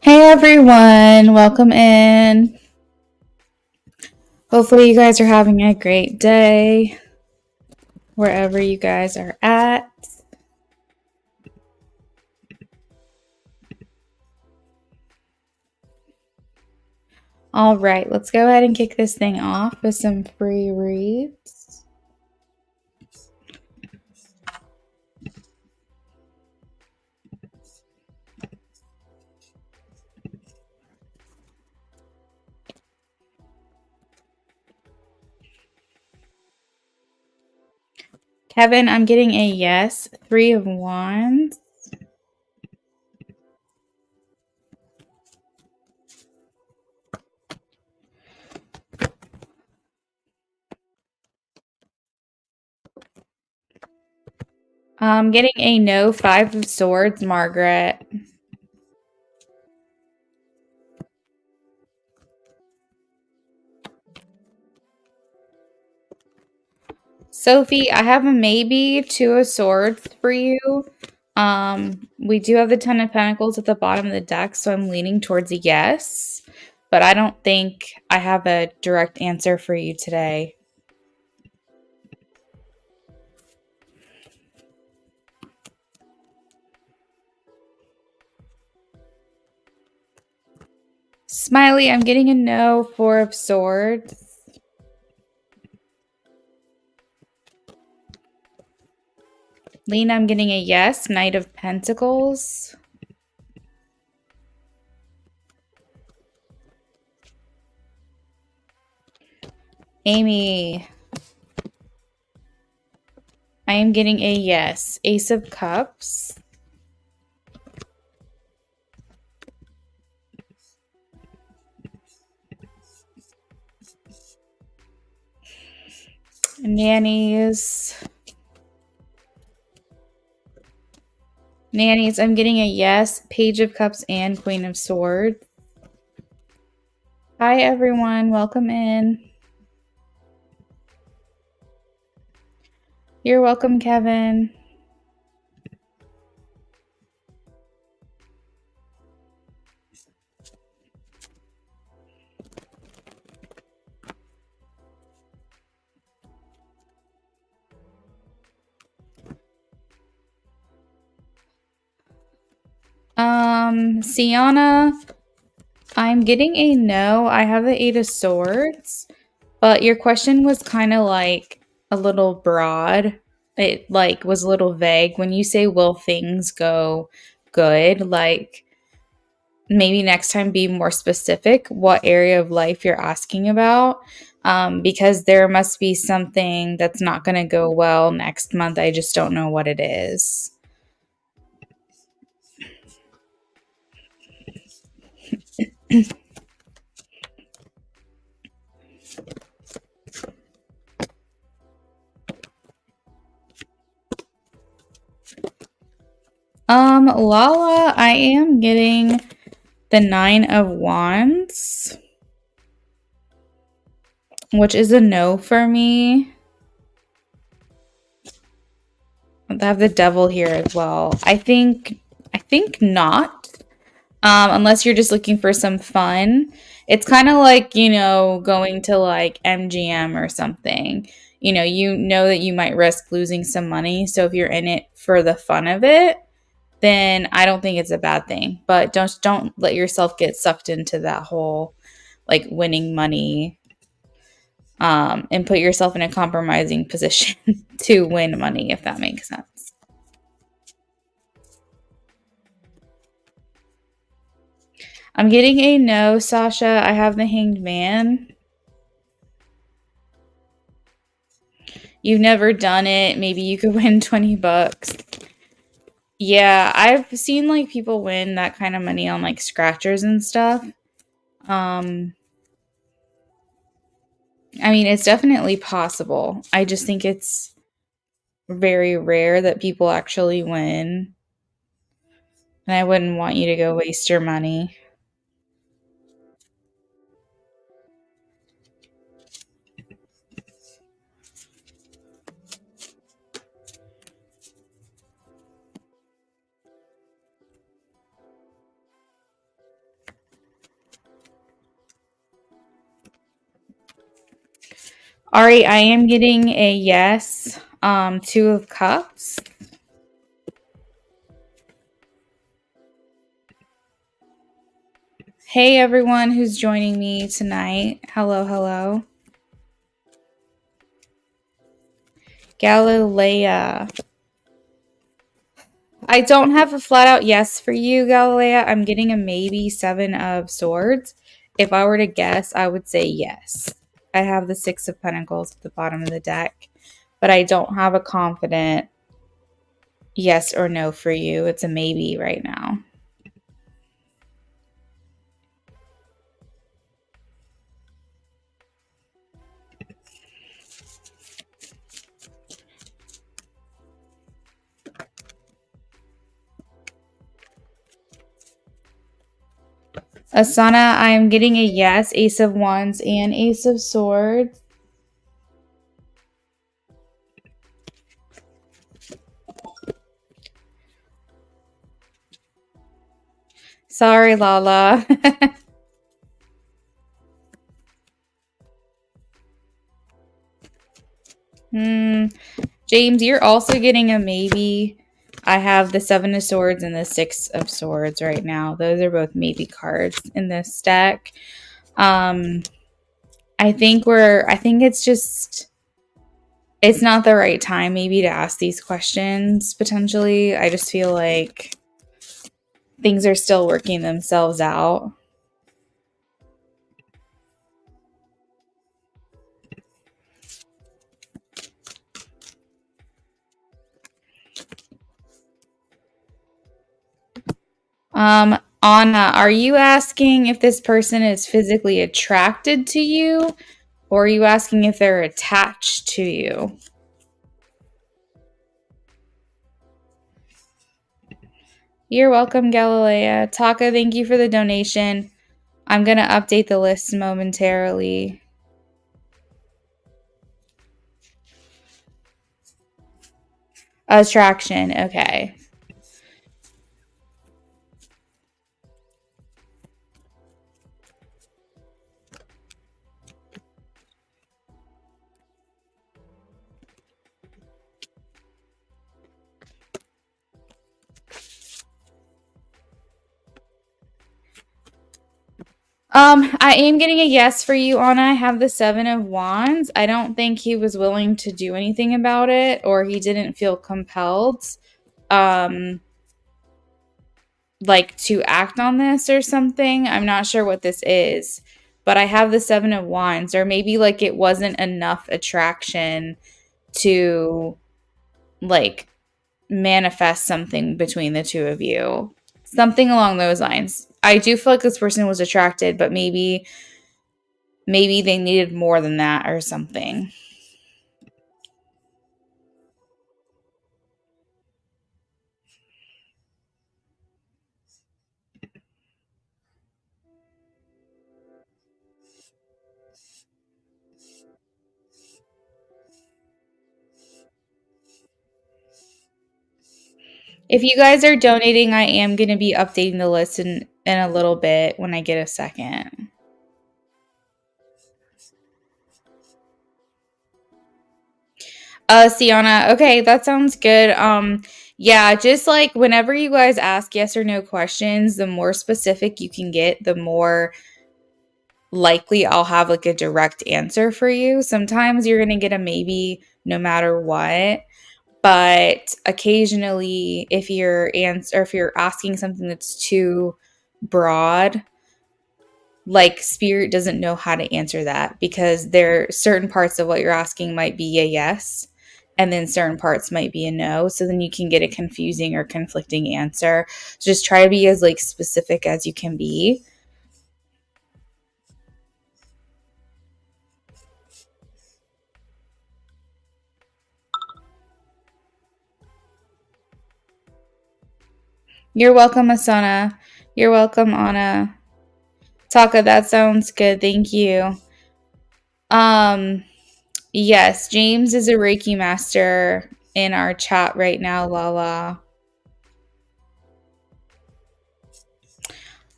Hey everyone, welcome in. Hopefully, you guys are having a great day wherever you guys are at. All right, let's go ahead and kick this thing off with some free reads. Kevin, I'm getting a yes. 3 of Wands. I'm getting a no. 5 of Swords, Margaret. Sophie, I have a maybe. 2 of Swords for you. We do have the 10 of Pentacles at the bottom of the deck, so I'm leaning towards a yes. But I don't think I have a direct answer for you today. Smiley, I'm getting a no. 4 of Swords. Lena, I'm getting a yes. Knight of Pentacles. Amy, I am getting a yes. Ace of Cups. Nannies, I'm getting a yes. Page of Cups and Queen of Swords. Hi, everyone. Welcome in. You're welcome, Kevin. Sienna, I'm getting a no. I have the 8 of Swords, but your question was kind of like a little broad. It like was a little vague. When you say will things go good, like maybe next time be more specific what area of life you're asking about. Because there must be something that's not going to go well next month. I just don't know what it is. Lala, I am getting the 9 of Wands, which is a no for me. I have the Devil here as well. I think not. Unless you're just looking for some fun. It's kind of like, going to like MGM or something. You know that you might risk losing some money. So if you're in it for the fun of it, then I don't think it's a bad thing. But don't let yourself get sucked into that whole like winning money and put yourself in a compromising position to win money, if that makes sense. I'm getting a no, Sasha. I have the Hanged Man. You've never done it. Maybe you could win 20 bucks. Yeah, I've seen like people win that kind of money on like scratchers and stuff. I mean, it's definitely possible. I just think it's very rare that people actually win. And I wouldn't want you to go waste your money. Ari, I am getting a yes. Two of cups. Hey everyone who's joining me tonight. Hello, hello. Galilea. I don't have a flat out yes for you, Galilea. I'm getting a maybe 7 of swords. If I were to guess, I would say yes. I have the 6 of pentacles at the bottom of the deck, but I don't have a confident yes or no for you. It's a maybe right now. Asana, I am getting a yes, Ace of Wands and Ace of Swords. Sorry, Lala. James, you're also getting a maybe. I have the 7 of Swords and the 6 of Swords right now. Those are both maybe cards in this deck. I think it's not the right time maybe to ask these questions potentially. I just feel like things are still working themselves out. Anna, are you asking if this person is physically attracted to you, or are you asking if they're attached to you? You're welcome, Galilea. Taka, thank you for the donation. I'm going to update the list momentarily. Attraction, okay. I am getting a yes for you, Anna. I have the 7 of Wands. I don't think he was willing to do anything about it, or he didn't feel compelled, like to act on this or something. I'm not sure what this is, but I have the 7 of Wands, or maybe like it wasn't enough attraction to like manifest something between the two of you. Something along those lines. I do feel like this person was attracted, but maybe they needed more than that or something. If you guys are donating, I am going to be updating the list in a little bit when I get a second. Sienna, okay, that sounds good. Yeah, just like whenever you guys ask yes or no questions, the more specific you can get, the more likely I'll have like a direct answer for you. Sometimes you're going to get a maybe no matter what, but occasionally if you're asking something that's too broad, like spirit doesn't know how to answer that, because there certain parts of what you're asking might be a yes and then certain parts might be a no, so then you can get a confusing or conflicting answer. So just try to be as like specific as you can be. You're welcome, Asana. You're welcome, Anna. Taka, that sounds good. Thank you. Yes, James is a Reiki master in our chat right now, Lala.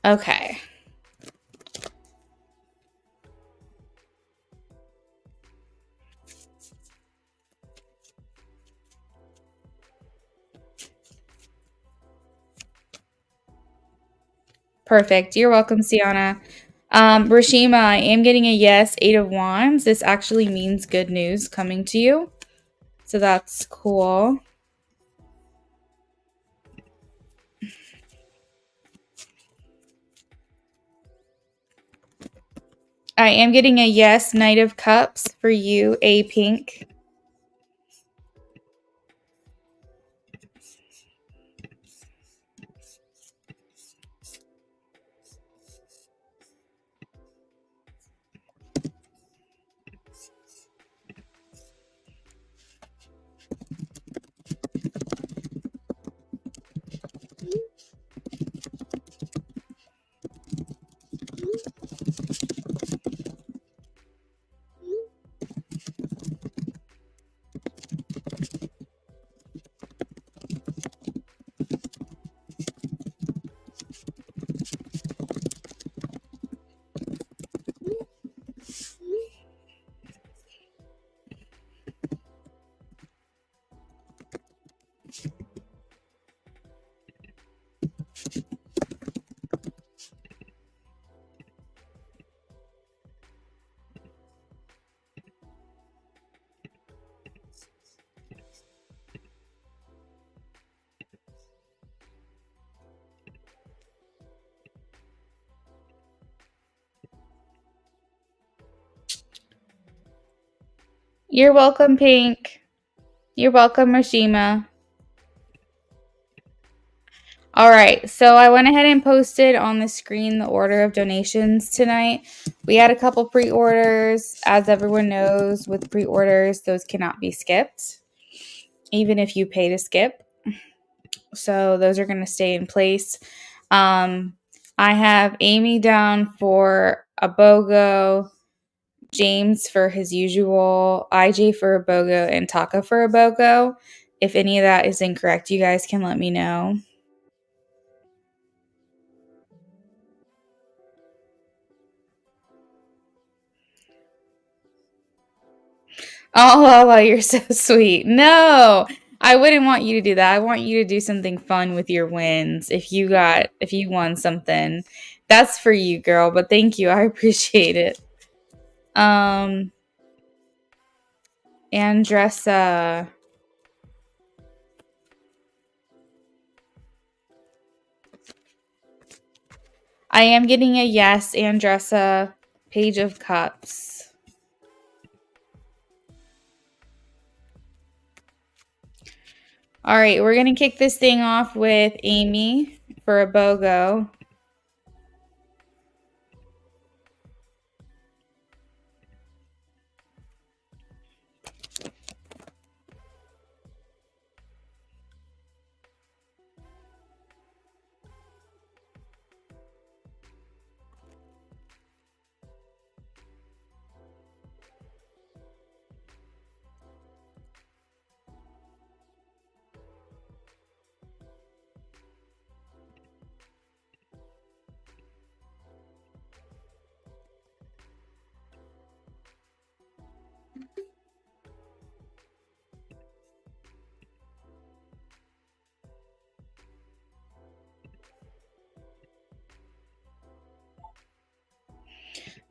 Okay. Perfect. You're welcome, Sienna. Rashima, I am getting a yes, 8 of Wands. This actually means good news coming to you. So that's cool. I am getting a yes, Knight of Cups for you, A Pink. You're welcome, Pink. You're welcome, Rashima. All right, so I went ahead and posted on the screen the order of donations tonight. We had a couple pre-orders. As everyone knows, with pre-orders, those cannot be skipped, even if you pay to skip. So those are going to stay in place. I have Amy down for a BOGO, James for his usual, IJ for a BOGO, and Taka for a BOGO. If any of that is incorrect, you guys can let me know. Oh, Lala, you're so sweet. No, I wouldn't want you to do that. I want you to do something fun with your wins. If you won something, that's for you, girl. But thank you. I appreciate it. Um, Andressa. I am getting a yes, Andressa. Page of Cups. All right, we're going to kick this thing off with Amy for a BOGO.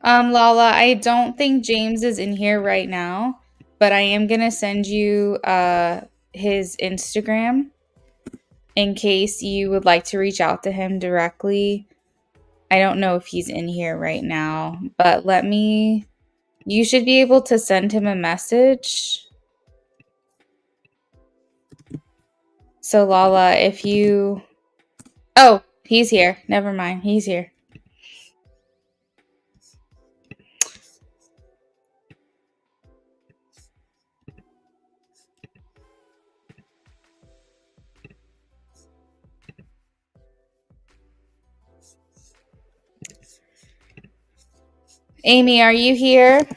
Lala, I don't think James is in here right now, but I am gonna send you his Instagram in case you would like to reach out to him directly. I don't know if he's in here right now, but you should be able to send him a message. So Lala, oh, he's here. Never mind. He's here. Amy, are you here?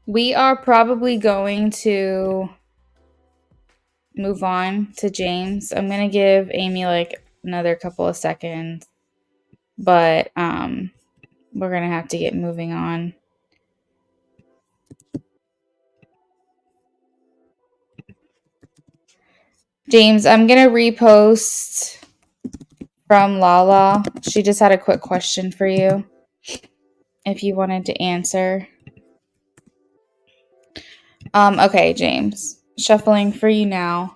We are probably going to move on to James. I'm going to give Amy like another couple of seconds, but we're going to have to get moving on. James, I'm going to repost from Lala. She just had a quick question for you if you wanted to answer. Okay, James. Shuffling for you now.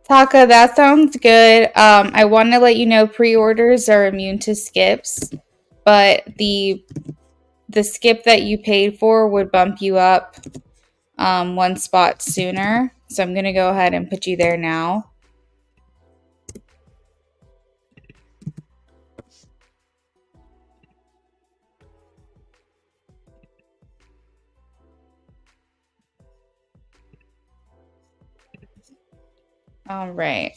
Taka, that sounds good. I want to let you know pre-orders are immune to skips, but the skip that you paid for would bump you up one spot sooner. So I'm gonna go ahead and put you there now. All right.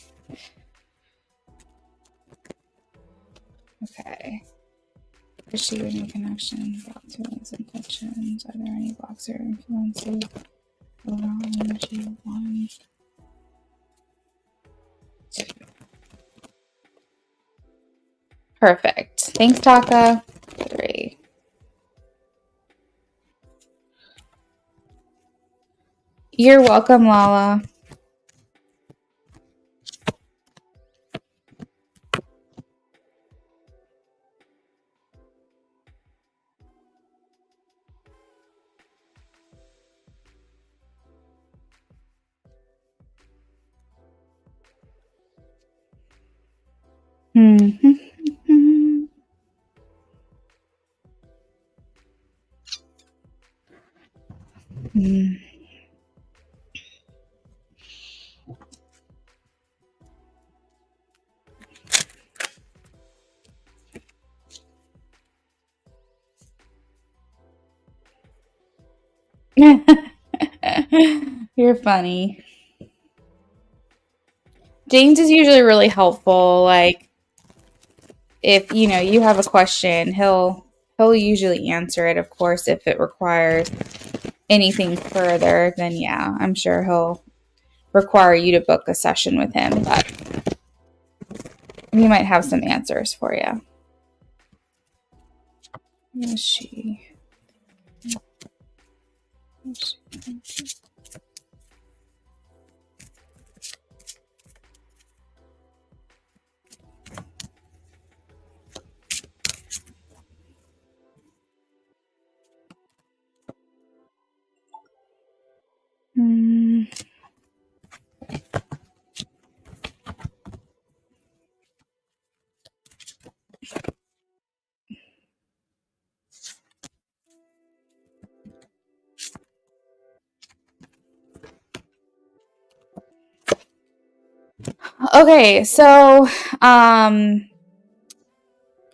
Okay. Receiving connections, blockchains, infections. Are there any blocks or influences? Overall energy, 1, 2. Perfect. Thanks, Taka. 3. You're welcome, Lala. You're funny. James is usually really helpful. Like if you have a question, he'll usually answer it. Of course, if it requires anything further, then yeah, I'm sure he'll require you to book a session with him, but he might have some answers for you. Is she? Okay, so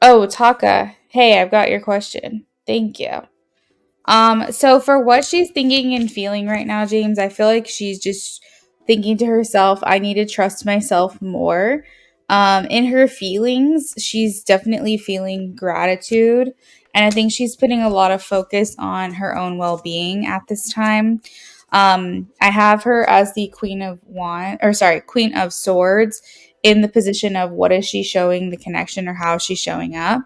oh, Taka. Hey, I've got your question. Thank you. So for what she's thinking and feeling right now, James, I feel like she's just thinking to herself, I need to trust myself more. In her feelings, she's definitely feeling gratitude. And I think she's putting a lot of focus on her own well-being at this time. I have her as the Queen of Swords in the position of what is she showing the connection or how is she showing up.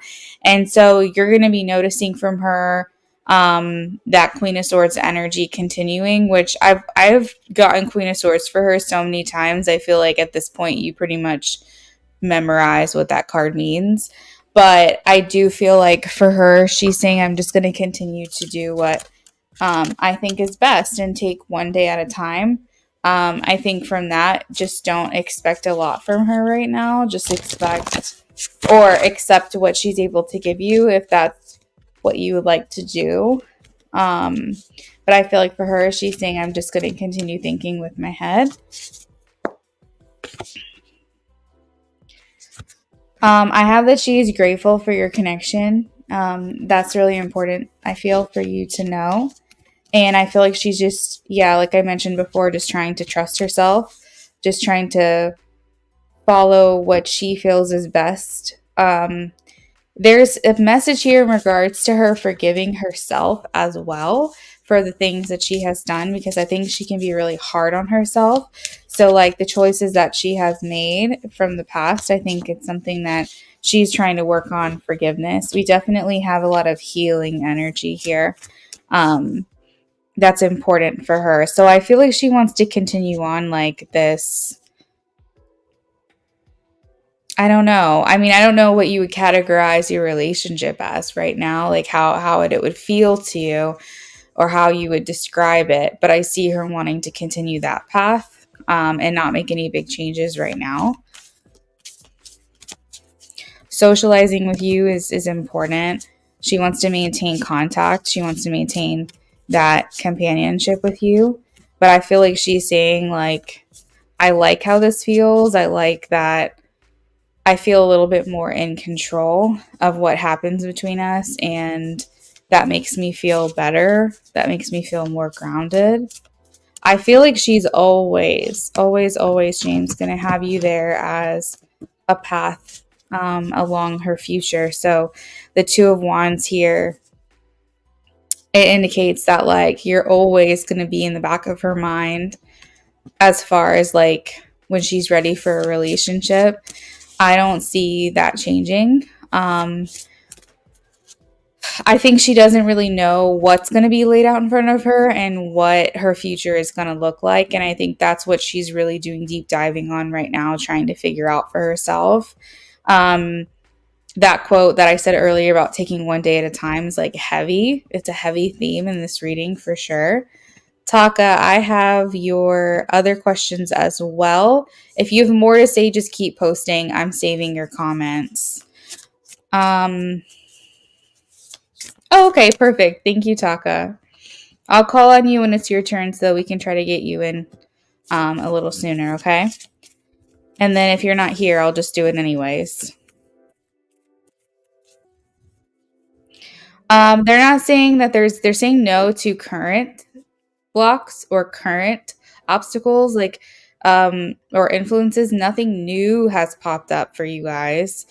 And so you're going to be noticing from her that Queen of Swords energy continuing, which I've gotten Queen of Swords for her so many times. I feel like at this point you pretty much memorize what that card means. But I do feel like for her, she's saying, I'm just going to continue to do what I think is best and take one day at a time. I think from that, just don't expect a lot from her right now. Just expect or accept what she's able to give you if that's what you would like to do. Um, but I feel like for her, she's saying, I'm just going to continue thinking with my head. I have that she is grateful for your connection. That's really important, I feel, for you to know. And I feel like she's just, yeah, like I mentioned before, just trying to trust herself, just trying to follow what she feels is best. There's a message here in regards to her forgiving herself as well for the things that she has done, because I think she can be really hard on herself. So, like the choices that she has made from the past, I think it's something that she's trying to work on forgiveness. We definitely have a lot of healing energy here. That's important for her. So I feel like she wants to continue on like this. I don't know. I mean, I don't know what you would categorize your relationship as right now, like how it would feel to you or how you would describe it. But I see her wanting to continue that path and not make any big changes right now. Socializing with you is important. She wants to maintain contact. She wants to maintain that companionship with you. But I feel like she's saying, like, I like how this feels. I like that I feel a little bit more in control of what happens between us. And that makes me feel better. That makes me feel more grounded. I feel like she's always, always, always, James, going to have you there as a path along her future. So the Two of Wands here, it indicates that like you're always going to be in the back of her mind as far as like when she's ready for a relationship. I don't see that changing. I think she doesn't really know what's going to be laid out in front of her and what her future is going to look like. And I think that's what she's really doing deep diving on right now, trying to figure out for herself. That quote that I said earlier about taking one day at a time is like heavy. It's a heavy theme in this reading for sure. Taka, I have your other questions as well. If you have more to say, just keep posting. I'm saving your comments. Oh, okay, perfect. Thank you, Taka. I'll call on you when it's your turn so we can try to get you in a little sooner, okay? And then if you're not here, I'll just do it anyways. They're not saying that they're saying no to current blocks or current obstacles, like or influences. Nothing new has popped up for you guys.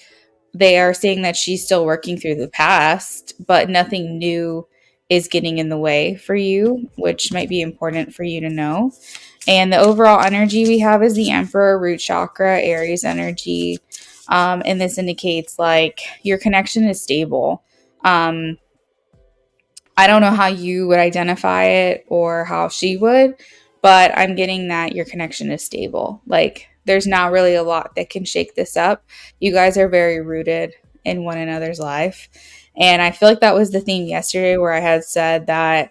They are saying that she's still working through the past, but nothing new is getting in the way for you, which might be important for you to know. And the overall energy we have is the Emperor, root chakra, Aries energy. And this indicates like your connection is stable. I don't know how you would identify it or how she would, but I'm getting that your connection is stable. Like, there's not really a lot that can shake this up. You guys are very rooted in one another's life. And I feel like that was the theme yesterday where I had said that,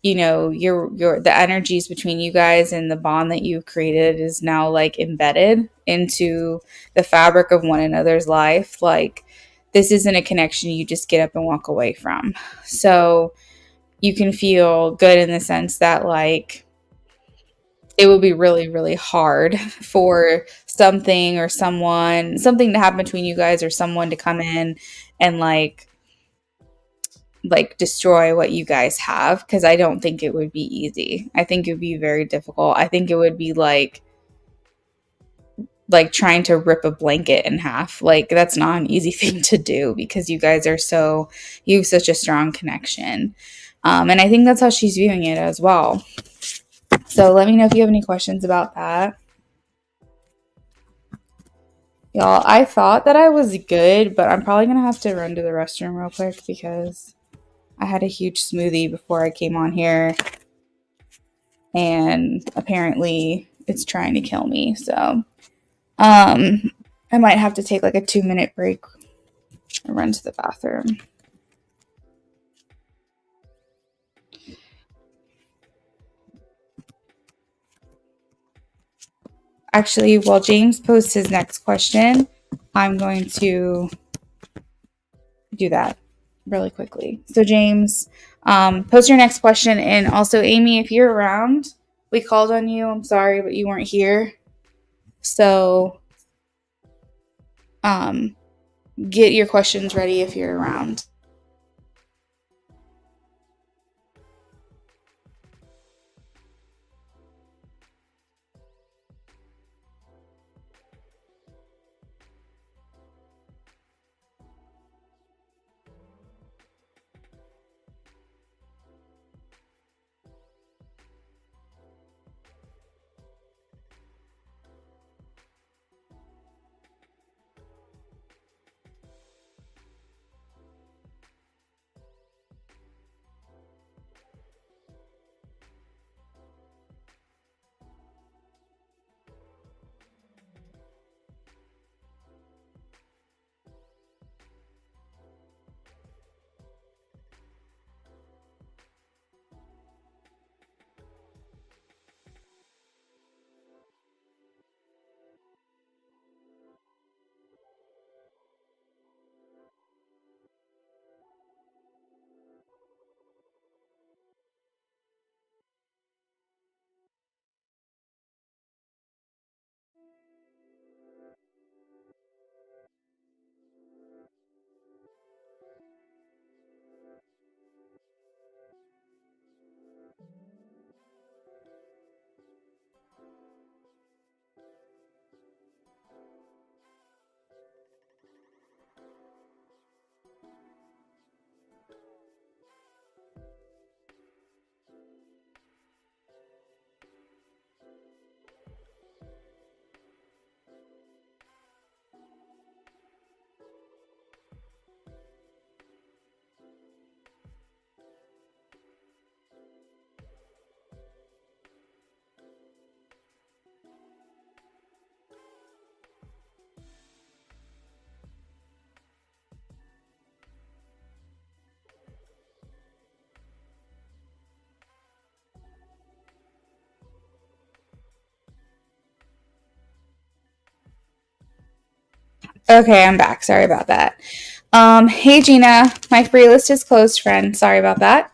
you know, your the energies between you guys and the bond that you've created is now like embedded into the fabric of one another's life. Like, this isn't a connection you just get up and walk away from. So you can feel good in the sense that like it would be really, really hard for something or something to happen between you guys or someone to come in and like destroy what you guys have, because I don't think it would be easy. I think it would be very difficult. I think it would be like trying to rip a blanket in half. Like, that's not an easy thing to do because you guys are you have such a strong connection. And I think that's how she's viewing it as well. So let me know if you have any questions about that. Y'all, I thought that I was good, but I'm probably going to have to run to the restroom real quick because I had a huge smoothie before I came on here, and apparently it's trying to kill me. So, I might have to take like a 2-minute break and run to the bathroom. Actually, while James posts his next question, I'm going to do that really quickly. So James, post your next question. And also, Amy, if you're around, we called on you. I'm sorry, but you weren't here. So get your questions ready if you're around. Okay, I'm back. Sorry about that. Hey Gina, my free list is closed, friend. Sorry about that.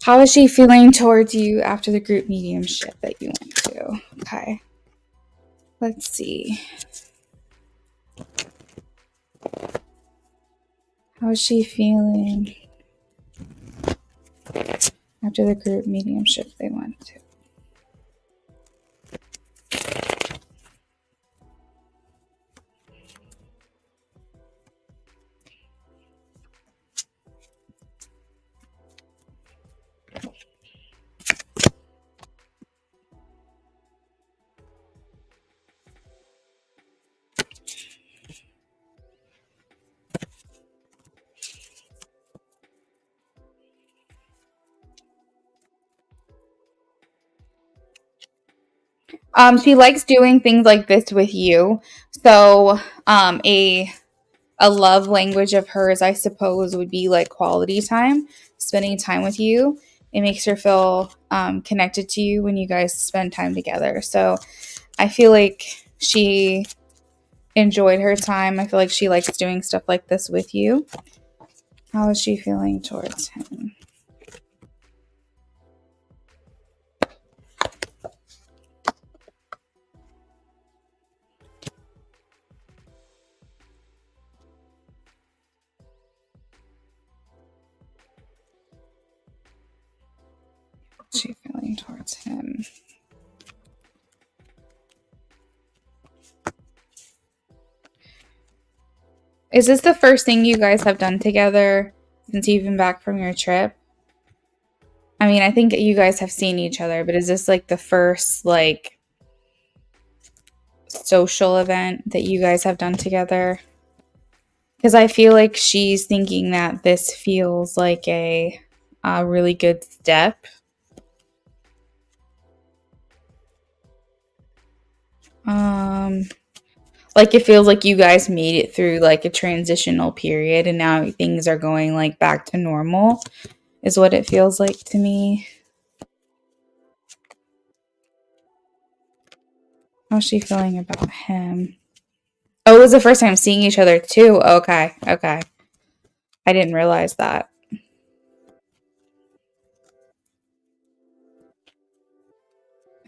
How is she feeling towards you after the group mediumship that you went to? Okay. Let's see. How is she feeling after the group mediumship they went to? She likes doing things like this with you. So, a love language of hers, I suppose, would be like quality time, spending time with you. It makes her feel connected to you when you guys spend time together. So, I feel like she enjoyed her time. I feel like she likes doing stuff like this with you. How is she feeling towards him? What's she feeling towards him? Is this the first thing you guys have done together since you've been back from your trip? I mean, I think you guys have seen each other, but is this like the first like social event that you guys have done together? Because I feel like she's thinking that this feels like a really good step. Um, like it feels like you guys made it through like a transitional period and now things are going like back to normal, is what it feels like to me. How's she feeling about him? Oh, it was the first time seeing each other too. Okay, okay. I didn't realize that.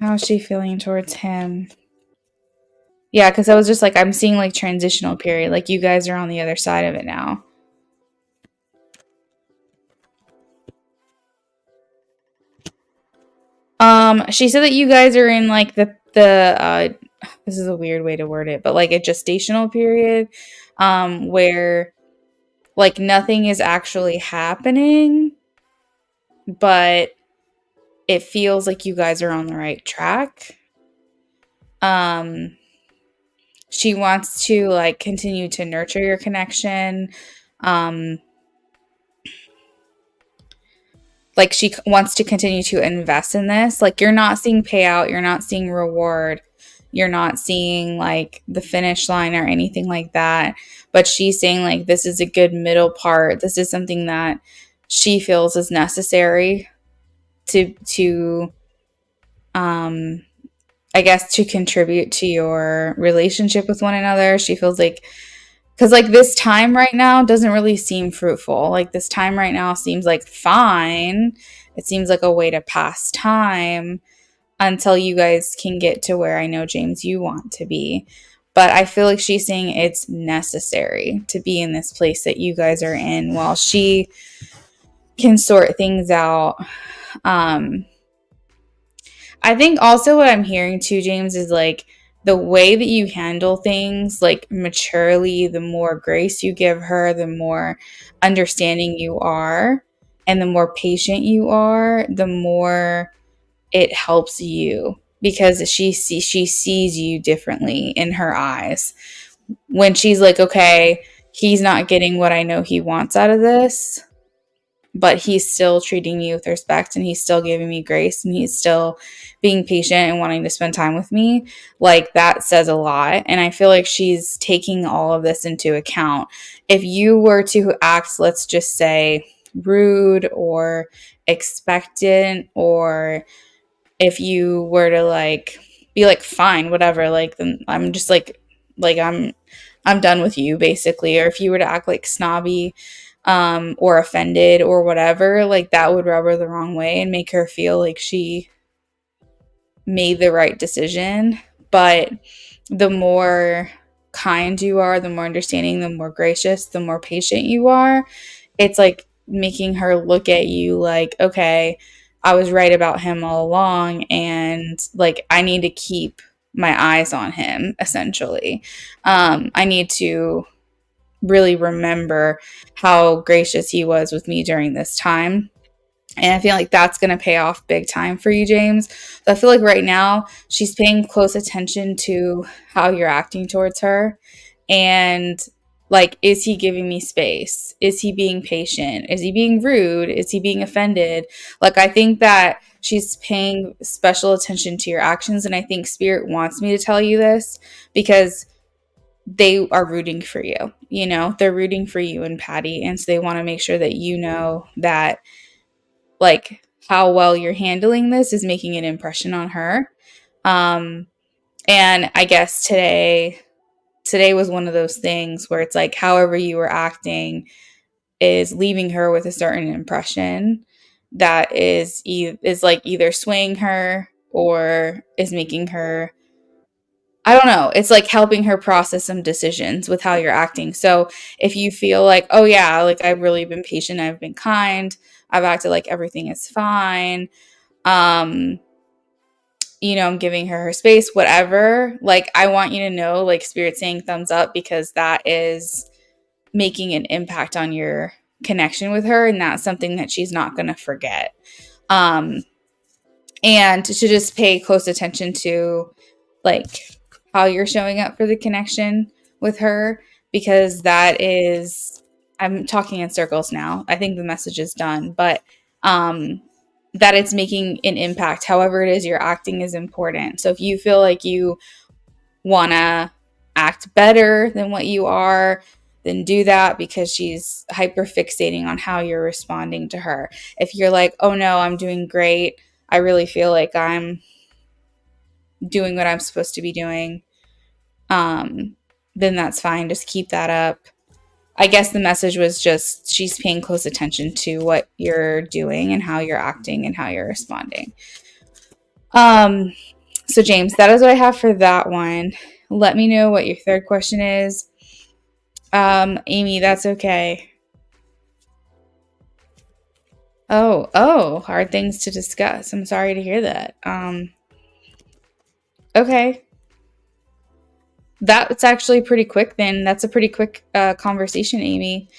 How's she feeling towards him? Yeah, because I was just like, I'm seeing like transitional period. Like you guys are on the other side of it now. She said that you guys are in like the this is a weird way to word it, but like a gestational period, where like nothing is actually happening, but it feels like you guys are on the right track. Um, she wants to like continue to nurture your connection. Um, like she wants to continue to invest in this. Like you're not seeing payout, you're not seeing reward, you're not seeing like the finish line or anything like that. But she's saying like this is a good middle part. This is something that she feels is necessary to um I guess to contribute to your relationship with one another. She feels like because like this time right now doesn't really seem fruitful. Like this time right now seems like fine. It seems like a way to pass time until you guys can get to where I know, James, you want to be. But I feel like she's saying it's necessary to be in this place that you guys are in while she can sort things out. Um, I think also what I'm hearing too, James, is like the way that you handle things, like maturely, the more grace you give her, the more understanding you are, and the more patient you are, the more it helps you because she sees you differently in her eyes. When she's like, okay, he's not getting what I know he wants out of this, but he's still treating me with respect and he's still giving me grace and he's still being patient and wanting to spend time with me, like that says a lot. And I feel like she's taking all of this into account. If you were to act, let's just say, rude or expectant, or if you were to like be like fine whatever, like then I'm just like I'm done with you basically, or if you were to act like snobby or offended or whatever, like that would rub her the wrong way and make her feel like she made the right decision. But the more kind you are, the more understanding, the more gracious, the more patient you are, it's like making her look at you like, okay, I was right about him all along and like I need to keep my eyes on him essentially. I need to really remember how gracious he was with me during this time. And I feel like that's going to pay off big time for you, James. So I feel like right now she's paying close attention to how you're acting towards her. And like, is he giving me space? Is he being patient? Is he being rude? Is he being offended? Like, I think that she's paying special attention to your actions. And I think Spirit wants me to tell you this because they are rooting for you. You know, they're rooting for you and Patty. And so they want to make sure that you know that like how well you're handling this is making an impression on her. Um, and I guess today was one of those things where it's like however you were acting is leaving her with a certain impression that is like either swaying her or is making her, I don't know. It's like helping her process some decisions with how you're acting. So if you feel like, oh yeah, like I've really been patient, I've been kind, I've acted like everything is fine. Um, you know, I'm giving her space, whatever. Like I want you to know, like Spirit saying thumbs up because that is making an impact on your connection with her, and that's something that she's not going to forget. Um, and to just pay close attention to like how you're showing up for the connection with her, because that is, I'm talking in circles now. I think the message is done, but that it's making an impact. However it is you're acting is important. So if you feel like you want to act better than what you are, then do that, because she's hyper fixating on how you're responding to her. If you're like, oh no, I'm doing great, I really feel like I'm doing what I'm supposed to be doing, then that's fine. Just keep that up. I guess the message was just she's paying close attention to what you're doing and how you're acting and how you're responding. Um, so James, that is what I have for that one. Let me know what your third question is. Amy, that's okay. Oh, hard things to discuss. I'm sorry to hear that. Okay. That's actually pretty quick then. That's a pretty quick conversation, Amy,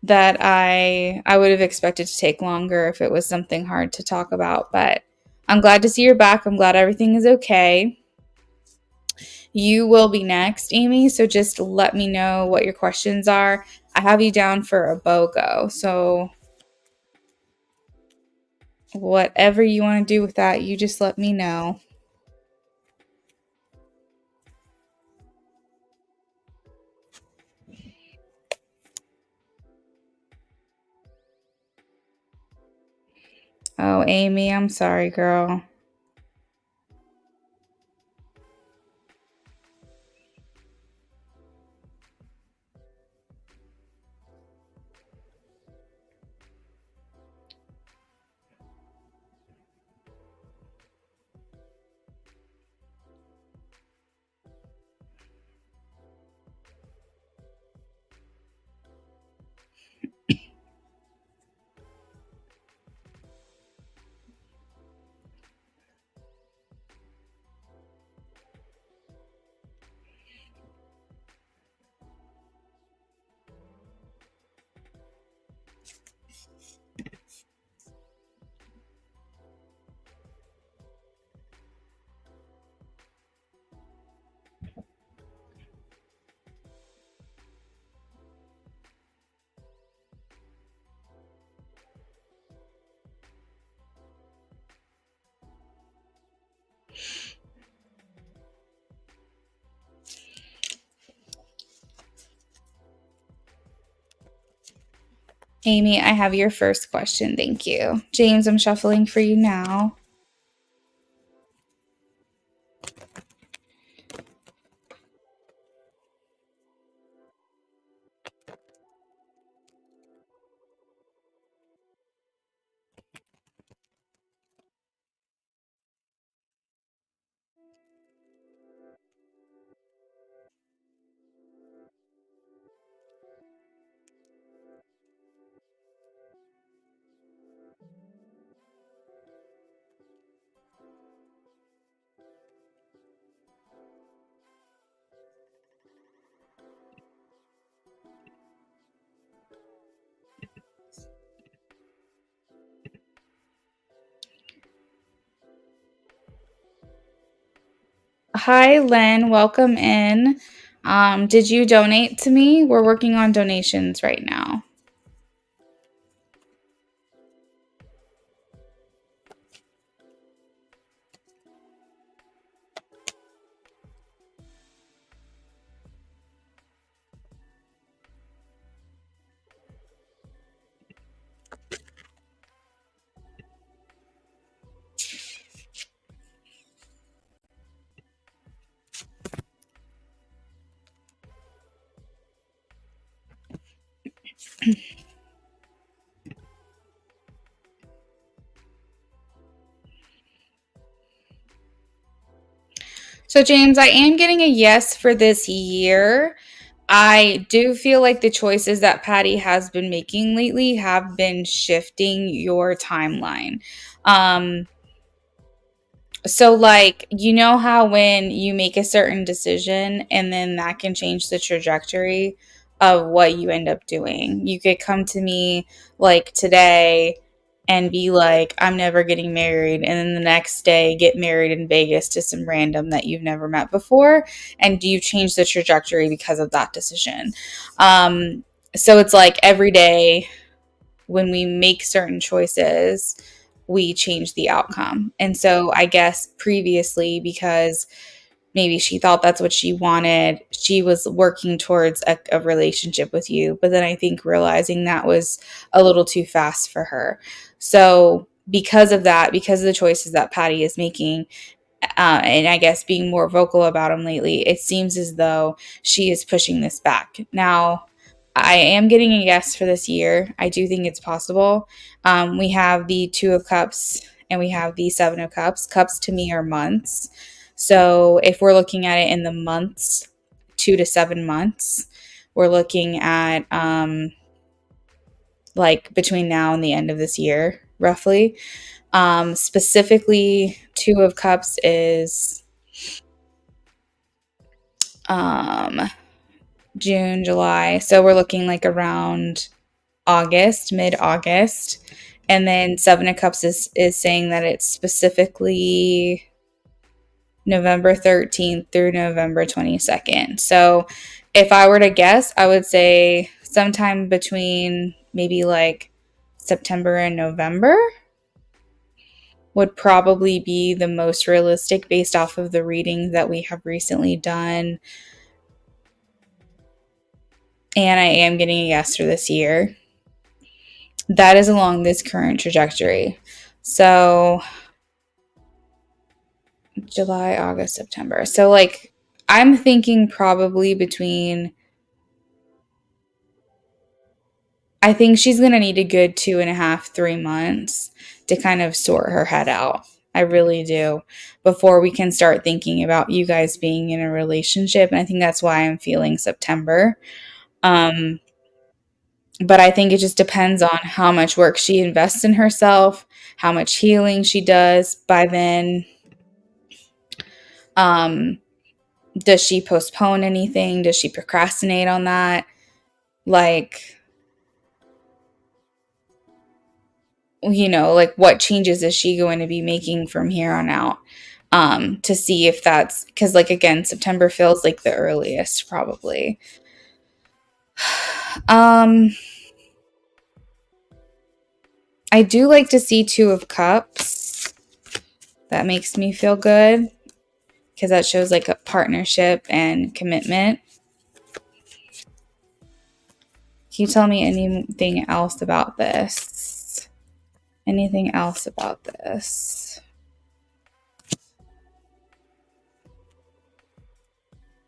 that I would have expected to take longer if it was something hard to talk about, but I'm glad to see you're back. I'm glad everything is okay. You will be next, Amy, so just let me know what your questions are. I have you down for a BOGO, so whatever you want to do with that, you just let me know. Oh, Amy, I'm sorry, girl. Amy, I have your first question. Thank you. James, I'm shuffling for you now. Hi, Len. Welcome in. Did you donate to me? We're working on donations right now. So, James, I am getting a yes for this year. I do feel like the choices that Patty has been making lately have been shifting your timeline. Um, so, like, you know how when you make a certain decision and then that can change the trajectory of what you end up doing? You could come to me like today and be like, I'm never getting married, and then the next day get married in Vegas to some random that you've never met before? And do you change the trajectory because of that decision? Um, so it's like every day when we make certain choices, we change the outcome. And so I guess previously, because maybe she thought that's what she wanted, she was working towards a relationship with you. But then I think realizing that was a little too fast for her. So because of that, because of the choices that Patty is making, and I guess being more vocal about them lately, it seems as though she is pushing this back. Now, I am getting a yes for this year. I do think it's possible. We have the Two of Cups and we have the Seven of Cups. Cups to me are months. So if we're looking at it in the months, 2 to 7 months, we're looking at like between now and the end of this year, roughly. Specifically, Two of Cups is um, June, July. So we're looking like around August, mid August. And then Seven of Cups is saying that it's specifically November 13th through November 22nd. So if I were to guess, I would say sometime between maybe like September and November would probably be the most realistic based off of the readings that we have recently done. And I am getting a yes for this year. That is along this current trajectory. So July, August, September. So like I'm thinking probably between, I think she's going to need a good 2.5, 3 months to kind of sort her head out. I really do, before we can start thinking about you guys being in a relationship. And I think that's why I'm feeling September. Um, but I think it just depends on how much work she invests in herself, how much healing she does by then. Um, does she postpone anything? Does she procrastinate on that? Like, like what changes is she going to be making from here on out? To see if that's because, like, again, September feels like the earliest, probably. Um, I do like to see Two of Cups. That makes me feel good because that shows like a partnership and commitment. Can you tell me anything else about this? Anything else about this?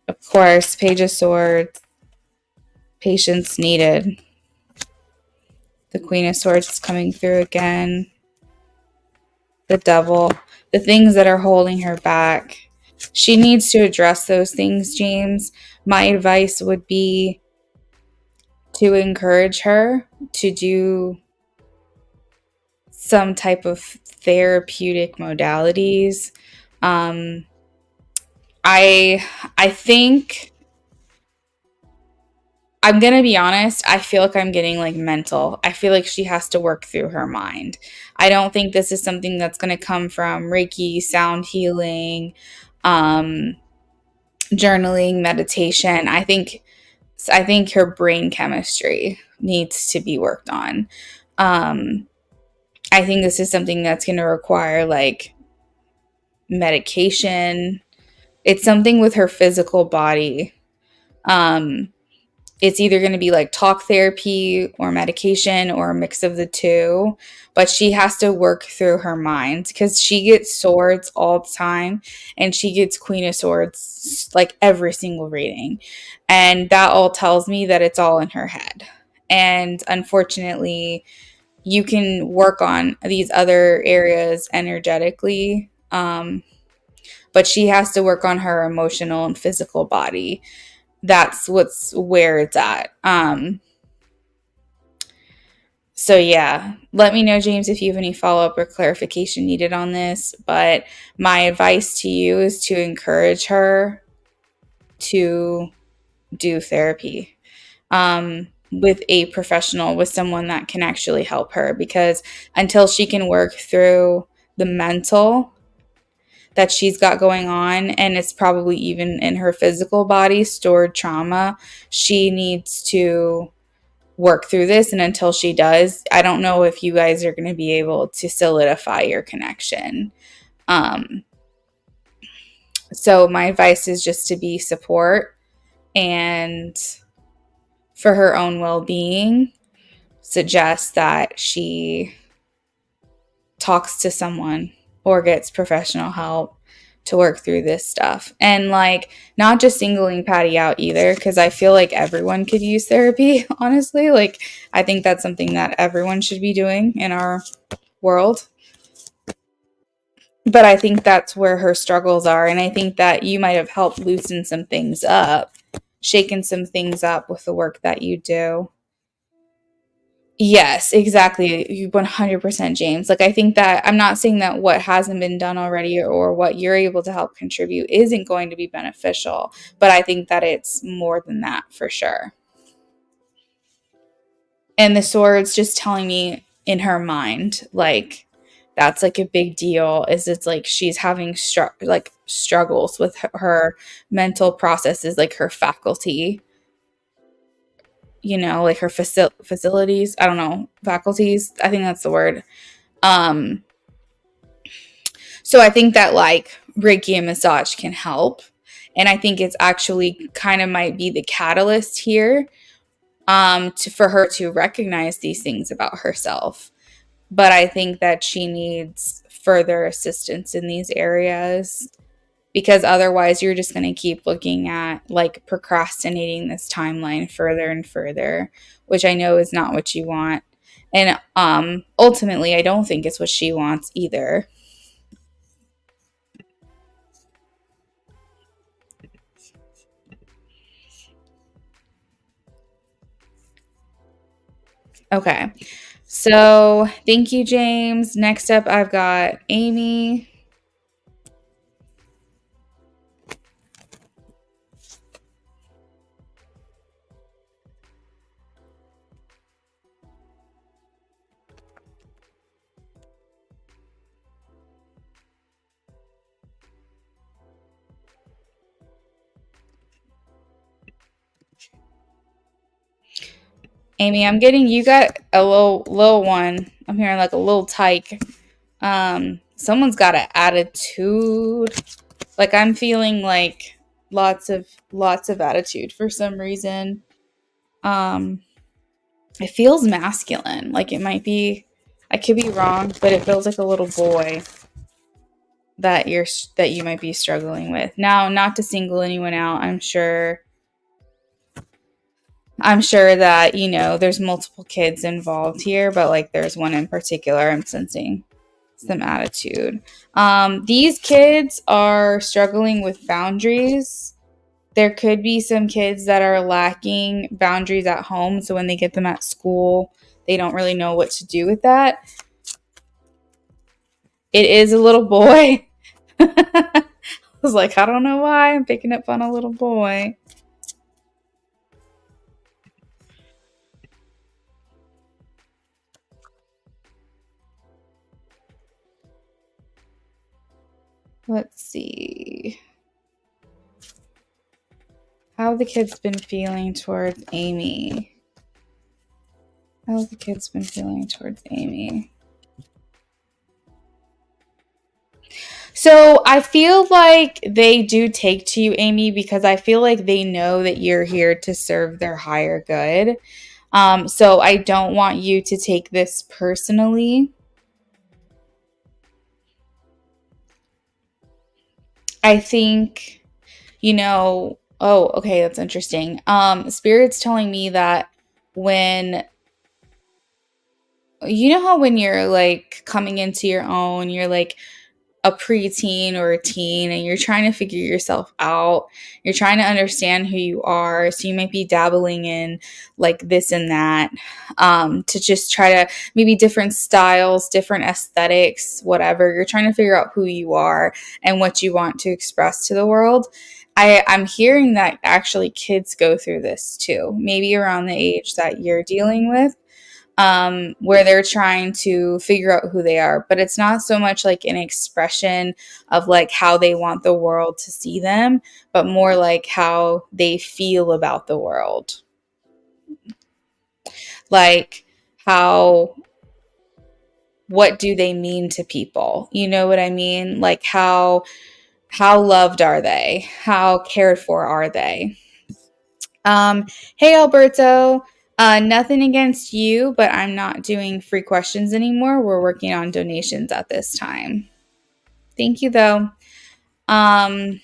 Of course, Page of Swords. Patience needed. The Queen of Swords is coming through again. The Devil. The things that are holding her back. She needs to address those things, James. My advice would be to encourage her to do some type of therapeutic modalities. I think I'm gonna be honest, I feel like I'm getting like mental. I feel like she has to work through her mind. I don't think this is something that's gonna come from Reiki, sound healing, um, journaling, meditation. I think her brain chemistry needs to be worked on. Um, I think this is something that's gonna require like medication. It's something with her physical body. Um, it's either going to be like talk therapy or medication or a mix of the two, but she has to work through her mind because she gets swords all the time and she gets Queen of Swords like every single reading. And that all tells me that it's all in her head. And unfortunately, you can work on these other areas energetically, but she has to work on her emotional and physical body. That's where it's at. So yeah, let me know, James, if you have any follow-up or clarification needed on this. But my advice to you is to encourage her to do therapy. with a professional, with someone that can actually help her, because until she can work through the mental that she's got going on, and it's probably even in her physical body, stored trauma, she needs to work through this. And until she does, I don't know if you guys are going to be able to solidify your connection. Um, so my advice is just to be support, and for her own well-being, suggest that she talks to someone or gets professional help to work through this stuff. And like, not just singling Patty out either, because I feel like everyone could use therapy, honestly. Like, I think that's something that everyone should be doing in our world. But I think that's where her struggles are. And I think that you might have helped loosen some things up, shaken some things up with the work that you do. Yes, exactly. You 100%, James. Like, I think that I'm not saying that what hasn't been done already or what you're able to help contribute isn't going to be beneficial, but I think that it's more than that for sure. And the sword's just telling me in her mind, like, that's like a big deal. Is it's like she's having struggles with her mental processes, like her faculty, like her facilities. I don't know, faculties. I think that's the word. Um, so I think that like Reiki and massage can help. And I think it's actually kind of might be the catalyst here, for her to recognize these things about herself. But I think that she needs further assistance in these areas, because otherwise you're just going to keep looking at like procrastinating this timeline further and further, which I know is not what you want. And ultimately, I don't think it's what she wants either. Okay. So thank you, James. Next up, I've got Amy. Amy, I'm getting you got a little one. I'm hearing like a little tyke. Someone's got an attitude. Like, I'm feeling like lots of attitude for some reason. Um, it feels masculine. Like, it might be, I could be wrong, but it feels like a little boy that you might be struggling with. Now, not to single anyone out, I'm sure that, there's multiple kids involved here, but like there's one in particular I'm sensing some attitude. These kids are struggling with boundaries. There could be some kids that are lacking boundaries at home, so when they get them at school, they don't really know what to do with that. It is a little boy. I was like, I don't know why I'm picking up on a little boy. Let's see. How have the kids been feeling towards Amy? How have the kids been feeling towards Amy? So I feel like they do take to you, Amy, because I feel like they know that you're here to serve their higher good. So I don't want you to take this personally. I think, oh, okay, that's interesting. Spirit's telling me that when, how when you're like coming into your own, you're like a preteen or a teen and you're trying to figure yourself out. You're trying to understand who you are. So you might be dabbling in like this and that, to just try to maybe different styles, different aesthetics, whatever. You're trying to figure out who you are and what you want to express to the world. I'm hearing that actually kids go through this too, maybe around the age that you're dealing with, where they're trying to figure out who they are. But it's not so much like an expression of like how they want the world to see them, but more like how they feel about the world. Like, how, what do they mean to people? You know what I mean? Like, how loved are they? How cared for are they? Um, hey Alberto, nothing against you, but I'm not doing free questions anymore. We're working on donations at this time. Thank you though. Um,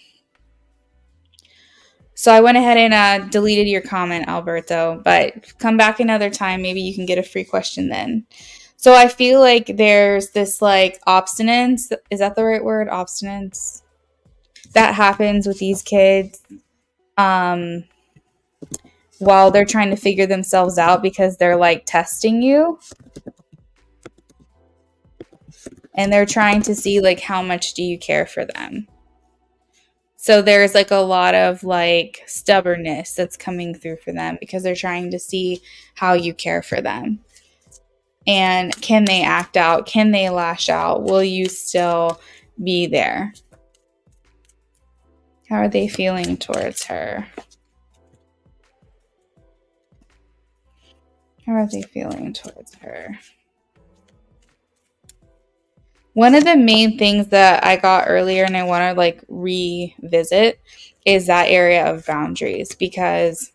so I went ahead and deleted your comment, Alberto, but come back another time. Maybe you can get a free question then. So I feel like there's this like obstinance. Is that the right word? Obstinance that happens with these kids. Um, while they're trying to figure themselves out because they're like testing you and they're trying to see like how much do you care for them. So there's like a lot of like stubbornness that's coming through for them because they're trying to see how you care for them. And can they act out? Can they lash out? Will you still be there? How are they feeling towards her? How are they feeling towards her? One of the main things that I got earlier and I want to like revisit is that area of boundaries, because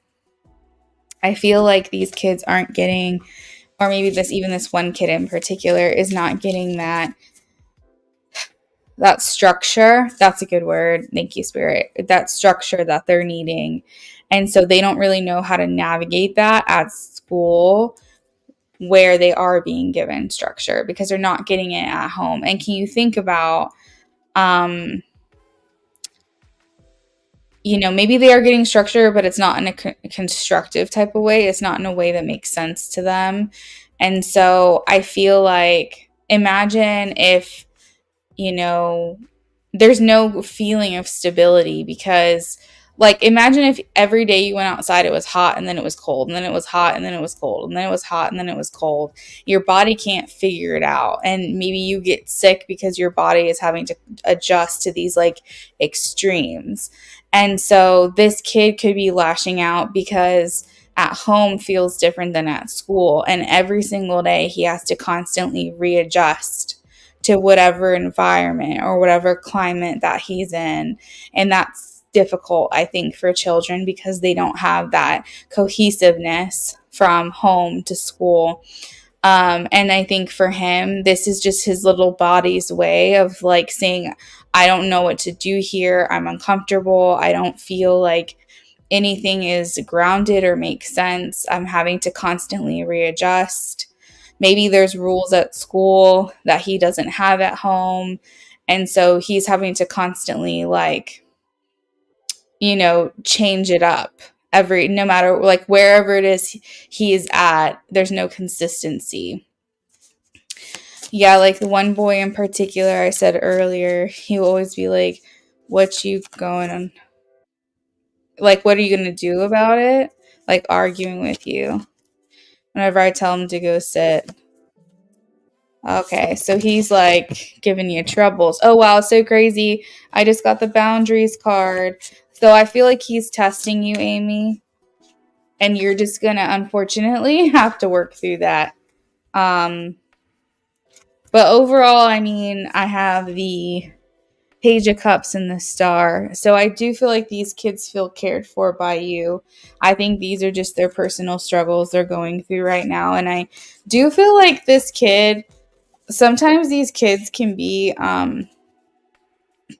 I feel like these kids aren't getting, or maybe this one kid in particular is not getting that structure. That's a good word. Thank you, Spirit. That structure that they're needing. And so they don't really know how to navigate that at school where they are being given structure because they're not getting it at home. And can you think about, maybe they are getting structure, but it's not in a constructive type of way. It's not in a way that makes sense to them. And so I feel like, imagine if, there's no feeling of stability because, like, imagine if every day you went outside, it was hot and then it was cold and then it was hot and then it was cold and then it was hot and then it was cold. Your body can't figure it out. And maybe you get sick because your body is having to adjust to these like extremes. And so this kid could be lashing out because at home feels different than at school. And every single day he has to constantly readjust to whatever environment or whatever climate that he's in. And that's difficult, I think, for children because they don't have that cohesiveness from home to school. And I think for him, this is just his little body's way of like saying, I don't know what to do here. I'm uncomfortable. I don't feel like anything is grounded or makes sense. I'm having to constantly readjust. Maybe there's rules at school that he doesn't have at home. And so he's having to constantly like, change it up no matter like wherever it is he is at, there's no consistency. Yeah, like the one boy in particular I said earlier, he will always be like, what you going on? Like, what are you going to do about it? Like arguing with you whenever I tell him to go sit. Okay, so he's like giving you troubles. Oh, wow, so crazy. I just got the boundaries card. So I feel like he's testing you, Amy. And you're just going to unfortunately have to work through that. But overall, I mean, I have the Page of Cups and the Star. So I do feel like these kids feel cared for by you. I think these are just their personal struggles they're going through right now. And I do feel like this kid, sometimes these kids can be,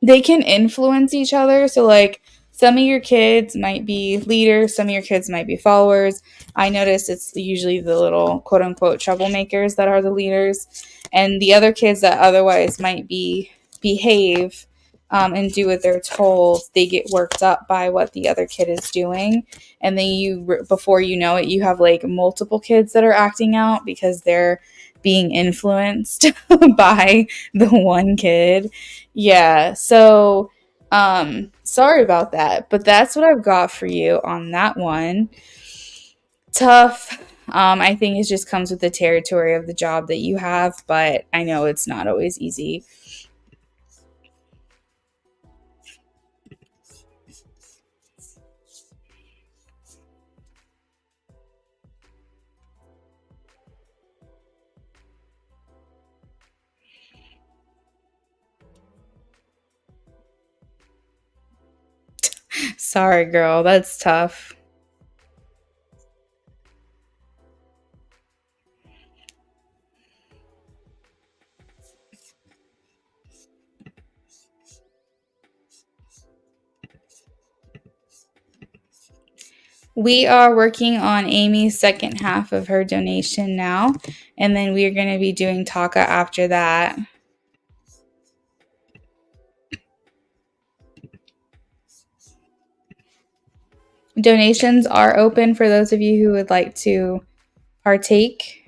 they can influence each other. So like some of your kids might be leaders, some of your kids might be followers. I notice it's usually the little quote unquote troublemakers that are the leaders, and the other kids that otherwise might behave and do what they're told, they get worked up by what the other kid is doing. And then before you know it, you have like multiple kids that are acting out because they're being influenced by the one kid. Yeah. So Sorry about that, but that's what I've got for you on that one. Tough. I think it just comes with the territory of the job that you have, but I know it's not always easy. Sorry, girl. That's tough. We are working on Amy's second half of her donation now, and then we are going to be doing Taka after that. Donations are open for those of you who would like to partake.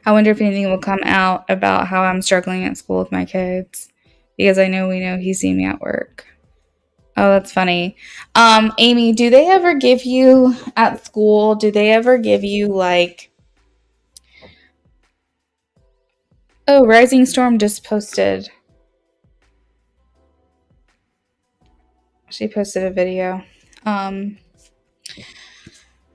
I wonder if anything will come out about how I'm struggling at school with my kids, because I know we know he's seen me at work. Oh, that's funny. Amy, do they ever give you at school, do they ever give you like, oh, Rising Storm just posted. She posted a video.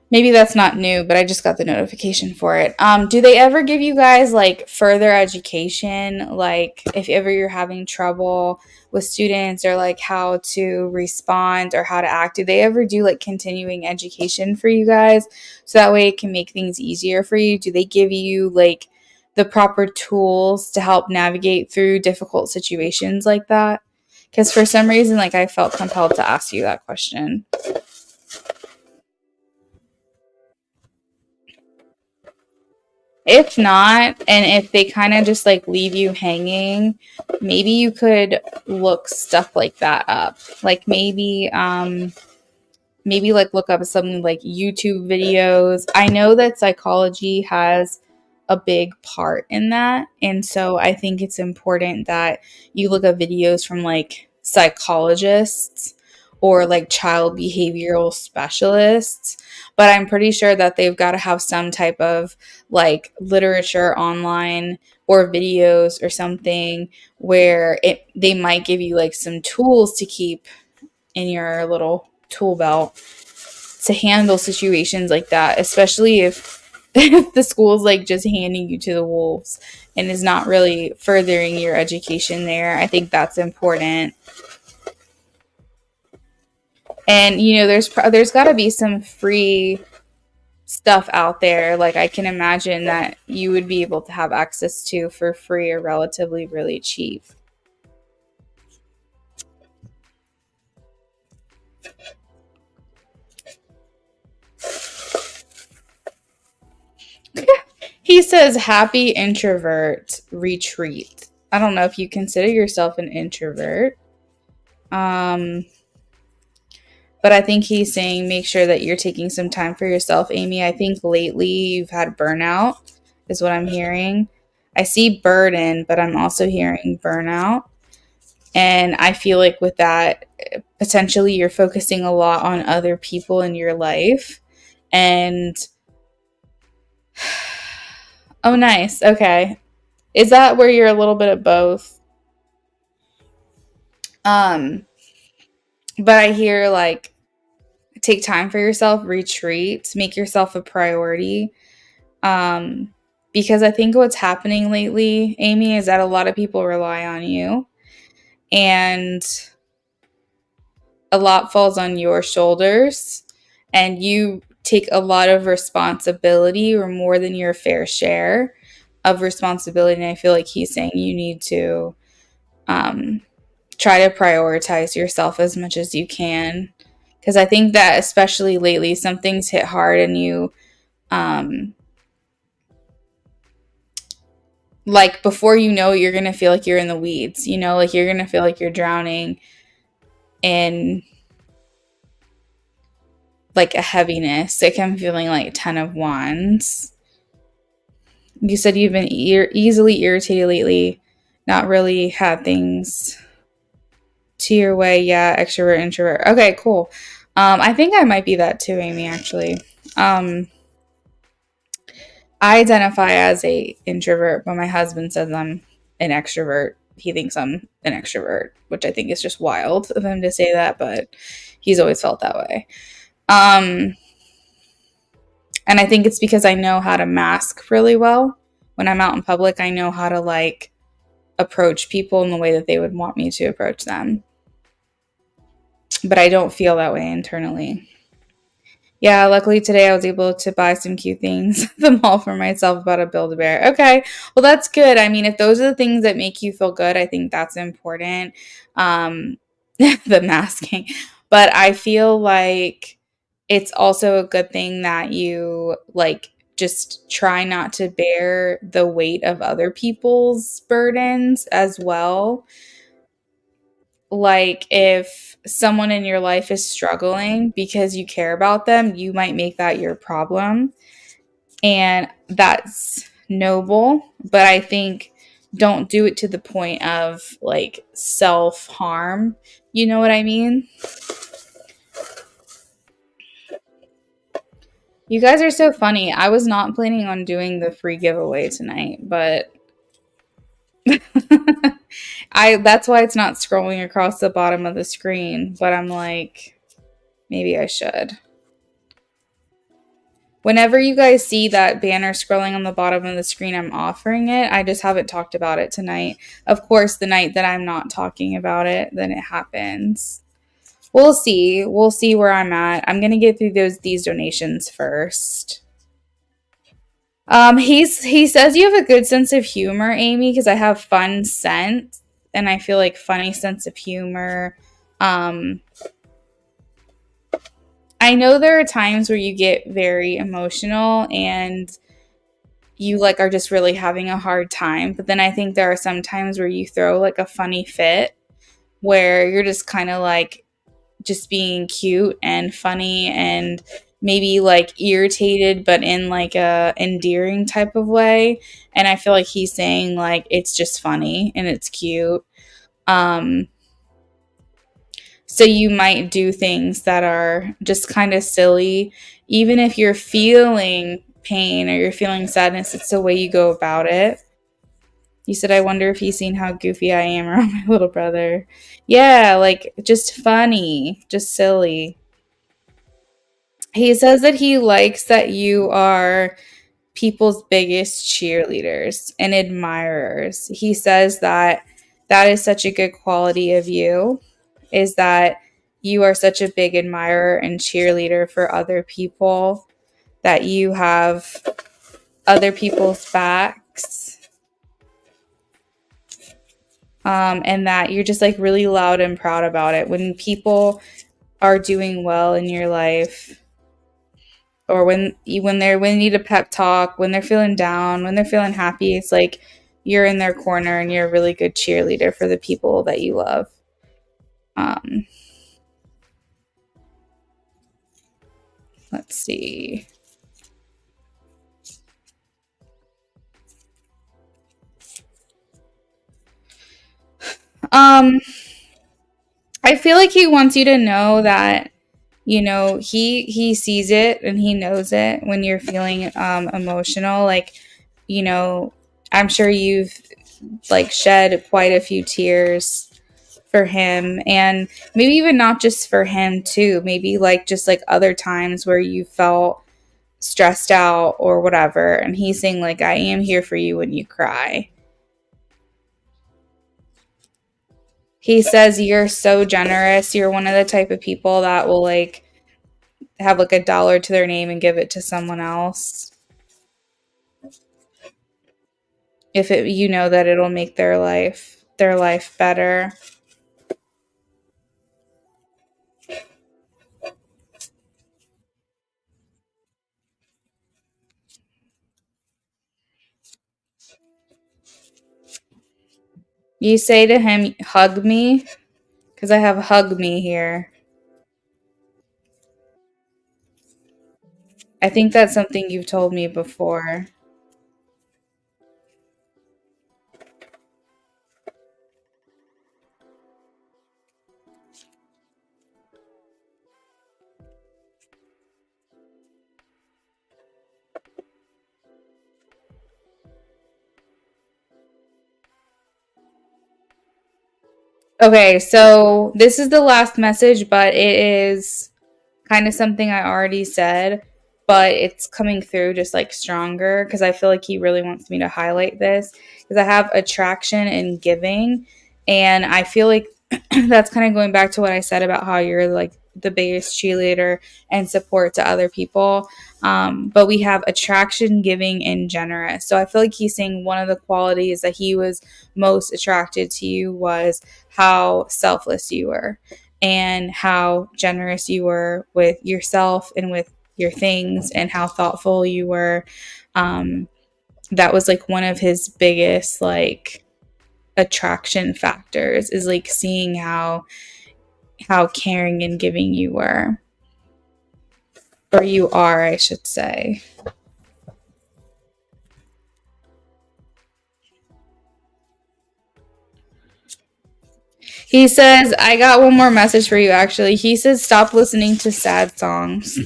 Maybe that's not new, but I just got the notification for it. Do they ever give you guys like further education, like if ever you're having trouble with students or like how to respond or how to act? Do they ever do like continuing education for you guys so that way it can make things easier for you? Do they give you like the proper tools to help navigate through difficult situations like that? Because for some reason, like I felt compelled to ask you that question. If not, and if they kind of just like leave you hanging, maybe you could look stuff like that up. Like maybe like look up something like YouTube videos. I know that psychology has a big part in that. And so I think it's important that you look at videos from like psychologists or like child behavioral specialists. But I'm pretty sure that they've got to have some type of like literature online or videos or something where they might give you like some tools to keep in your little tool belt to handle situations like that, especially if if the school's like just handing you to the wolves and is not really furthering your education there. I think that's important. And you know, there's got to be some free stuff out there. Like I can imagine that you would be able to have access to for free or relatively really cheap. He says, happy introvert retreat. I don't know if you consider yourself an introvert. Um, but I think he's saying make sure that you're taking some time for yourself, Amy. I think lately you've had burnout, is what I'm hearing. I see burden, but I'm also hearing burnout. And I feel like with that, potentially you're focusing a lot on other people in your life. And oh, nice. Okay. Is that where you're a little bit of both? Um, but I hear like take time for yourself, retreat, make yourself a priority. Um, because I think what's happening lately, Amy, is that a lot of people rely on you and a lot falls on your shoulders and you take a lot of responsibility or more than your fair share of responsibility. And I feel like he's saying you need to um, try to prioritize yourself as much as you can. Because I think that especially lately, some things hit hard and you, um, like before you know it, you're going to feel like you're in the weeds, you know, like you're going to feel like you're drowning in like a heaviness. Like I'm feeling like 10 of Wands. You said you've been easily irritated lately, not really had things to your way. Yeah, extrovert, introvert. Okay, cool. I think I might be that too, Amy, actually. Um, I identify as a introvert, but my husband says I'm an extrovert. He thinks I'm an extrovert, which I think is just wild of him to say that, but he's always felt that way. Um, and I think it's because I know how to mask really well. When I'm out in public, I know how to like approach people in the way that they would want me to approach them. But I don't feel that way internally. Yeah, luckily today I was able to buy some cute things at the mall for myself about a Build-A-Bear. Okay, well that's good. I mean, if those are the things that make you feel good, I think that's important. The masking. But I feel like it's also a good thing that you like just try not to bear the weight of other people's burdens as well. Like if someone in your life is struggling because you care about them, you might make that your problem. And that's noble, but I think don't do it to the point of like self harm. You know what I mean? You guys are so funny. I was not planning on doing the free giveaway tonight, but I that's why it's not scrolling across the bottom of the screen, but I'm like maybe I should. Whenever you guys see that banner scrolling on the bottom of the screen, I'm offering it. I just haven't talked about it tonight. Of course, the night that I'm not talking about it, then it happens. We'll see. We'll see where I'm at. I'm gonna get through these donations first. He says you have a good sense of humor, Amy, because I have fun sense, and I feel like funny sense of humor. Um, I know there are times where you get very emotional and you like are just really having a hard time, but then I think there are some times where you throw like a funny fit where you're just kind of like just being cute and funny and maybe like irritated but in like a endearing type of way, and I feel like he's saying like it's just funny and it's cute. um so you might do things that are just kind of silly even if you're feeling pain or you're feeling sadness. It's the way you go about it. You said, I wonder if he's seen how goofy I am around my little brother. Yeah, like just funny, just silly. He says that he likes that you are people's biggest cheerleaders and admirers. He says that that is such a good quality of you, is that you are such a big admirer and cheerleader for other people, that you have other people's backs, and that you're just like really loud and proud about it. When people are doing well in your life, or when they need a pep talk, when they're feeling down, when they're feeling happy, it's like you're in their corner and you're a really good cheerleader for the people that you love. Um, let's see. Um, I feel like he wants you to know that you know he sees it and he knows it when you're feeling emotional. Like, you know, I'm sure you've like shed quite a few tears for him, and maybe even not just for him too, maybe like just like other times where you felt stressed out or whatever, and he's saying like I am here for you when you cry. He says you're so generous, you're one of the type of people that will like have like $1 to their name and give it to someone else if it, you know that it'll make their life better. You say to him, hug me, because I have hug me here. I think that's something you've told me before. Okay, so this is the last message, but it is kind of something I already said, but it's coming through just like stronger because I feel like he really wants me to highlight this because I have attraction and giving, and I feel like that's kind of going back to what I said about how you're like the biggest cheerleader and support to other people. But we have attraction, giving, and generous. So I feel like he's saying one of the qualities that he was most attracted to you was how selfless you were and how generous you were with yourself and with your things and how thoughtful you were. Um, that was like one of his biggest like attraction factors is like seeing how caring and giving you were, or you are, I should say. He says, I got one more message for you actually. He says, stop listening to sad songs.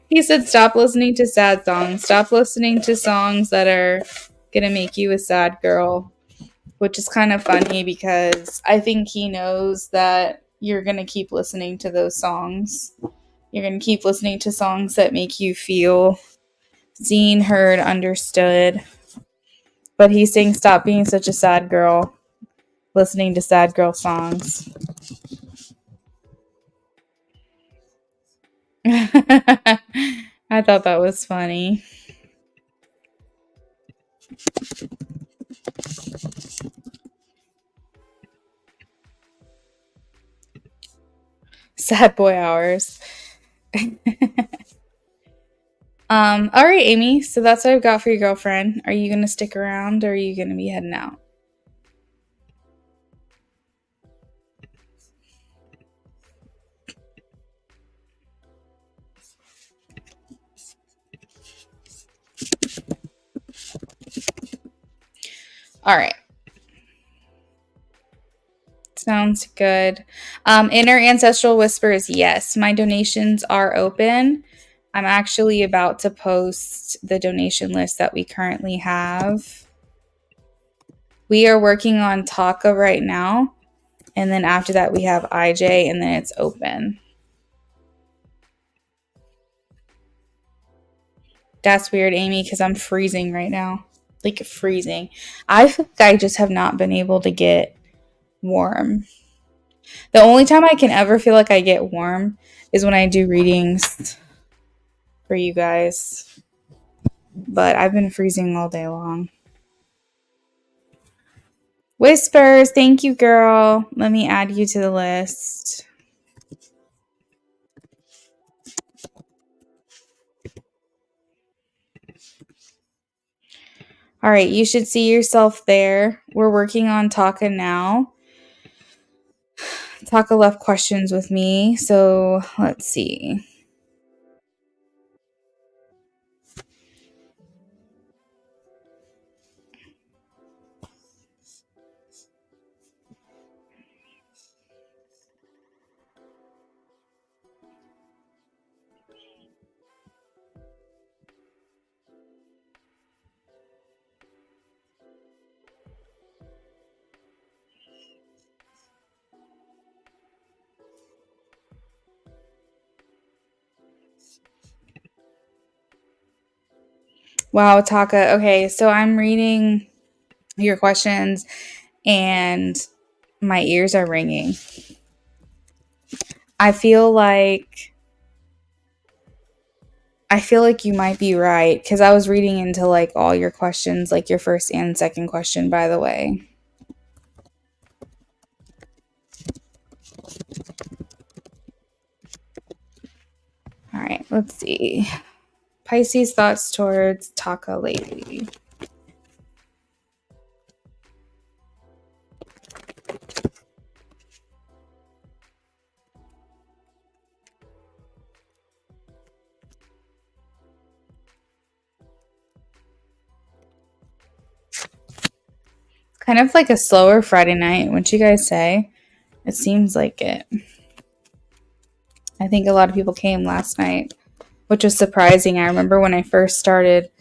He said, stop listening to sad songs. Stop listening to songs that are going to make you a sad girl, which is kind of funny because I think he knows that you're going to keep listening to those songs. You're going to keep listening to songs that make you feel seen, heard, understood. But he's saying, stop being such a sad girl, listening to sad girl songs. I thought that was funny. Sad boy hours. All right, Amy. So that's what I've got for your girlfriend. Are you gonna stick around or are you gonna be heading out? All right. Sounds good. Inner ancestral whispers, yes. My donations are open. I'm actually about to post the donation list that we currently have. We are working on Taka right now. And then after that, we have IJ, and then it's open. That's weird, Amy, because I'm freezing right now. Like freezing. I feel like I just have not been able to get warm. The only time I can ever feel like I get warm is when I do readings for you guys. But I've been freezing all day long. Whispers, thank you, girl. Let me add you to the list. All right, you should see yourself there. We're working on Taka now. Taka left questions with me, so let's see. Wow, Taka. Okay, so I'm reading your questions and my ears are ringing. I feel like you might be right because I was reading into like all your questions, like your first and second question, by the way. All right, let's see. Pisces thoughts towards Taka lately. Kind of like a slower Friday night, wouldn't you guys say? It seems like it. I think a lot of people came last night, which was surprising. I remember when I first started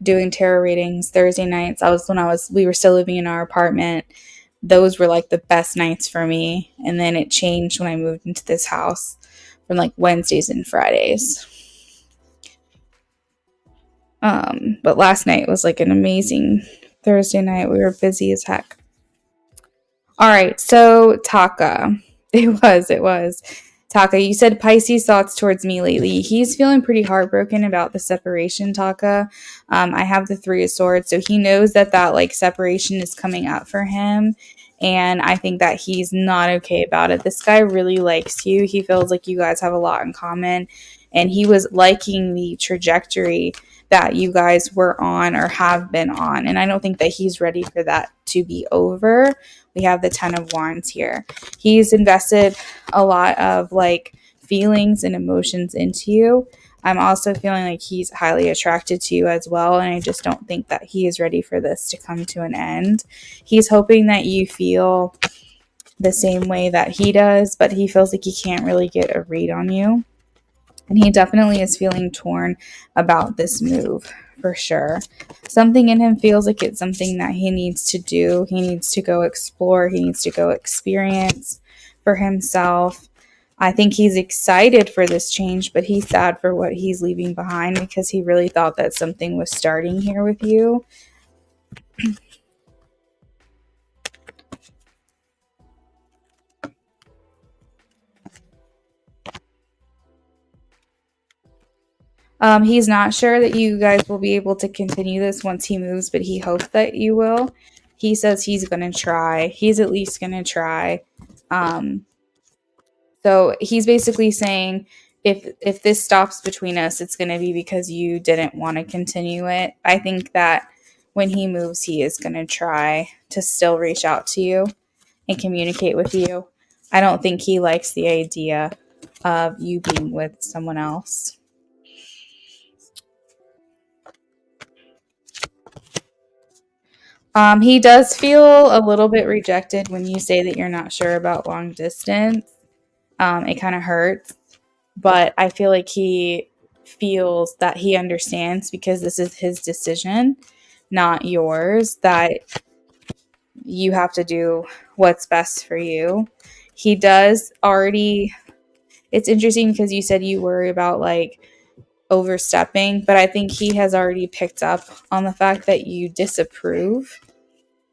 doing tarot readings Thursday nights. We were still living in our apartment. Those were like the best nights for me. And then it changed when I moved into this house from like Wednesdays and Fridays. But last night was like an amazing Thursday night. We were busy as heck. All right, so Taka. It was. Taka, you said Pisces thoughts towards me lately. He's feeling pretty heartbroken about the separation, Taka. I have the Three of Swords, so he knows that like separation is coming up for him. And I think that he's not okay about it. This guy really likes you. He feels like you guys have a lot in common. And he was liking the trajectory that you guys were on or have been on. And I don't think that he's ready for that to be over. We have the Ten of Wands here. He's invested a lot of like feelings and emotions into you. I'm also feeling like he's highly attracted to you as well. And I just don't think that he is ready for this to come to an end. He's hoping that you feel the same way that he does, but he feels like he can't really get a read on you. And he definitely is feeling torn about this move for sure. Something in him feels like it's something that he needs to do. He needs to go explore. He needs to go experience for himself. I think he's excited for this change, but he's sad for what he's leaving behind because he really thought that something was starting here with you. He's not sure that you guys will be able to continue this once he moves, but he hopes that you will. He says he's going to try. He's at least going to try. So he's basically saying if this stops between us, it's going to be because you didn't want to continue it. I think that when he moves, he is going to try to still reach out to you and communicate with you. I don't think he likes the idea of you being with someone else. He does feel a little bit rejected when you say that you're not sure about long distance. It kind of hurts, but I feel like he feels that he understands because this is his decision, not yours, that you have to do what's best for you. He does already, it's interesting because you said you worry about like overstepping, but I think he has already picked up on the fact that you disapprove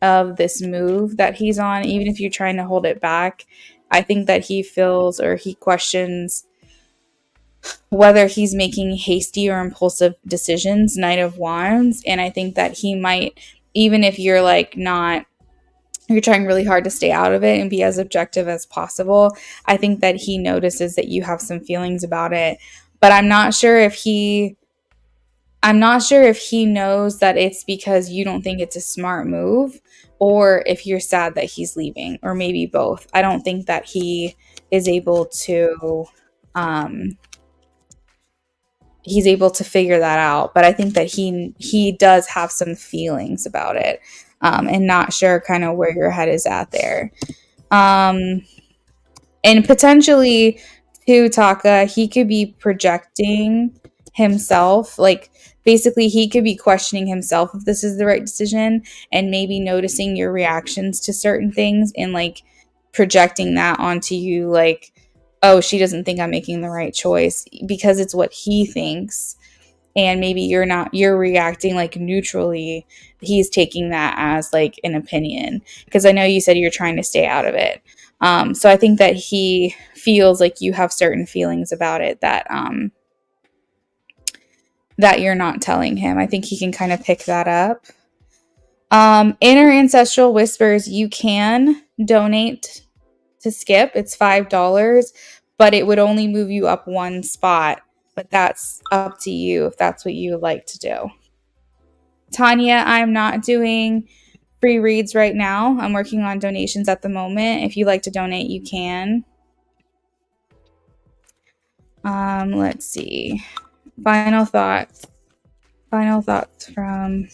of this move that he's on, even if you're trying to hold it back. I think that he feels or he questions whether he's making hasty or impulsive decisions, Knight of Wands. And I think that he might, even if you're like not, you're trying really hard to stay out of it and be as objective as possible, I think that he notices that you have some feelings about it. But I'm not sure if he knows that it's because you don't think it's a smart move or if you're sad that he's leaving, or maybe both. I don't think that he is able to he's able to figure that out, but I think that he does have some feelings about it, and not sure kind of where your head is at there. And potentially to Taka, he could be projecting himself, like basically he could be questioning himself if this is the right decision, and maybe noticing your reactions to certain things and like projecting that onto you, like, oh, she doesn't think I'm making the right choice because it's what he thinks. And maybe you're reacting like neutrally. He's taking that as like an opinion. Because I know you said you're trying to stay out of it. So I think that he feels like you have certain feelings about it that that you're not telling him. I think he can kind of pick that up. Inner Ancestral Whispers, you can donate to Skip. It's $5, but it would only move you up one spot. But that's up to you if that's what you would like to do. Tanya, I'm not doing free reads right now. I'm working on donations at the moment. If you'd like to donate, you can. Let's see. Final thoughts. Final thoughts from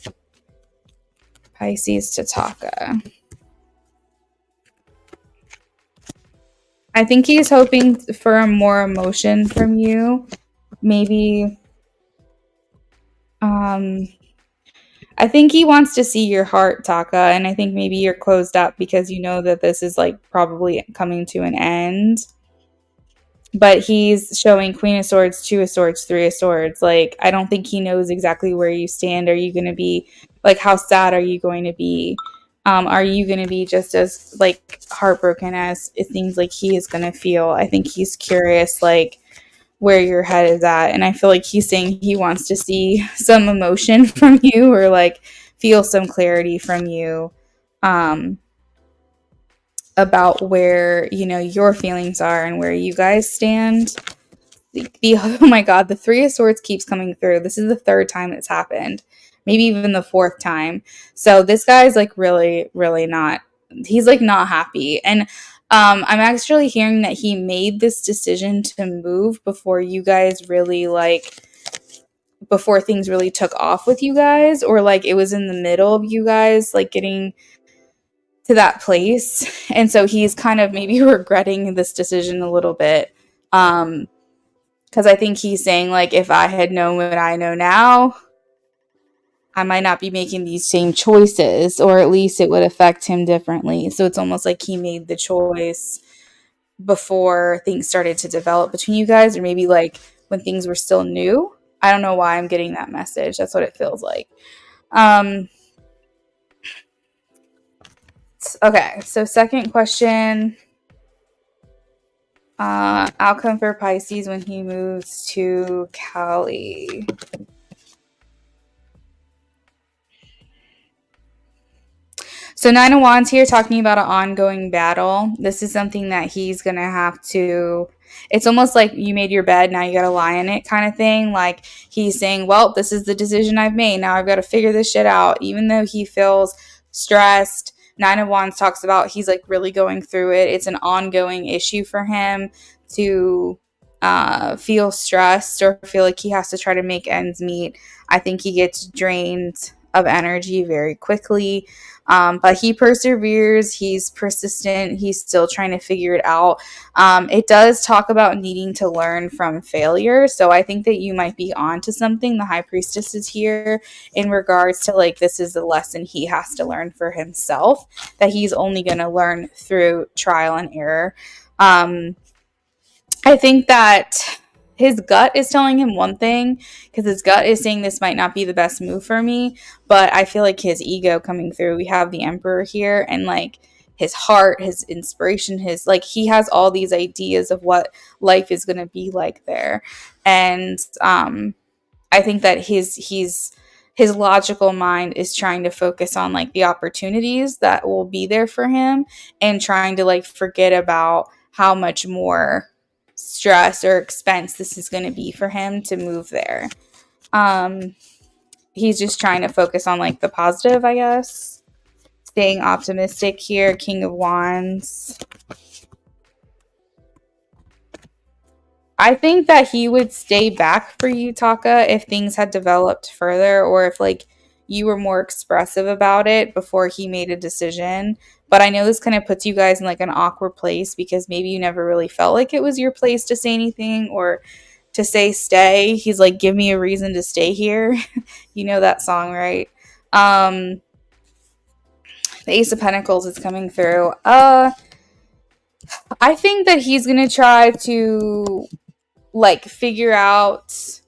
Pisces to Taka. I think he's hoping for more emotion from you. Maybe um I think he wants to see your heart, Taka, and I think maybe you're closed up because you know that this is like probably coming to an end. But he's showing Queen of Swords, Two of Swords, Three of Swords. Like, I don't think he knows exactly where you stand. Are you going to be, like, how sad are you going to be? Are you going to be just as, like, heartbroken as it seems like he is going to feel? I think he's curious, like, where your head is at. And I feel like he's saying he wants to see some emotion from you or, like, feel some clarity from you. About where your feelings are and where you guys stand. Oh my god, the Three of Swords keeps coming through. This is the third time it's happened, maybe even the fourth time. So this guy's like really, really not. He's like not happy, and I'm actually hearing that he made this decision to move before you guys really like before things really took off with you guys, or like it was in the middle of you guys like getting to that place. And so he's kind of maybe regretting this decision a little bit. Because I think he's saying, like, if I had known what I know now, I might not be making these same choices, or at least it would affect him differently. So it's almost like he made the choice before things started to develop between you guys, or maybe like when things were still new. I don't know why I'm getting that message. That's what it feels like. Okay, so second question. Outcome for Pisces when he moves to Cali. So Nine of Wands here talking about an ongoing battle. This is something that he's going to have to, it's almost like you made your bed, now you got to lie in it kind of thing. Like he's saying, well, this is the decision I've made. Now I've got to figure this shit out. Even though he feels stressed, Nine of Wands talks about he's like really going through it. It's an ongoing issue for him to feel stressed or feel like he has to try to make ends meet. I think he gets drained of energy very quickly. But he perseveres. He's persistent. He's still trying to figure it out. It does talk about needing to learn from failure. So I think that you might be onto something. The High Priestess is here in regards to like, this is a lesson he has to learn for himself, that he's only going to learn through trial and error. I think that his gut is telling him one thing, because his gut is saying this might not be the best move for me, but I feel like his ego coming through. We have the Emperor here, and like his heart, his inspiration, his like he has all these ideas of what life is going to be like there. And I think that his logical mind is trying to focus on like the opportunities that will be there for him, and trying to like forget about how much more stress or expense this is going to be for him to move there. He's just trying to focus on like the positive, I guess. Staying optimistic here. King of Wands. I think that he would stay back for you, Taka, if things had developed further, or if like you were more expressive about it before he made a decision. But I know this kind of puts you guys in like an awkward place, because maybe you never really felt like it was your place to say anything or to say stay. He's like, give me a reason to stay here. You know that song, right? The Ace of Pentacles is coming through. I think that he's gonna try to like figure out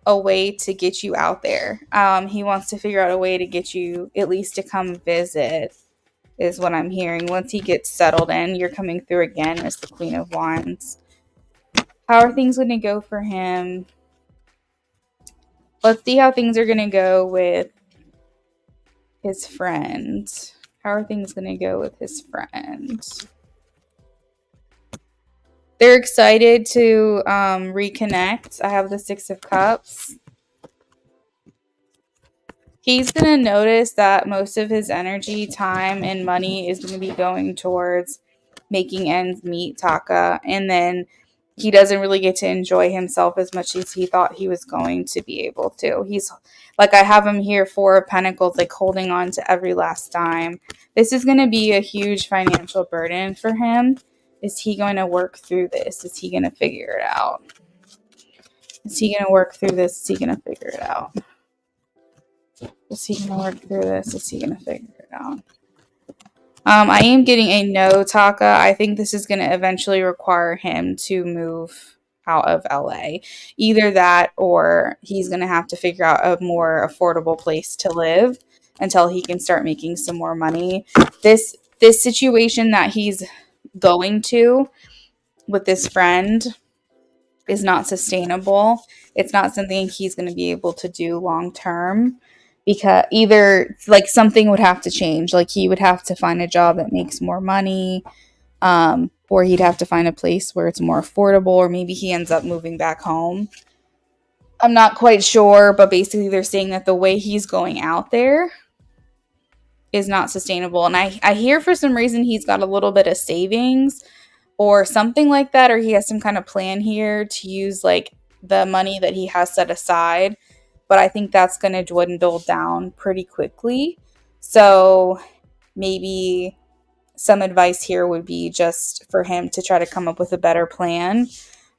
a way to get you out there. He wants to figure out a way to get you at least to come visit, is what I'm hearing. Once he gets settled in, you're coming through again as the Queen of Wands. How are things going to go for him? Let's see how things are going to go with his friend. How are things going to go with his friend? They're excited to reconnect. I have the Six of Cups. He's going to notice that most of his energy, time, and money is going to be going towards making ends meet, Taka. And then he doesn't really get to enjoy himself as much as he thought he was going to be able to. He's like, I have him here, Four of Pentacles, like holding on to every last dime. This is going to be a huge financial burden for him, Is he going to work through this? Is he going to figure it out? Is he going to work through this? Is he going to figure it out? Is he going to work through this? Is he going to figure it out? I am getting a no, Taka. I think this is going to eventually require him to move out of LA. Either that or he's going to have to figure out a more affordable place to live until he can start making some more money. This situation that he's going to with this friend is not sustainable. It's not something he's going to be able to do long term, because either like something would have to change. Like he would have to find a job that makes more money, or he'd have to find a place where it's more affordable, or maybe he ends up moving back home. I'm not quite sure, but basically they're saying that the way he's going out there is not sustainable. And I hear for some reason he's got a little bit of savings or something like that, or he has some kind of plan here to use like the money that he has set aside. But I think that's going to dwindle down pretty quickly. So maybe some advice here would be just for him to try to come up with a better plan,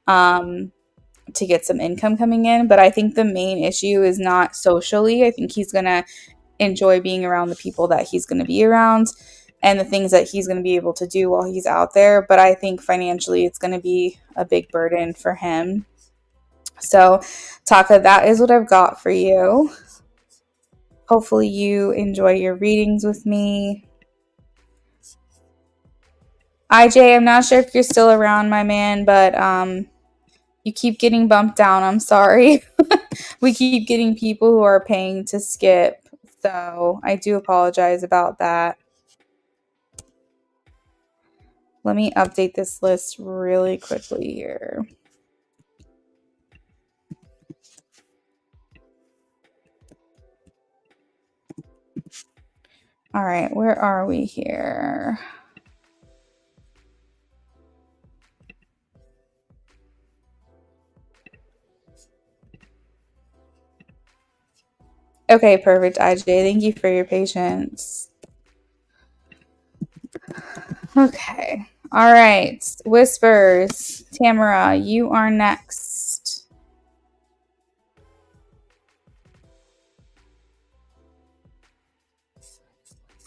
to get some income coming in. But I think the main issue is not socially. I think he's going to enjoy being around the people that he's going to be around and the things that he's going to be able to do while he's out there. But I think financially it's going to be a big burden for him. So, Taka, that is what I've got for you. Hopefully you enjoy your readings with me. IJ, I'm not sure if you're still around, my man, but you keep getting bumped down. I'm sorry. We keep getting people who are paying to skip. So I do apologize about that. Let me update this list really quickly here. All right, where are we here? Okay, perfect, IJ. Thank you for your patience. Okay. All right. Whispers. Tamara, you are next.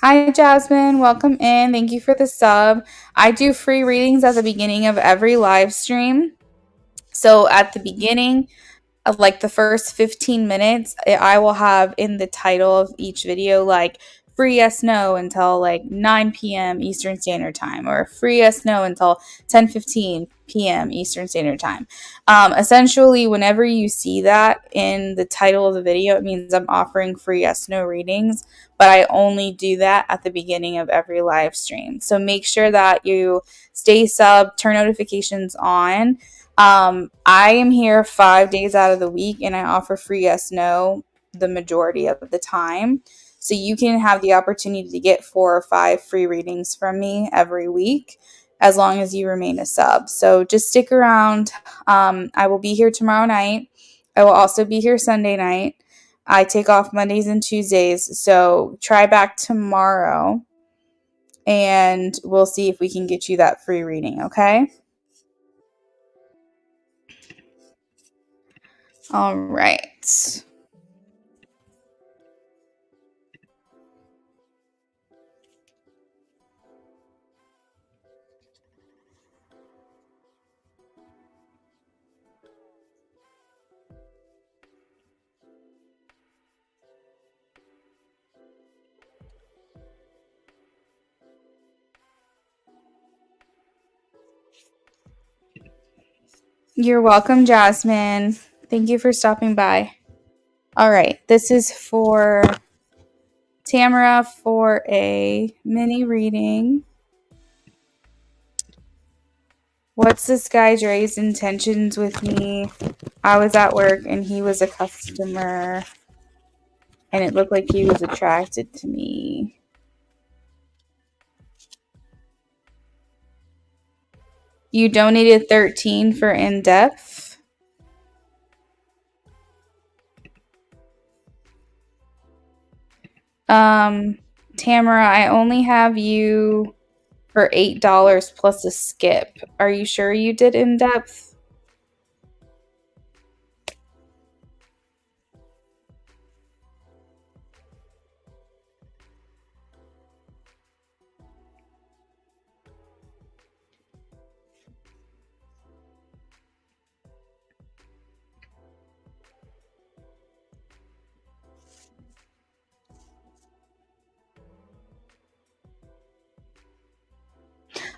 Hi, Jasmine. Welcome in. Thank you for the sub. I do free readings at the beginning of every live stream. So at the beginning of like the first 15 minutes, I will have in the title of each video like free yes no until like 9 p.m. Eastern Standard Time, or free yes no until 10:15 p.m. Eastern Standard Time. Essentially, whenever you see that in the title of the video, it means I'm offering free yes no readings, but I only do that at the beginning of every live stream. So make sure that you stay sub, turn notifications on. I am here 5 days out of the week, and I offer free yes no the majority of the time. So you can have the opportunity to get 4 or 5 free readings from me every week, as long as you remain a sub. So just stick around. I will be here tomorrow night. I will also be here Sunday night. I take off Mondays and Tuesdays. So try back tomorrow, and we'll see if we can get you that free reading, okay? All right. You're welcome, Jasmine. Thank you for stopping by. All right, this is for Tamara for a mini reading. What's this guy Dre's intentions with me? I was at work and he was a customer, and it looked like he was attracted to me. You donated 13 for in-depth. Tamara, I only have you for $8 plus a skip. Are you sure you did in depth?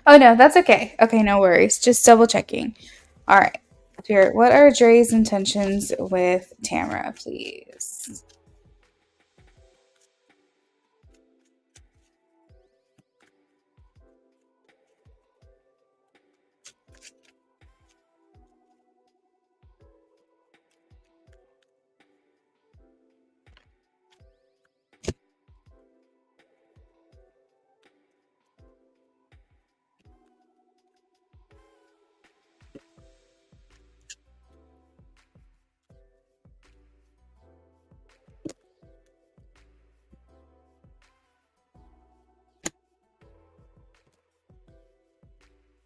Oh no, that's okay. Okay, no worries. Just double checking. All right. Spirit, what are Dre's intentions with Tamara, please?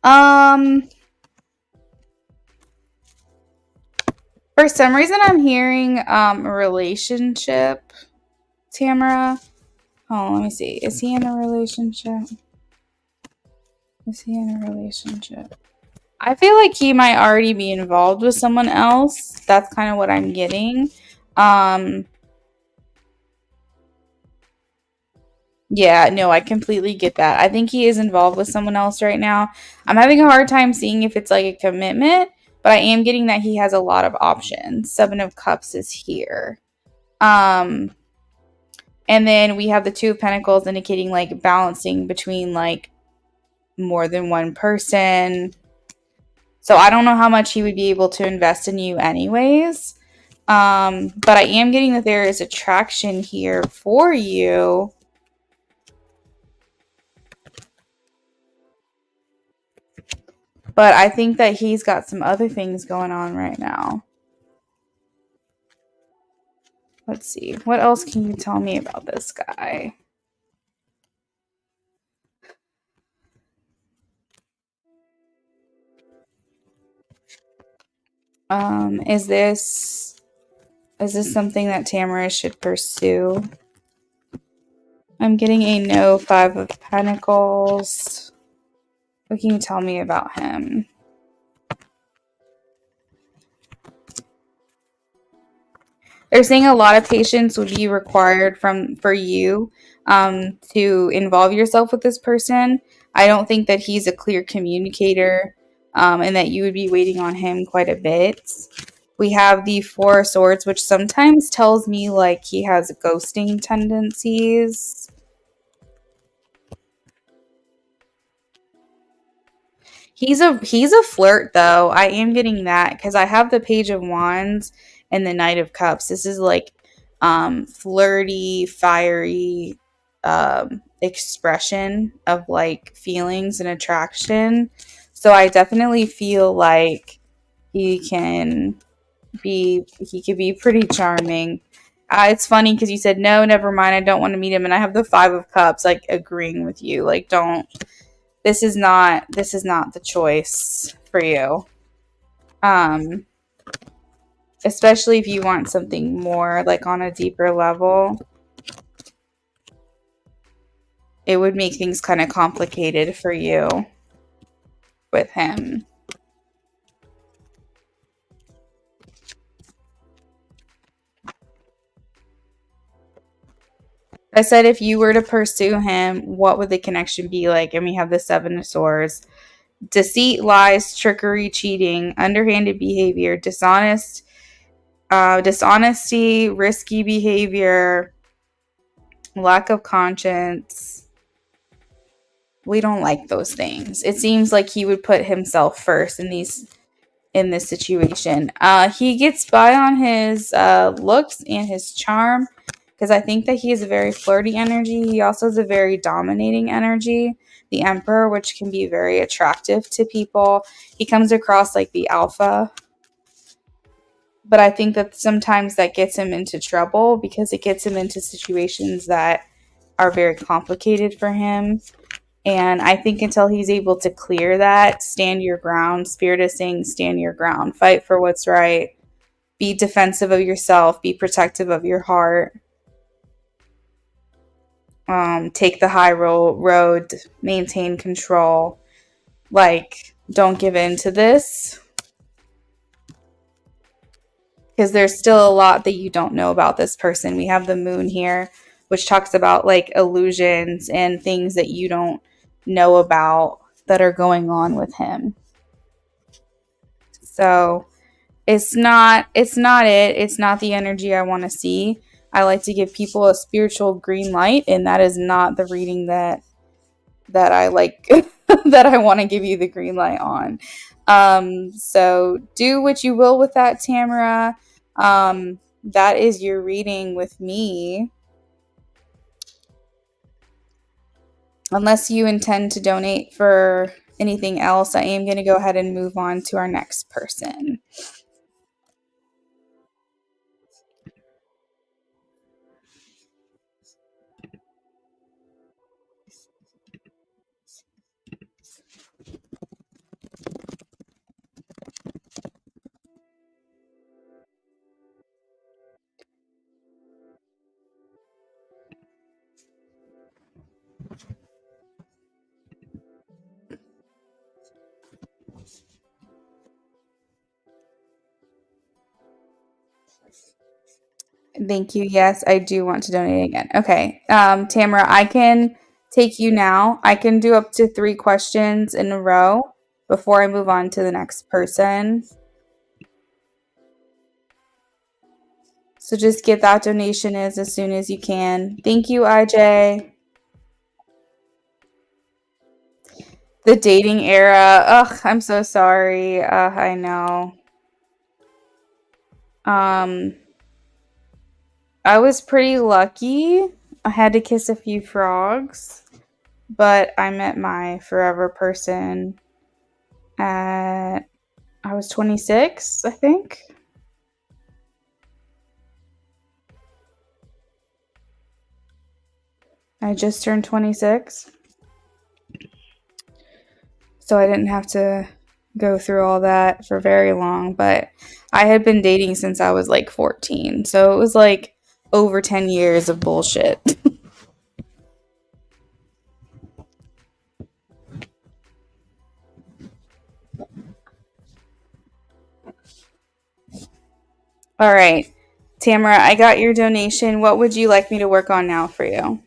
Um, for some reason I'm hearing a relationship, Tamara. Oh, let me see. Is he in a relationship? Is he in a relationship? I feel like he might already be involved with someone else. That's kind of what I'm getting. Um, yeah, no, I completely get that. I think he is involved with someone else right now. I'm having a hard time seeing if it's like a commitment, but I am getting that he has a lot of options. Seven of Cups is here. Um, and then we have the Two of Pentacles indicating like balancing between like more than one person. So I don't know how much he would be able to invest in you anyways. But I am getting that there is attraction here for you. But I think that he's got some other things going on right now. Let's see. What else can you tell me about this guy? Um, is this is this something that Tamara should pursue? I'm getting a no, Five of Pentacles. What can you tell me about him? They're saying a lot of patience would be required for you to involve yourself with this person. I don't think that he's a clear communicator, and that you would be waiting on him quite a bit. We have the Four of Swords, which sometimes tells me like he has ghosting tendencies. He's a flirt though. I am getting that because I have the Page of Wands and the Knight of Cups. This is like flirty, fiery expression of like feelings and attraction. So I definitely feel like he could be pretty charming. It's funny because you said no, never mind. I don't want to meet him, and I have the Five of Cups, like agreeing with you. Like, don't. This is not the choice for you. Um, especially if you want something more like on a deeper level. It would make things kind of complicated for you with him. I said if you were to pursue him, what would the connection be like? And we have the Seven of Swords. Deceit, lies, trickery, cheating, underhanded behavior, dishonesty, risky behavior, lack of conscience. We don't like those things. It seems like he would put himself first in this situation. He gets by on his looks and his charm because I think that he has a very flirty energy. He also has a very dominating energy, the Emperor, which can be very attractive to people. He comes across like the alpha, but I think that sometimes that gets him into trouble because it gets him into situations that are very complicated for him. And I think until he's able to clear that, stand your ground. Spirit is saying, stand your ground, fight for what's right, be defensive of yourself, be protective of your heart, take the high road, maintain control. Like, don't give in to this, because there's still a lot that you don't know about this person. We have the moon here, which talks about like illusions and things that you don't know about that are going on with him. So it's not the energy I want to see. I like to give people a spiritual green light, and that is not the reading that I like that I want to give you the green light on. So do what you will with that, Tamara. That is your reading with me. Unless you intend to donate for anything else, I am going to go ahead and move on to our next person. Thank you. Yes, I do want to donate again. Okay. Tamara, I can take you now. I can do up to 3 questions in a row before I move on to the next person. So just get that donation as soon as you can. Thank you, IJ. The dating era. Ugh, I'm so sorry. I know. Um, I was pretty lucky. I had to kiss a few frogs, but I met my forever person at I was 26, I think. I just turned 26. So I didn't have to go through all that for very long, but I had been dating since I was like 14. So it was like over 10 years of bullshit. All right. Tamara, I got your donation. What would you like me to work on now for you?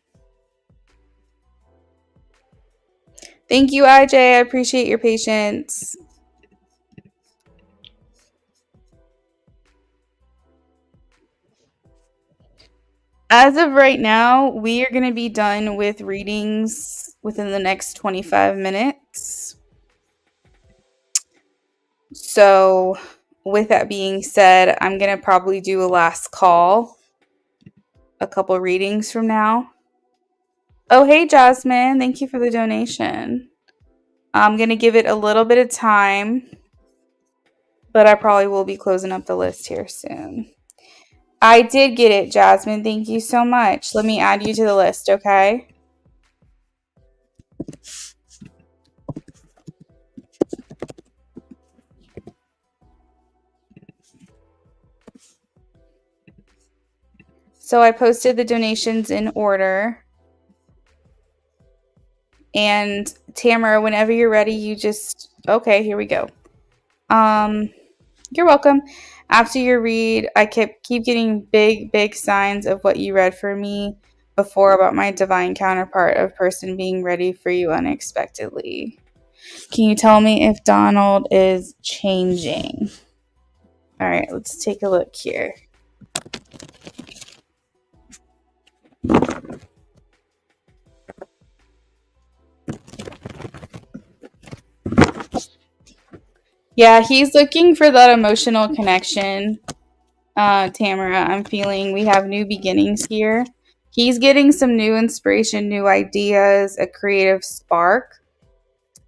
Thank you, IJ. I appreciate your patience. As of right now, we are going to be done with readings within the next 25 minutes. So, with that being said, I'm going to probably do a last call a couple readings from now. Oh, hey, Jasmine. Thank you for the donation. I'm going to give it a little bit of time, but I probably will be closing up the list here soon. I did get it, Jasmine. Thank you so much. Let me add you to the list, okay? So I posted the donations in order. And Tamara, whenever you're ready, you just okay, here we go. You're welcome. After your read, I keep getting big signs of what you read for me before about my divine counterpart of person being ready for you unexpectedly. Can you tell me if Donald is changing? All right, let's take a look here. Yeah, he's looking for that emotional connection. Tamara, I'm feeling we have new beginnings here. He's getting some new inspiration, new ideas, a creative spark.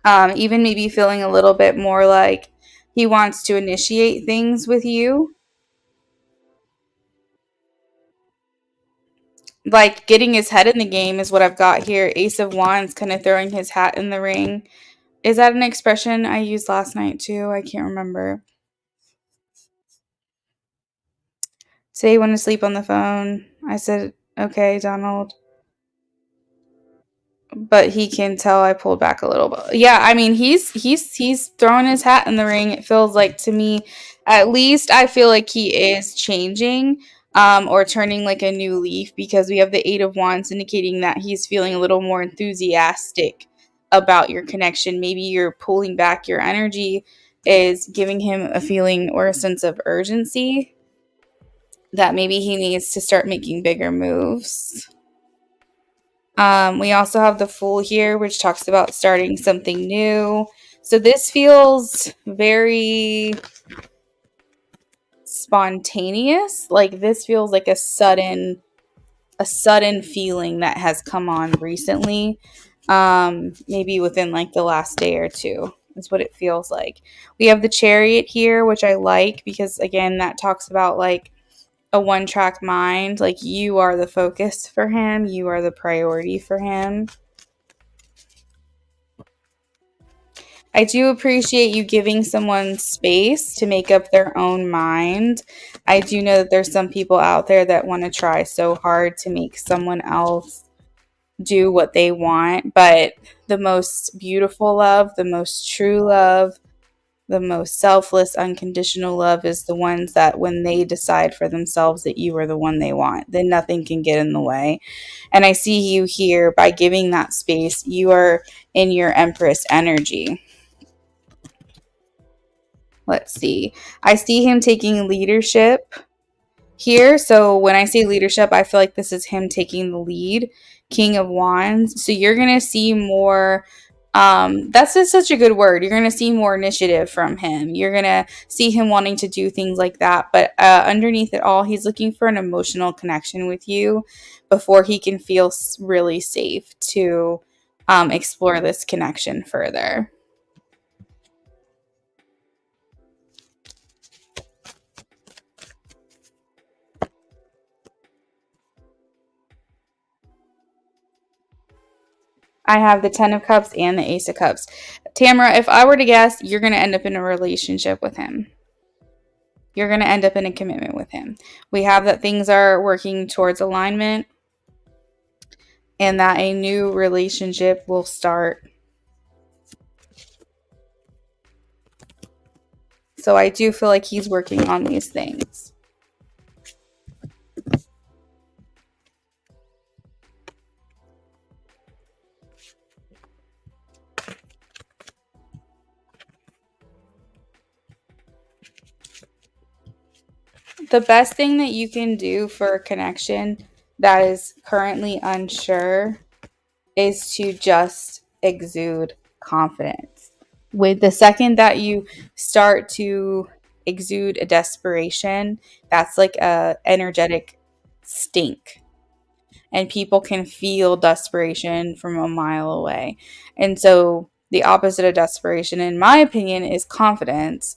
Even maybe feeling a little bit more like he wants to initiate things with you. like getting his head in the game is what I've got here. Ace of Wands, kind of throwing his hat in the ring. Is that an expression I used last night too? I can't remember. Say you want to sleep on the phone. I said, okay, Donald. But he can tell I pulled back a little bit. Yeah, I mean he's throwing his hat in the ring. It feels like to me, at least I feel like he is changing, or turning like a new leaf because we have the Eight of Wands indicating that he's feeling a little more enthusiastic about your connection. Maybe you're pulling back your energy is giving him a feeling or a sense of urgency that maybe he needs to start making bigger moves. We also have the Fool here, which talks about starting something new. So this feels very spontaneous. Like this feels like a sudden feeling that has come on recently. Maybe within like the last day or two. Is what it feels like. We have the Chariot here, which I like because again, that talks about like a one track mind. Like you are the focus for him, you are the priority for him. I do appreciate you giving someone space to make up their own mind. I do know that there's some people out there that want to try so hard to make someone else do what they want, but the most beautiful love, the most true love, the most selfless, unconditional love is the ones that when they decide for themselves that you are the one they want, then nothing can get in the way. And I see you here by giving that space. You are in your Empress energy. Let's see. I see him taking leadership here. So when I say leadership, I feel like this is him taking the lead. King of Wands. So you're going to see more. That's just such a good word. You're going to see more initiative from him. You're going to see him wanting to do things like that. But underneath it all, he's looking for an emotional connection with you before he can feel really safe to explore this connection further. I have the Ten of Cups and the Ace of Cups. Tamara, if I were to guess, you're going to end up in a relationship with him. You're going to end up in a commitment with him. We have that things are working towards alignment and that a new relationship will start. So I do feel like he's working on these things. The best thing that you can do for a connection that is currently unsure is to just exude confidence. With the second that you start to exude a desperation, that's like a energetic stink. And people can feel desperation from a mile away. And so the opposite of desperation, in my opinion, is confidence.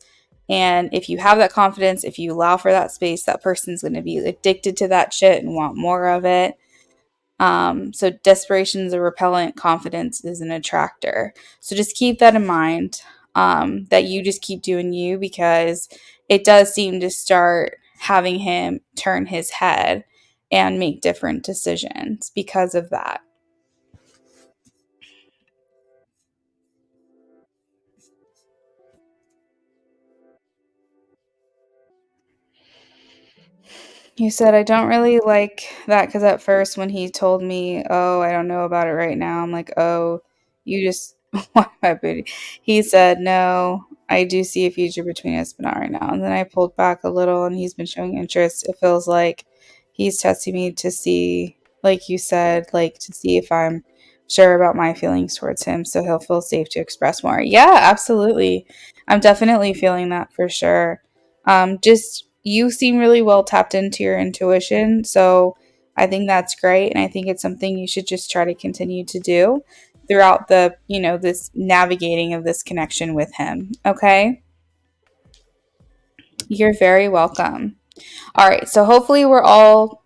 And if you have that confidence, if you allow for that space, that person's going to be addicted to that shit and want more of it. So desperation is a repellent, confidence is an attractor. So just keep that in mind, that you just keep doing you because it does seem to start having him turn his head and make different decisions because of that. You said, I don't really like that because at first, when he told me, oh, I don't know about it right now, I'm like, oh, you just want my booty. He said, no, I do see a future between us, but not right now. And then I pulled back a little and he's been showing interest. It feels like he's testing me to see, like you said, like to see if I'm sure about my feelings towards him so he'll feel safe to express more. Yeah, absolutely. I'm definitely feeling that for sure. Just you seem really well tapped into your intuition. So I think that's great. And I think it's something you should just try to continue to do throughout the, this navigating of this connection with him. Okay. You're very welcome. All right. So hopefully we're all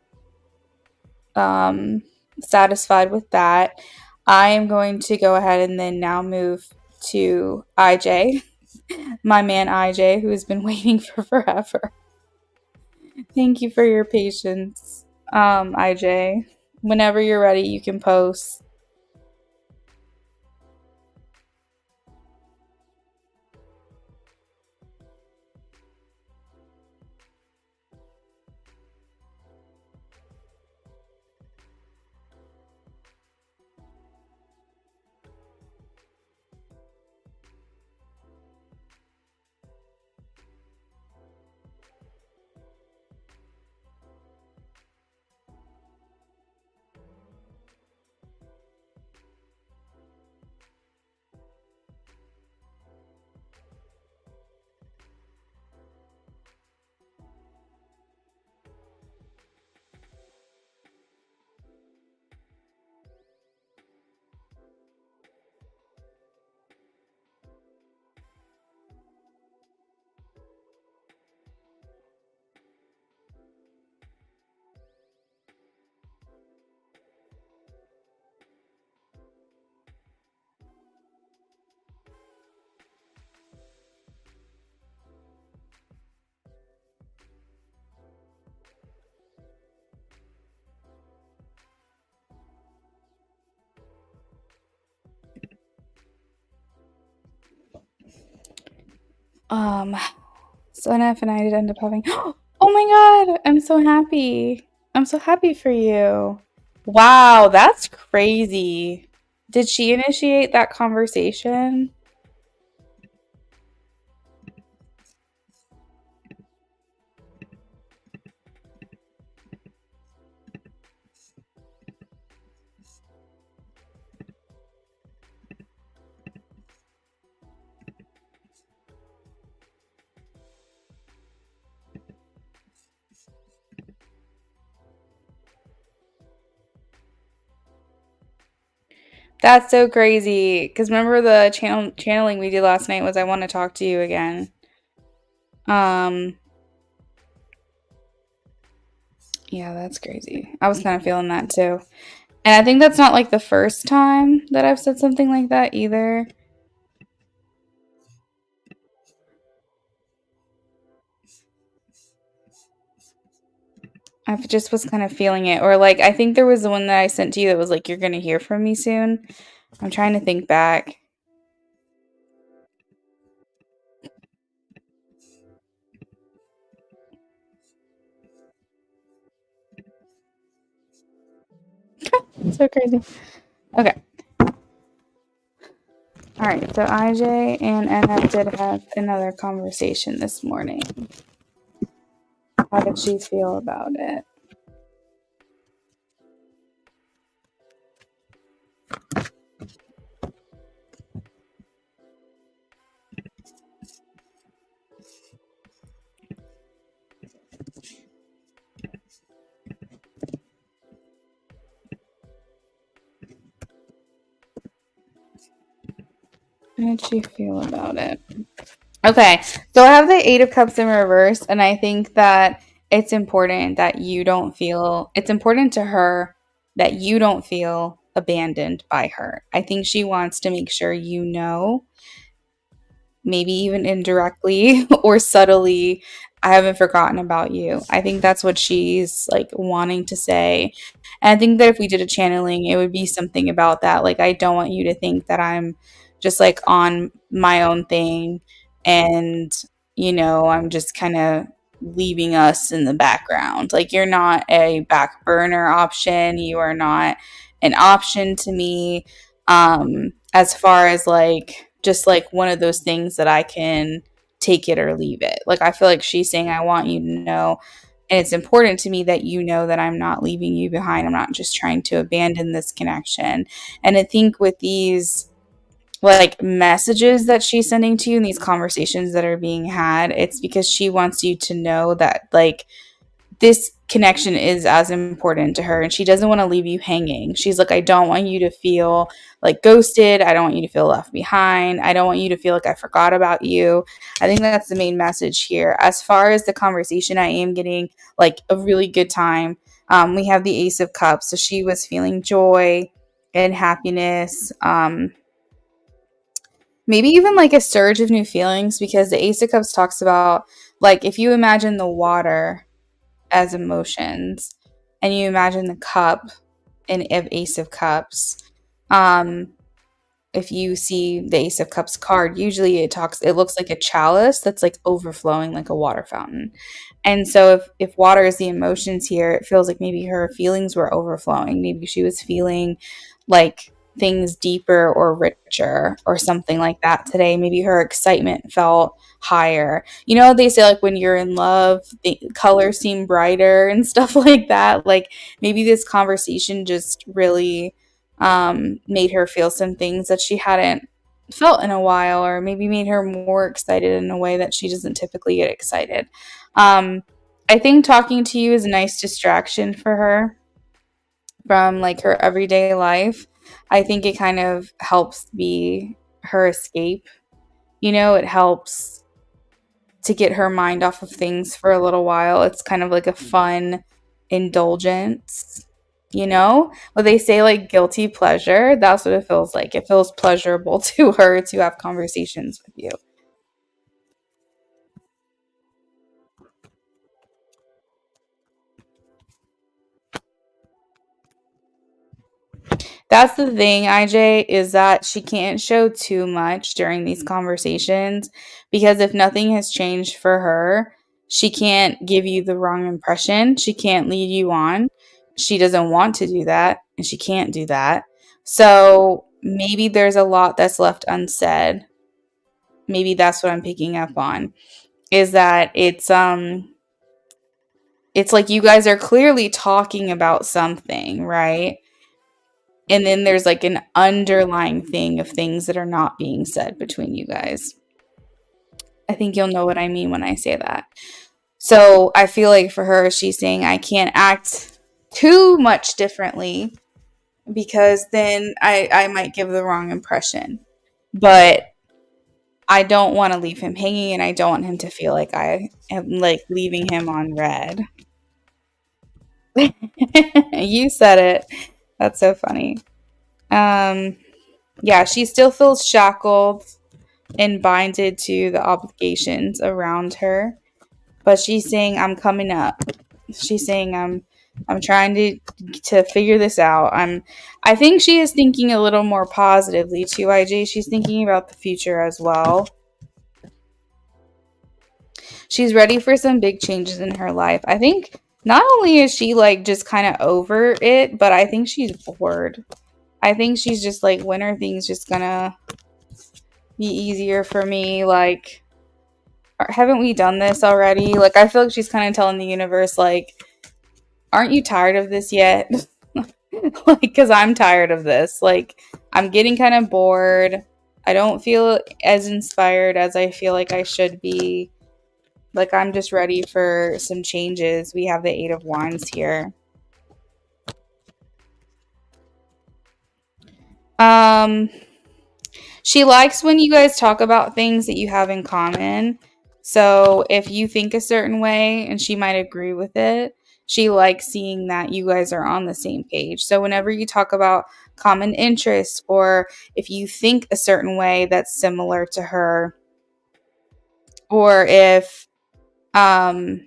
um, satisfied with that. I am going to go ahead and then now move to IJ, my man IJ, who has been waiting for forever. Thank you for your patience, IJ. Whenever you're ready, you can post. Um, so NF and I did end up having. Oh my god! I'm so happy. I'm so happy for you. Wow, that's crazy. Did she initiate that conversation? That's so crazy. Because remember the channeling we did last night was I want to talk to you again. Um, yeah, that's crazy. I was kind of feeling that too. And I think that's not like the first time that I've said something like that either. I just was kind of feeling it. Or like, I think there was the one that I sent to you that was like, you're going to hear from me soon. I'm trying to think back. So crazy. Okay. All right. So IJ and NF did have another conversation this morning. How did she feel about it? How did she feel about it? Okay, so I have the Eight of Cups in reverse, and I think that it's important that you don't feel, it's important to her that you don't feel abandoned by her. I think she wants to make sure you know, maybe even indirectly or subtly, I haven't forgotten about you. I think that's what she's like wanting to say. And I think that if we did a channeling, it would be something about that. Like, I don't want you to think that I'm just like on my own thing and, I'm just kind of leaving us in the background. Like, you're not a back burner option. You are not an option to me. As far as like just like one of those things that I can take it or leave it. Like, I feel like she's saying, I want you to know, and it's important to me that you know that I'm not leaving you behind. I'm not just trying to abandon this connection. And I think with these like messages that she's sending to you and these conversations that are being had, it's because she wants you to know that like this connection is as important to her and she doesn't want to leave you hanging. She's like, I don't want you to feel like ghosted. I don't want you to feel left behind. I don't want you to feel like I forgot about you. I think that's the main message here. As far as the conversation, I am getting like a really good time We have the Ace of Cups, so she was feeling joy and happiness. Maybe even like a surge of new feelings, because the Ace of Cups talks about, like, if you imagine the water as emotions and you imagine the cup in of Ace of Cups, um, if you see the Ace of Cups card, usually it looks like a chalice that's like overflowing like a water fountain. And so if water is the emotions here, it feels like maybe her feelings were overflowing. Maybe she was feeling like things deeper or richer or something like that today. Maybe her excitement felt higher. You know, they say like when you're in love, the colors seem brighter and stuff like that. Like maybe this conversation just really made her feel some things that she hadn't felt in a while, or maybe made her more excited in a way that she doesn't typically get excited. Um, I think talking to you is a nice distraction for her from like her everyday life. I think it kind of helps be her escape. You know, it helps to get her mind off of things for a little while. It's kind of like a fun indulgence, you know? What they say, like guilty pleasure, that's what it feels like. It feels pleasurable to her to have conversations with you. That's the thing, IJ, is that she can't show too much during these conversations, because if nothing has changed for her, she can't give you the wrong impression. She can't lead you on. She doesn't want to do that, and she can't do that. So maybe there's a lot that's left unsaid. Maybe that's what I'm picking up on, is that it's like you guys are clearly talking about something, right? And then there's like an underlying thing of things that are not being said between you guys. I think you'll know what I mean when I say that. So I feel like for her, she's saying, I can't act too much differently, because then I might give the wrong impression. But I don't want to leave him hanging, and I don't want him to feel like I am like leaving him on red. You said it. That's so funny. Um, yeah, she still feels shackled and binded to the obligations around her. But she's saying, I'm coming up. She's saying, I'm trying to figure this out. I think she is thinking a little more positively too, IJ. She's thinking about the future as well. She's ready for some big changes in her life. I think not only is she like just kind of over it, but I think she's bored. I think she's just like, when are things just gonna be easier for me? Like, haven't we done this already? Like, I feel like she's kind of telling the universe, like, aren't you tired of this yet? Like, because I'm tired of this. Like, I'm getting kind of bored. I don't feel as inspired as I feel like I should be. Like, I'm just ready for some changes. We have the Eight of Wands here. Um, She likes when you guys talk about things that you have in common. So if you think a certain way and she might agree with it, she likes seeing that you guys are on the same page. So whenever you talk about common interests, or if you think a certain way that's similar to her, or if yeah,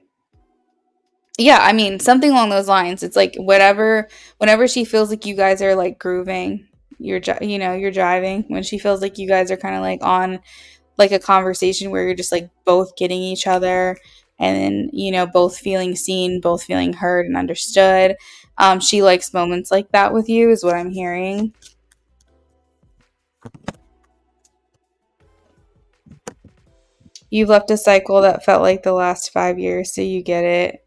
I mean, something along those lines. It's like whatever, whenever she feels like you guys are like grooving, you're driving, when she feels like you guys are kind of like on like a conversation where you're just like both getting each other, and then, both feeling seen, both feeling heard and understood. She likes moments like that with you, is what I'm hearing. You've left a cycle that felt like the last 5 years, so you get it.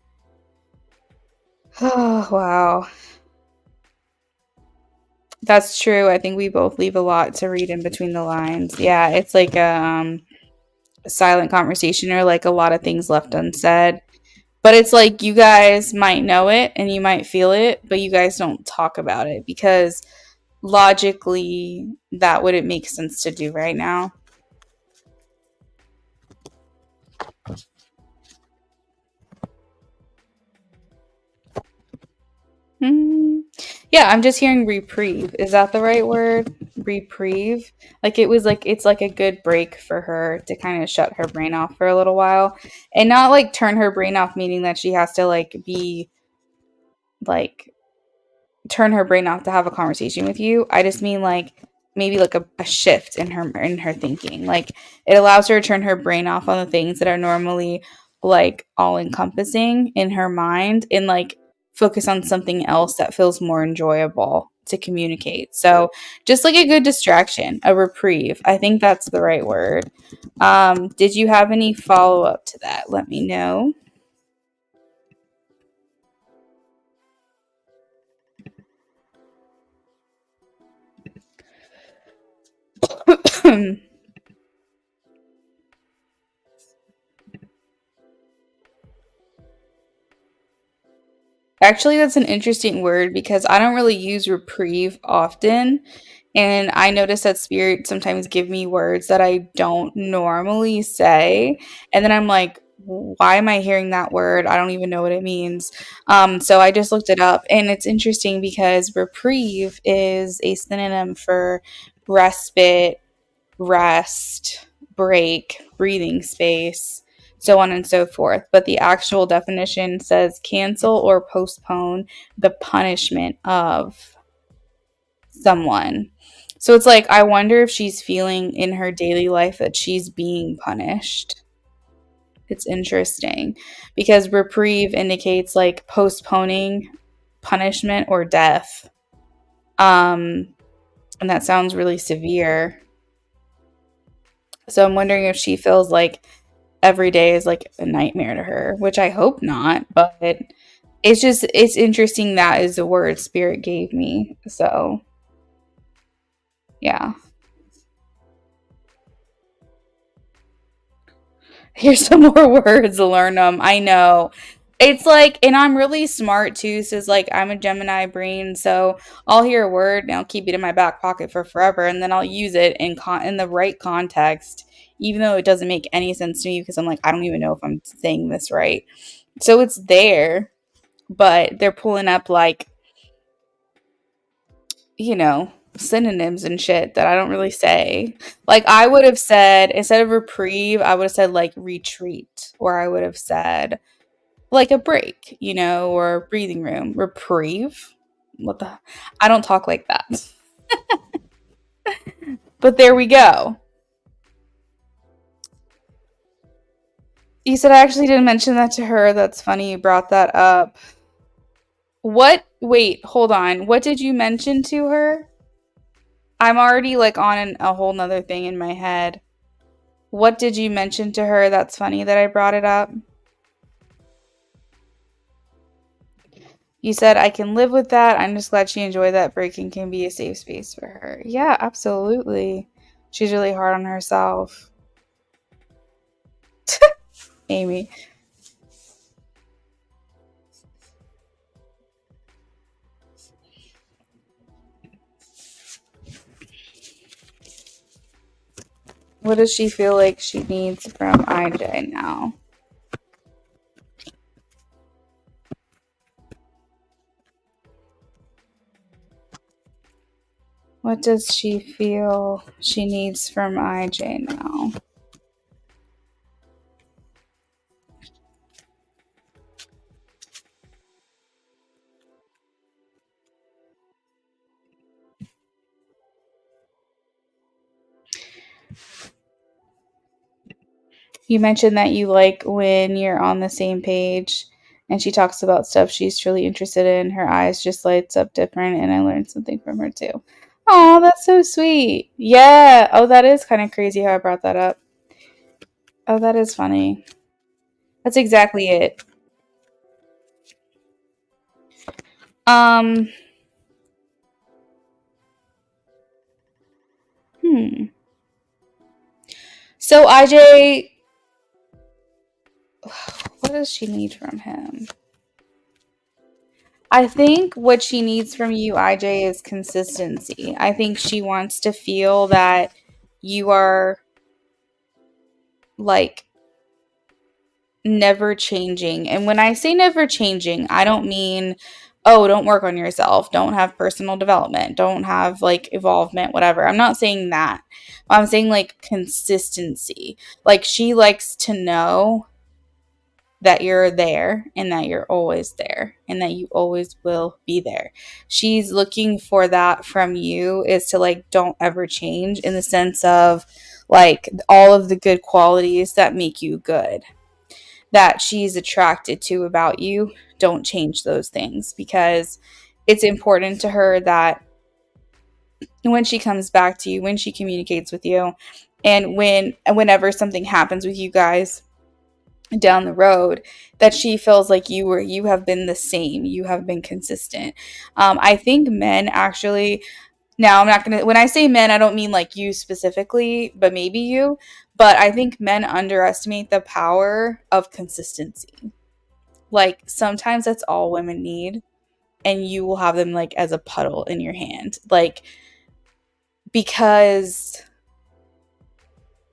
Oh, wow. That's true. I think we both leave a lot to read in between the lines. Yeah, it's like a silent conversation, or like a lot of things left unsaid. But it's like you guys might know it and you might feel it, but you guys don't talk about it, because logically that wouldn't make sense to do right now. Hmm. Yeah, I'm just hearing reprieve. Is that the right word? Reprieve? Like it was like it's like a good break for her to kind of shut her brain off for a little while and not like turn her brain off, meaning that she has to like be like turn her brain off to have a conversation with you. I just mean like maybe like a shift in her thinking. Like it allows her to turn her brain off on the things that are normally like all encompassing in her mind and like focus on something else that feels more enjoyable to communicate. So just like a good distraction, a reprieve. I think that's the right word. Did you have any follow up to that? Let me know. Actually, that's an interesting word because I don't really use reprieve often. And I notice that spirit sometimes give me words that I don't normally say. And then I'm like, why am I hearing that word? I don't even know what it means. So I just looked it up. And it's interesting because reprieve is a synonym for respite, rest, break, breathing space, so on and so forth. But the actual definition says cancel or postpone the punishment of someone. So it's like, I wonder if she's feeling in her daily life that she's being punished. It's interesting because reprieve indicates like postponing punishment or death. Um, and that sounds really severe. So I'm wondering if she feels like every day is like a nightmare to her, which I hope not, but it's interesting that is the word spirit gave me. So, yeah. Here's some more words, learn them. I know. It's like, and I'm really smart too. So it's like, I'm a Gemini brain. So I'll hear a word and I'll keep it in my back pocket for forever. And then I'll use it in the right context, even though it doesn't make any sense to me because I'm like, I don't even know if I'm saying this right. So it's there, but they're pulling up like, synonyms and shit that I don't really say. Like I would have said instead of reprieve, I would have said like retreat, or I would have said like a break, or a breathing room. Reprieve? What the? I don't talk like that. But there we go. You said I actually didn't mention that to her. That's funny you brought that up. What? Wait, hold on. What did you mention to her? I'm already like on a whole nother thing in my head. What did you mention to her that's funny that I brought it up? You said, I can live with that. I'm just glad she enjoyed that break and can be a safe space for her. Yeah, absolutely. She's really hard on herself. Amy. What does she feel like she needs from IJ now? What does she feel she needs from IJ now? You mentioned that you like when you're on the same page and she talks about stuff she's truly interested in. Her eyes just lights up different, and I learned something from her too. Oh, that's so sweet. Yeah. Oh, that is kind of crazy how I brought that up. Oh, that is funny. That's exactly it. Um, hmm. So IJ, what does she need from him? I think what she needs from you, IJ, is consistency. I think she wants to feel that you are like never changing. And when I say never changing, I don't mean oh, don't work on yourself, don't have personal development, don't have like evolvement, whatever. I'm not saying that. I'm saying like consistency. Like she likes to know that you're there and that you're always there and that you always will be there. She's looking for that from you, is to like don't ever change, in the sense of like all of the good qualities that make you good, that she's attracted to about you. Don't change those things, because it's important to her that when she comes back to you, when she communicates with you, and whenever something happens with you guys down the road, that she feels like you have been the same, you have been consistent. I think men actually, now I'm not gonna, when I say men, I don't mean like you specifically, but maybe you, but I think men underestimate the power of consistency. Like sometimes that's all women need, and you will have them like as a puddle in your hand, like, because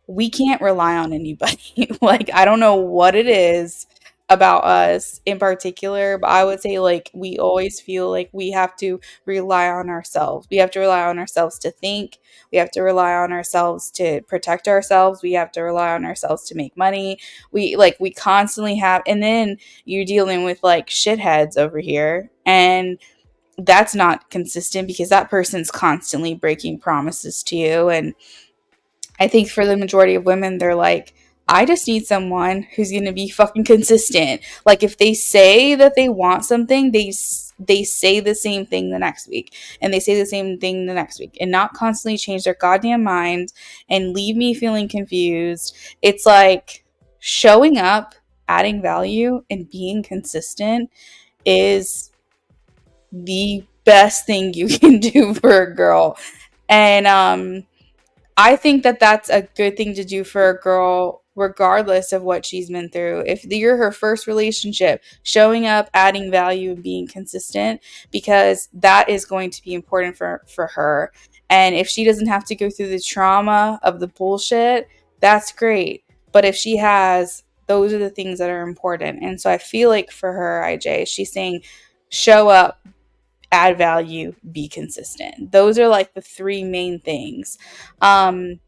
we can't rely on anybody. Like, I don't know what it is about us in particular, but I would say like we always feel like we have to rely on ourselves. We have to rely on ourselves to think. We have to rely on ourselves to protect ourselves. We have to rely on ourselves to make money. We constantly have, and then you're dealing with like shitheads over here, and that's not consistent because that person's constantly breaking promises to you. And I think for the majority of women, they're like, I just need someone who's going to be fucking consistent. Like if they say that they want something, they say the same thing the next week, and they say the same thing the next week, and not constantly change their goddamn mind and leave me feeling confused. It's like showing up, adding value, and being consistent is the best thing you can do for a girl. And I think that that's a good thing to do for a girl, regardless of what she's been through. If you're her first relationship, showing up, adding value, and being consistent, because that is going to be important for her. And if she doesn't have to go through the trauma of the bullshit, that's great. But if she has, those are the things that are important. And so I feel like for her, IJ, she's saying, show up, add value, be consistent. Those are like the three main things. And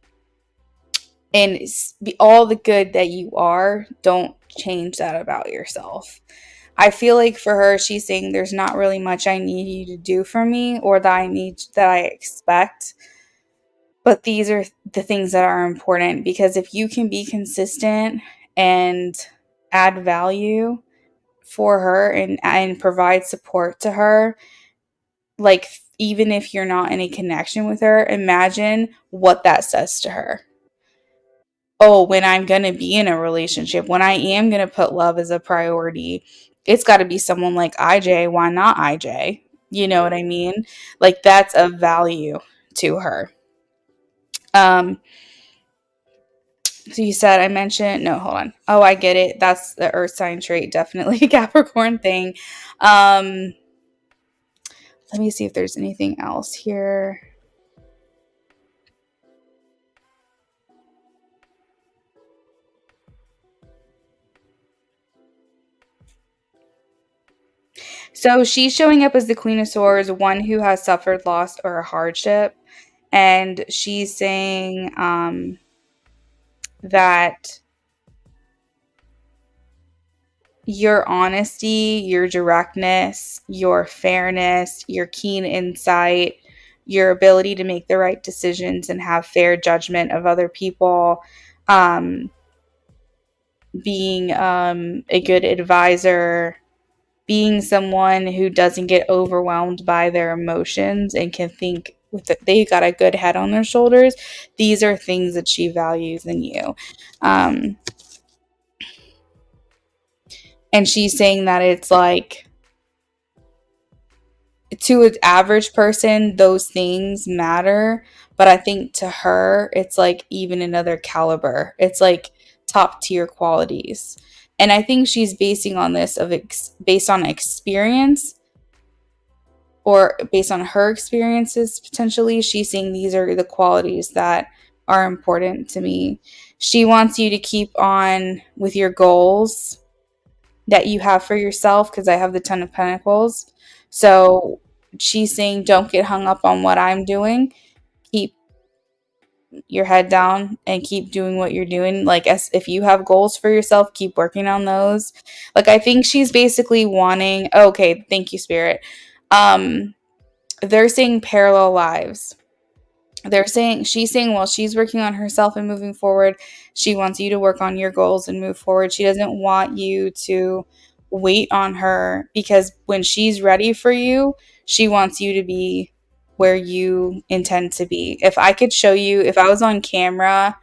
all the good that you are, don't change that about yourself. I feel like for her, she's saying there's not really much I need you to do for me, or that I expect. But these are the things that are important, because if you can be consistent and add value for her, and provide support to her, like even if you're not in a connection with her, imagine what that says to her. Oh, when I'm going to be in a relationship, when I am going to put love as a priority, it's got to be someone like IJ. Why not IJ? You know what I mean? Like that's of value to her. Um, so you said, I mentioned, no, hold on. Oh, I get it. That's the earth sign trait. Definitely a Capricorn thing. Um, let me see if there's anything else here. So she's showing up as the Queen of Swords, one who has suffered loss or a hardship. And she's saying that your honesty, your directness, your fairness, your keen insight, your ability to make the right decisions and have fair judgment of other people, um, being a good advisor, being someone who doesn't get overwhelmed by their emotions and can think they got a good head on their shoulders. These are things that she values in you. Um, and she's saying that it's like, to an average person, those things matter. But I think to her, it's like even another caliber. It's like top tier qualities. And I think she's basing on this based on experience, or based on her experiences potentially. She's saying these are the qualities that are important to me. She wants you to keep on with your goals that you have for yourself, because I have the Ten of Pentacles. So she's saying, don't get hung up on what I'm doing. Keep your head down and keep doing what you're doing. Like, as if you have goals for yourself, keep working on those. Like, I think she's basically wanting, okay, thank you, Spirit. Um, they're saying parallel lives. They're saying she's saying while she's working on herself and moving forward, she wants you to work on your goals and move forward. She doesn't want you to wait on her, because when she's ready for you, she wants you to be where you intend to be. If I could show you, if I was on camera,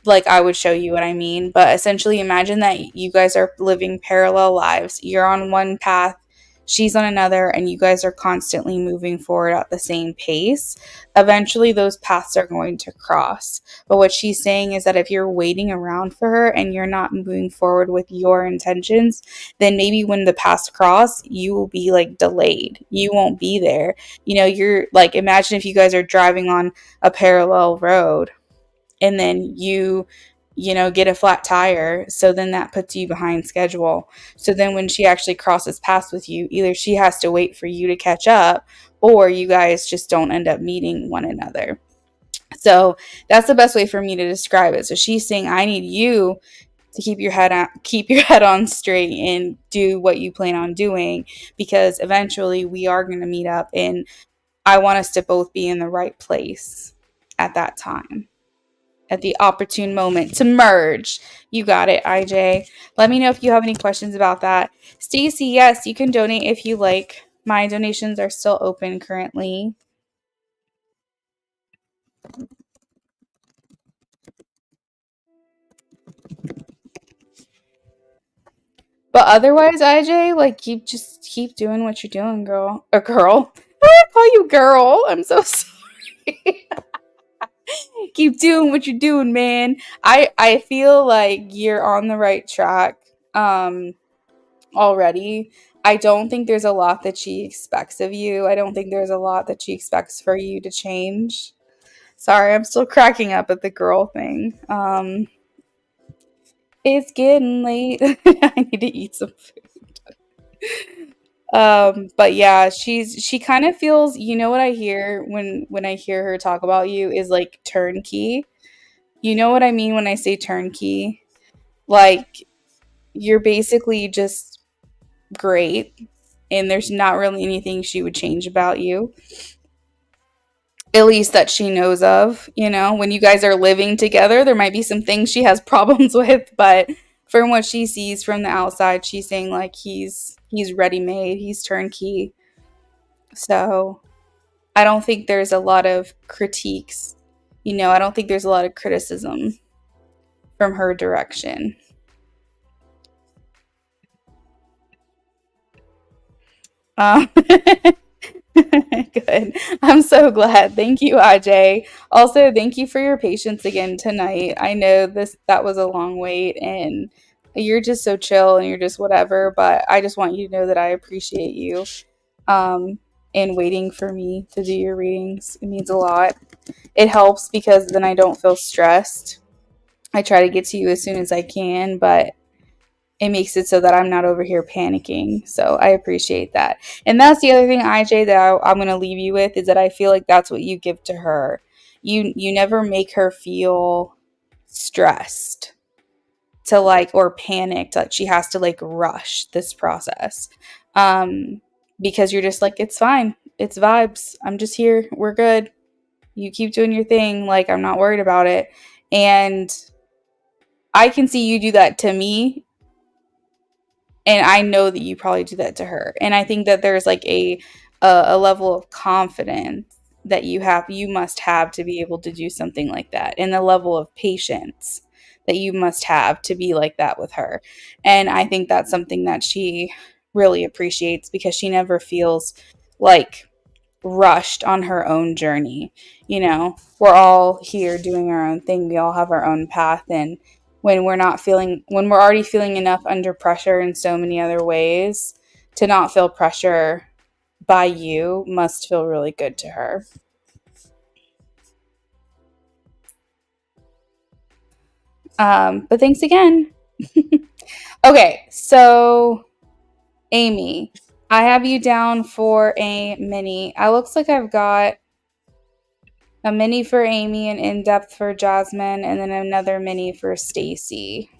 like, I would show you what I mean. But essentially, imagine that you guys are living parallel lives. You're on one path, she's on another, and you guys are constantly moving forward at the same pace. Eventually, those paths are going to cross. But what she's saying is that if you're waiting around for her and you're not moving forward with your intentions, then maybe when the paths cross, you will be like delayed. You won't be there. You're like, imagine if you guys are driving on a parallel road and then you get a flat tire, so then that puts you behind schedule. So then when she actually crosses paths with you, either she has to wait for you to catch up, or you guys just don't end up meeting one another. So that's the best way for me to describe it. So she's saying, I need you to keep your head on straight and do what you plan on doing, because eventually we are going to meet up, and I want us to both be in the right place at that time, at the opportune moment to merge. You got it, IJ. Let me know if you have any questions about that. Stacy, yes, you can donate if you like. My donations are still open currently. But otherwise, IJ, like, you just keep doing what you're doing, girl. Or girl. I call you girl. I'm so sorry. Keep doing what you're doing, man. I feel like you're on the right track. Already. I don't think there's a lot that she expects of you. I don't think there's a lot that she expects for you to change. Sorry, I'm still cracking up at the girl thing. It's getting late. I need to eat some food. But yeah, she kind of feels, what I hear when I hear her talk about you is like turnkey. You know what I mean when I say turnkey? Like, you're basically just great, and there's not really anything she would change about you, at least that she knows of. When you guys are living together, there might be some things she has problems with, but from what she sees from the outside, she's saying like he's ready made, he's turnkey. So I don't think there's a lot of critiques. I don't think there's a lot of criticism from her direction. um Good. I'm so glad. Thank you, Aj. Also, thank you for your patience again tonight. I know that was a long wait, and you're just so chill and you're just whatever, but I just want you to know that I appreciate you and waiting for me to do your readings. It means a lot. It helps because then I don't feel stressed. I try to get to you as soon as I can, but it makes it so that I'm not over here panicking. So I appreciate that. And that's the other thing, IJ, that I'm going to leave you with, is that I feel like that's what you give to her. You never make her feel stressed to like, or panicked, like she has to like rush this process. Um because you're just like, it's fine. It's vibes. I'm just here. We're good. You keep doing your thing. Like, I'm not worried about it. And I can see you do that to me, and I know that you probably do that to her. And I think that there's like a level of confidence that you must have to be able to do something like that, and the level of patience that you must have to be like that with her. And I think that's something that she really appreciates, because she never feels like rushed on her own journey. We're all here doing our own thing. We all have our own path. And when we're already feeling enough under pressure in so many other ways, to not feel pressure by you must feel really good to her. But thanks again. Okay, so Amy, I have you down for a mini. I looks like I've got a mini for Amy, an in-depth for Jasmine, and then another mini for Stacy.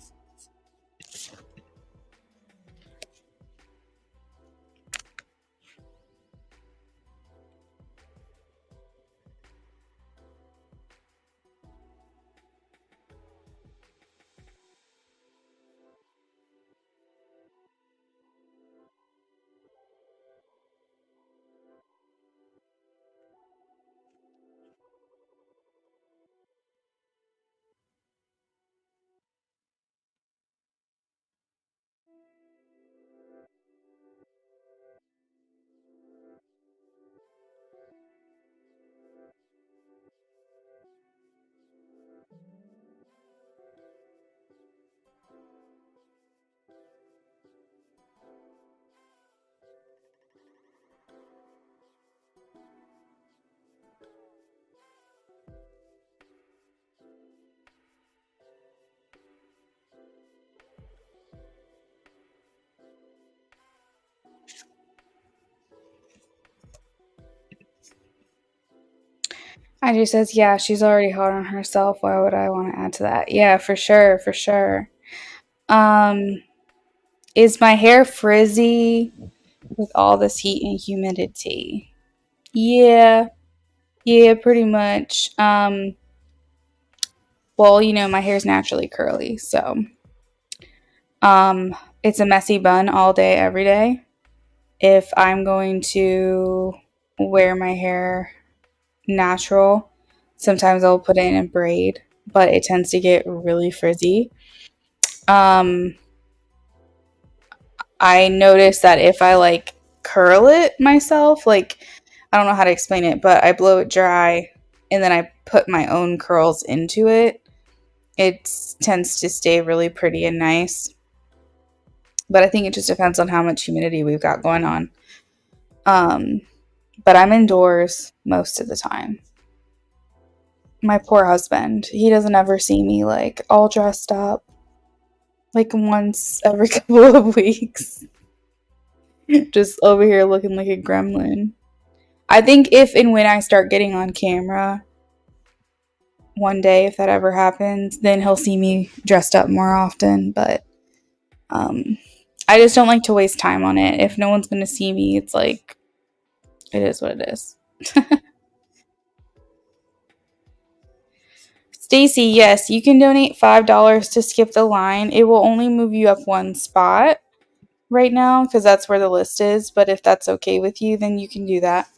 Andrew says, yeah, she's already hard on herself. Why would I want to add to that? Yeah, for sure, for sure. Is my hair frizzy with all this heat and humidity? Yeah, yeah, pretty much. Well, my hair's naturally curly, so it's a messy bun all day, every day. If I'm going to wear my hair natural, sometimes I'll put it in a braid, but it tends to get really frizzy. Um, I notice that if I like curl it myself, like I don't know how to explain it, but I blow it dry and then I put my own curls into it. It tends to stay really pretty and nice. But I think it just depends on how much humidity we've got going on. Um, but I'm indoors most of the time. My poor husband, he doesn't ever see me like all dressed up like once every couple of weeks. Just over here looking like a gremlin. I think if and when I start getting on camera one day, if that ever happens, then he'll see me dressed up more often. But I just don't like to waste time on it. If no one's going to see me, it's like, it is what it is. Stacy, yes, you can donate $5 to skip the line. It will only move you up one spot right now because that's where the list is. But if that's okay with you, then you can do that.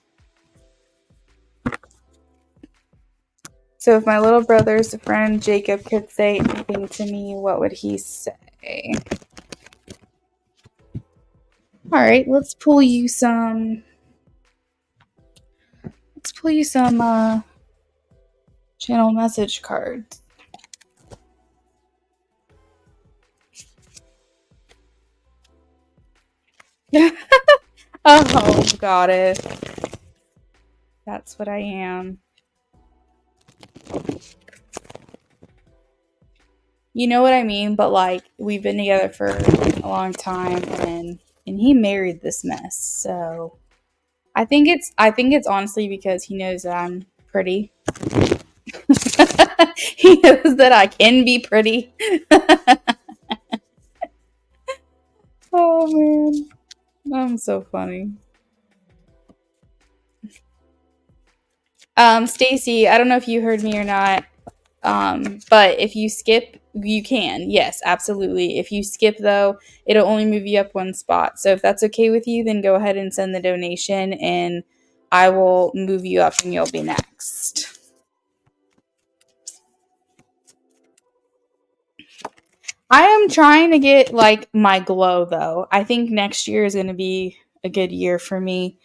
So if my little brother's friend Jacob could say anything to me, what would he say? All right, let's pull you some channel message cards. Oh, goddess. That's what I am. You know what I mean? But like, we've been together for a long time, and he married this mess. So I think it's honestly because he knows that I'm pretty. He knows that I can be pretty. Oh man, I'm so funny. Stacy, I don't know if you heard me or not. But if you skip, you can. Yes, absolutely. If you skip, though, it'll only move you up one spot. So if that's okay with you, then go ahead and send the donation, and I will move you up, and you'll be next. I am trying to get like my glow, though. I think next year is going to be a good year for me.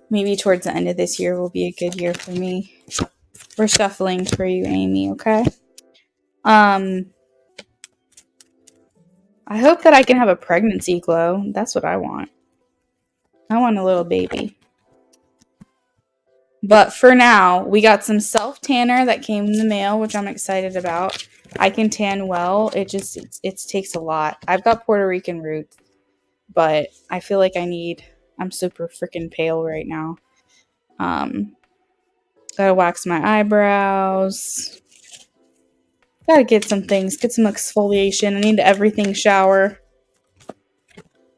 Maybe towards the end of this year will be a good year for me. We're shuffling for you, Amy, okay? I hope that I can have a pregnancy glow. That's what I want. I want a little baby. But for now, we got some self tanner that came in the mail, which I'm excited about. I can tan well. It takes a lot. I've got Puerto Rican roots, but I feel like I need I'm super freaking pale right now. Um, Gotta wax my eyebrows. Gotta get some things, get some exfoliation. I need to everything shower.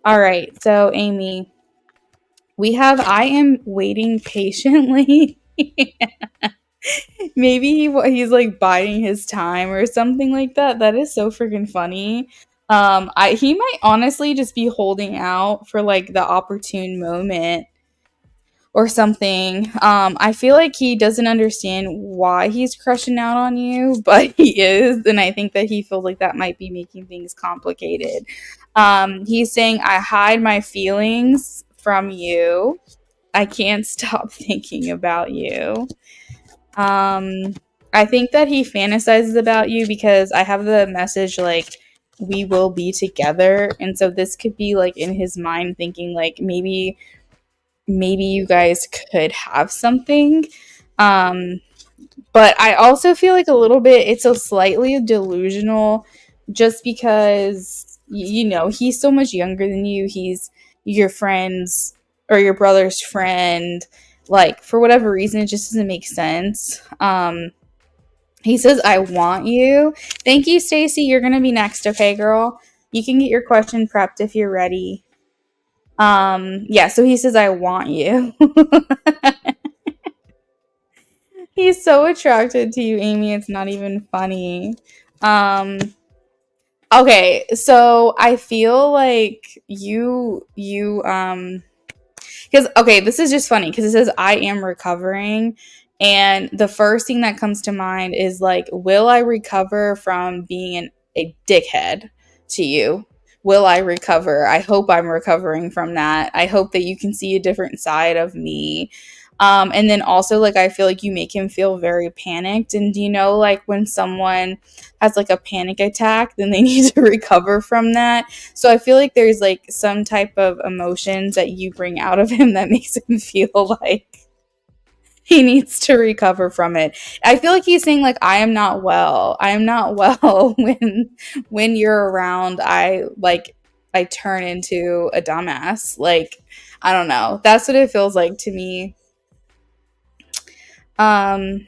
All right, so Amy, we have I am waiting patiently. Maybe he's like biding his time or something like that. That is so freaking funny. He might honestly just be holding out for like the opportune moment or something. I feel like he doesn't understand why he's crushing out on you, but he is, and I think that he feels like that might be making things complicated. He's saying, I hide my feelings from you. I can't stop thinking about you. I think that he fantasizes about you because I have the message like we will be together, and so this could be like in his mind thinking like maybe you guys could have something. Um, but I also feel like a little bit it's a slightly delusional just because you know, he's so much younger than you. He's your friend's or your brother's friend. Like for whatever reason it just doesn't make sense. He says I want you. Thank you, Stacy. You're going to be next, okay, girl? You can get your question prepped if you're ready. Yeah, so he says I want you. He's so attracted to you, Amy. It's not even funny. Um, okay, so I feel like because okay, this is just funny because it says I am recovering, and the first thing that comes to mind is like, will I recover from being a dickhead to you? Will I recover? I hope I'm recovering from that. I hope that you can see a different side of me. And then also, like, I feel like you make him feel very panicked. And do you know, like, when someone has like a panic attack, then they need to recover from that. So I feel like there's like some type of emotions that you bring out of him that makes him feel like he needs to recover from it. I feel like he's saying like I am not well. I am not well when you're around. I turn into a dumbass. Like I don't know. That's what it feels like to me. Um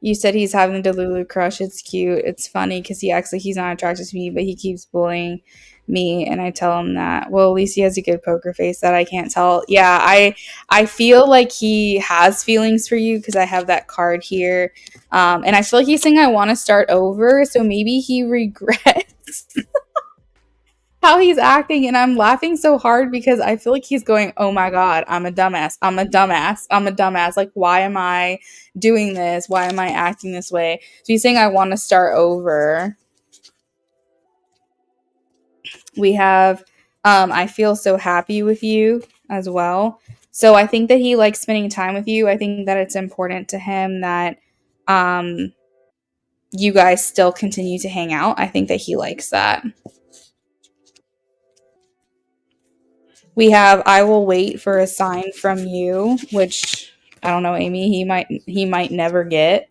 You said he's having the Delulu crush. It's cute. It's funny because he acts like he's not attracted to me, but he keeps bullying me, and I tell him that. Well, at least he has a good poker face that I can't tell. Yeah, I feel like he has feelings for you because I have that card here, and I feel like he's saying I want to start over. So maybe he regrets how he's acting, and I'm laughing so hard because I feel like he's going, oh my god, I'm a dumbass, I'm a dumbass, I'm a dumbass, like why am I doing this, why am I acting this way? So he's saying I want to start over. We have I feel so happy with you as well. So I think that he likes spending time with you. I think that it's important to him that um you guys still continue to hang out. I think that he likes that. We have I will wait for a sign from you, which I don't know, Amy, he might never get.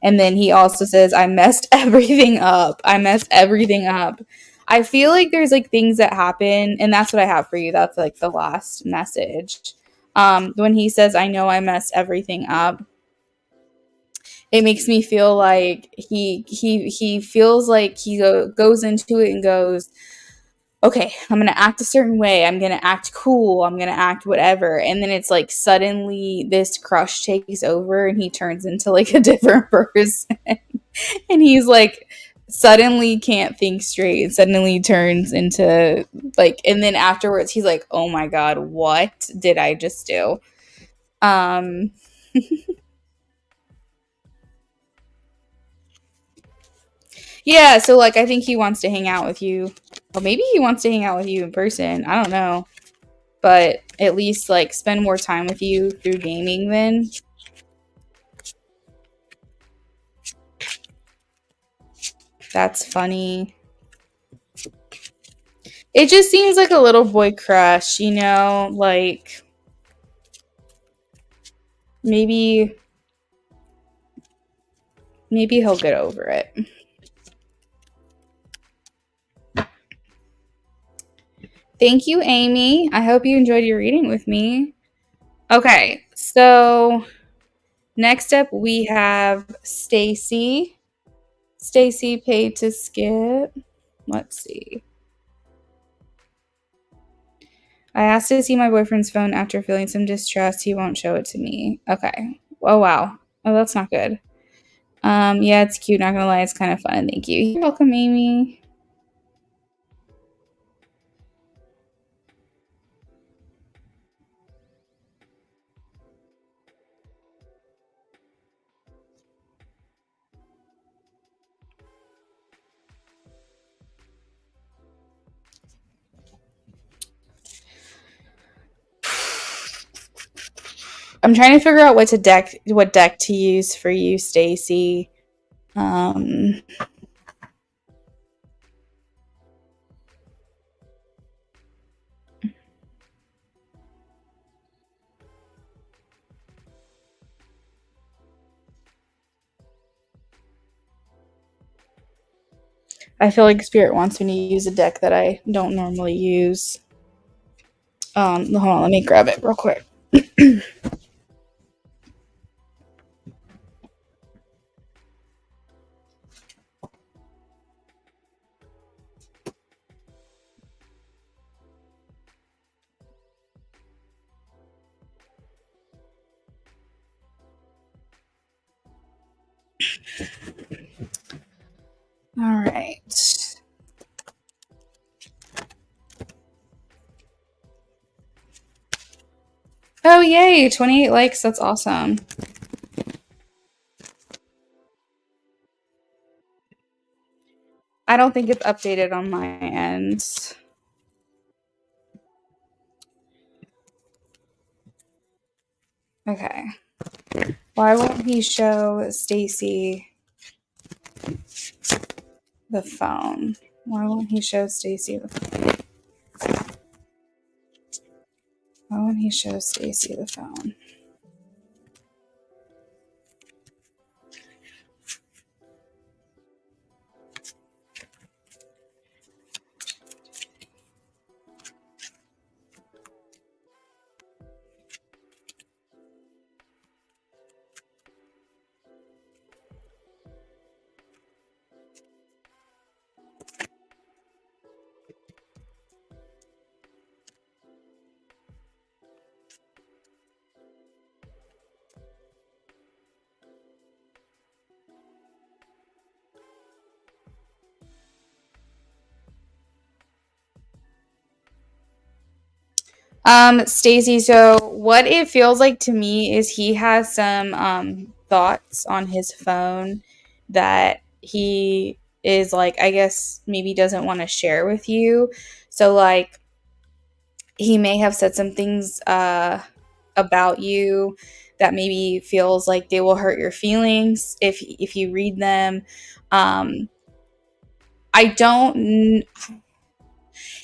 And then he also says I messed everything up. I messed everything up. I feel like there's like things that happen and that's what I have for you. That's like the last message. When he says I know I messed everything up, it makes me feel like he feels like goes into it and goes, okay, I'm going to act a certain way. I'm going to act cool. I'm going to act whatever. And then it's like suddenly this crush takes over and he turns into like a different person. And he's like suddenly can't think straight and suddenly turns into like, and then afterwards he's like, oh my God, what did I just do? Um, yeah. So like, I think he wants to hang out with you. Or maybe he wants to hang out with you in person. I don't know. But at least like spend more time with you through gaming then. That's funny. It just seems like a little boy crush, you know, like maybe he'll get over it. Thank you, Amy. I hope you enjoyed your reading with me. Okay, so next up we have Stacy. Stacy paid to skip. Let's see. I asked to see my boyfriend's phone after feeling some distrust. He won't show it to me. Okay. Oh wow. Oh, that's not good. Yeah, it's cute. Not gonna lie, it's kind of fun. Thank you. You're welcome, Amy. I'm trying to figure out what deck to use for you, Stacy. Um, I feel like Spirit wants me to use a deck that I don't normally use. Hold on, let me grab it real quick. All right. Oh, yay, 28 likes. That's awesome. I don't think it's updated on my end. Okay. Why won't he show Stacy the phone? Why won't he show Stacy the phone? Why won't he show Stacy the phone? Stacy, so what it feels like to me is he has some thoughts on his phone that he is like, I guess maybe doesn't want to share with you. So like he may have said some things about you that maybe feels like they will hurt your feelings if you read them. Um I don't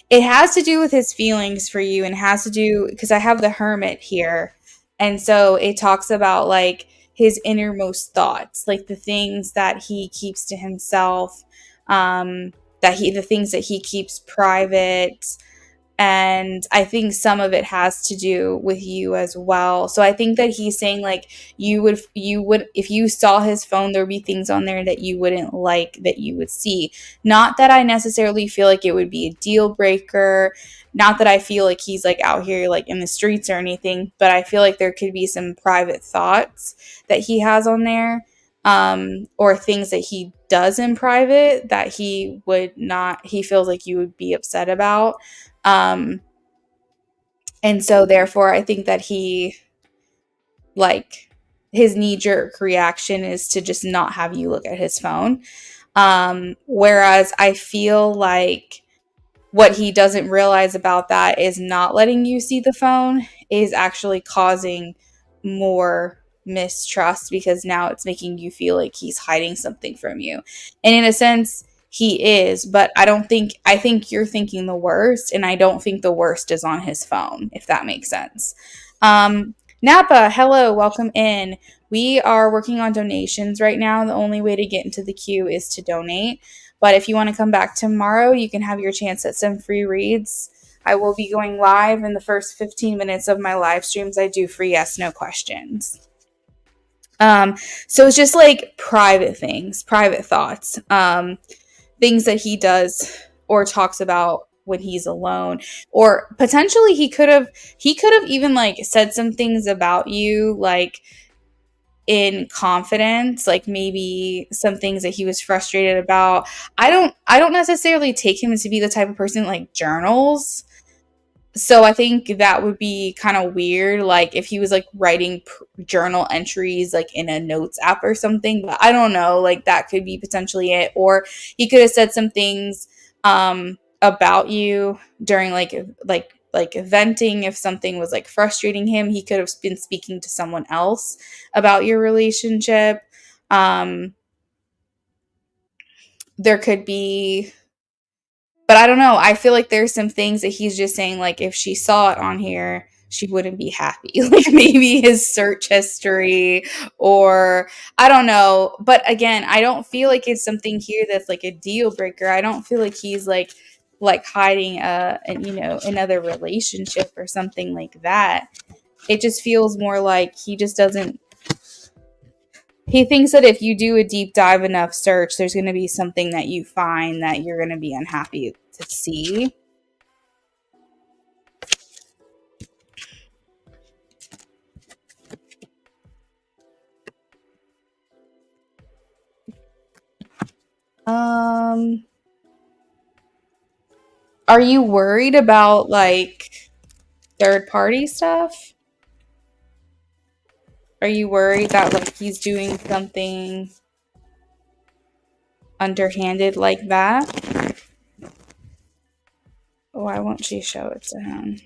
It has to do with his feelings for you and has to do because I have the hermit here. And so it talks about like his innermost thoughts, like the things that he keeps to himself, the things that he keeps private, and I think some of it has to do with you as well. So I think that he's saying like you would if you saw his phone, there would be things on there that you wouldn't like that you would see. Not that I necessarily feel like it would be a deal breaker, not that I feel like he's like out here like in the streets or anything, but I feel like there could be some private thoughts that he has on there, or things that he does in private that he feels like you would be upset about. um, and so therefore I think that he like his knee jerk reaction is to just not have you look at his phone. Whereas I feel like what he doesn't realize about that is not letting you see the phone is actually causing more mistrust because now it's making you feel like he's hiding something from you. And in a sense, he is, but I think you're thinking the worst, and I don't think the worst is on his phone, if that makes sense. Napa, hello, welcome in. We are working on donations right now. The only way to get into the queue is to donate. But if you want to come back tomorrow, you can have your chance at some free reads. I will be going live in the first 15 minutes of my live streams. I do free yes, no questions. So it's just like private things, private thoughts, things that he does or talks about when he's alone, or potentially he could have even like said some things about you, like in confidence, like maybe some things that he was frustrated about. I don't necessarily take him to be the type of person like journals, so I think that would be kind of weird, like if he was like writing journal entries like in a notes app or something. But I don't know, like that could be potentially it. Or he could have said some things about you during like venting. If something was like frustrating him, he could have been speaking to someone else about your relationship. Um, there could be, but I don't know. I feel like there's some things that he's just saying, like, if she saw it on here, she wouldn't be happy. Like, maybe his search history, or I don't know. But again, I don't feel like it's something here that's like a deal breaker. I don't feel like he's like hiding another relationship or something like that. It just feels more like he just doesn't, he thinks that if you do a deep dive enough search, there's going to be something that you find that you're going to be unhappy to see. Um, are you worried about like third party stuff? Are you worried that like he's doing something underhanded like that? Why won't she show it to him?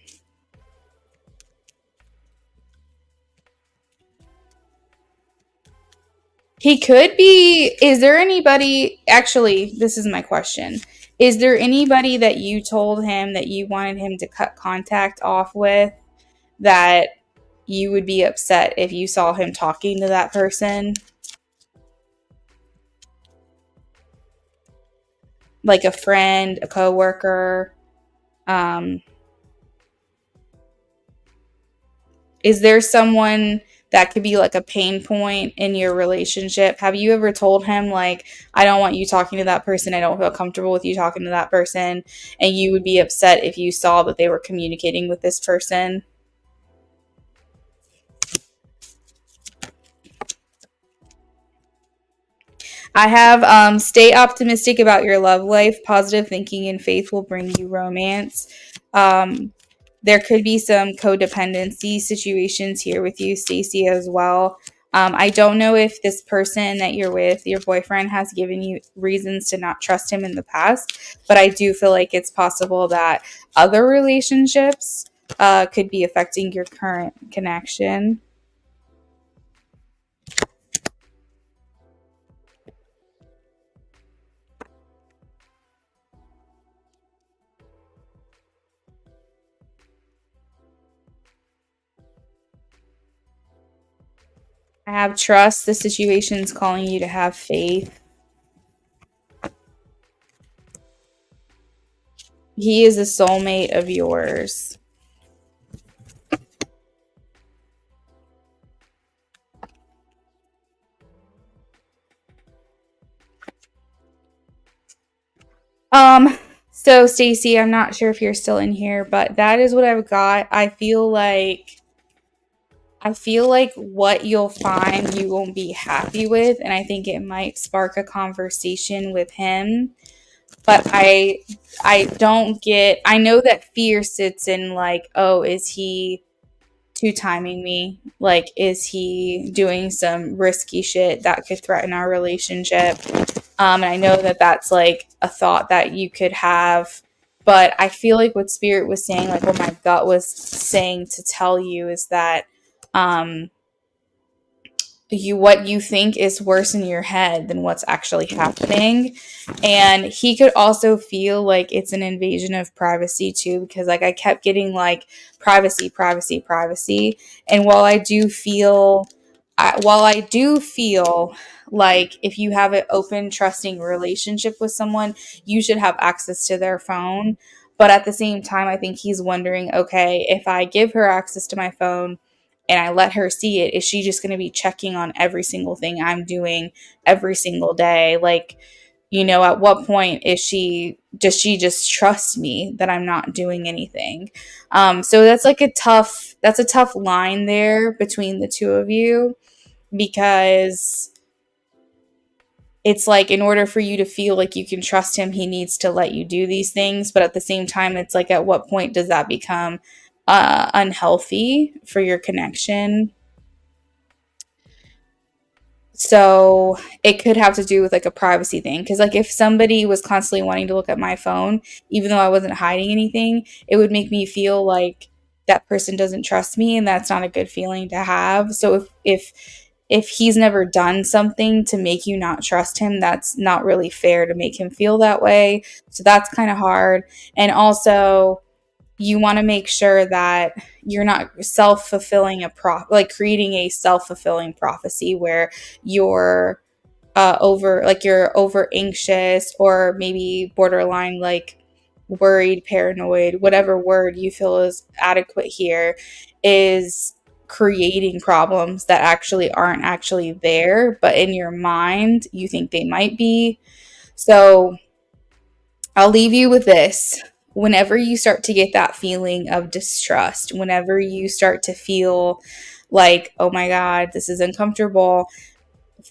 He could be. Is there anybody, actually, this is my question. Is there anybody that you told him that you wanted him to cut contact off with, that you would be upset if you saw him talking to that person? Like a friend, a coworker? Um, is there someone that could be like a pain point in your relationship? Have you ever told him, like, I don't want you talking to that person, I don't feel comfortable with you talking to that person, and you would be upset if you saw that they were communicating with this person? I have stay optimistic about your love life. Positive thinking and faith will bring you romance. Um, there could be some codependency situations here with you, Stacy, as well. I don't know if this person that you're with, your boyfriend, has given you reasons to not trust him in the past, but I do feel like it's possible that other relationships could be affecting your current connection. I have trust. The situation's calling you to have faith. He is a soulmate of yours. Um, so Stacy, I'm not sure if you're still in here, but that is what I've got. I feel like what you'll find you won't be happy with, and I think it might spark a conversation with him. But I don't get, I know that fear sits in like, oh, is he two timing me? Like, is he doing some risky shit that could threaten our relationship? And I know that that's like a thought that you could have. But I feel like what Spirit was saying, like what my gut was saying to tell you, is that um, what you think is worse in your head than what's actually happening. And he could also feel like it's an invasion of privacy too, because like I kept getting like privacy, privacy, privacy. And while I do feel like if you have an open, trusting relationship with someone, you should have access to their phone. But at the same time, I think he's wondering, okay, if I give her access to my phone and I let her see it, is she just going to be checking on every single thing I'm doing every single day? Like, at what point does she just trust me that I'm not doing anything? So that's a tough line there between the two of you, because it's like, in order for you to feel like you can trust him, he needs to let you do these things. But at the same time, it's like, at what point does that become unhealthy for your connection? So it could have to do with like a privacy thing. Cause like, if somebody was constantly wanting to look at my phone, even though I wasn't hiding anything, it would make me feel like that person doesn't trust me. And that's not a good feeling to have. So if he's never done something to make you not trust him, that's not really fair to make him feel that way. So that's kind of hard. And also, you want to make sure that you're not self-fulfilling like creating a self-fulfilling prophecy where you're you're over anxious, or maybe borderline like worried, paranoid, whatever word you feel is adequate here, is creating problems that actually aren't actually there, but in your mind you think they might be. So I'll leave you with this. Whenever you start to get that feeling of distrust, whenever you start to feel like, oh my God, this is uncomfortable,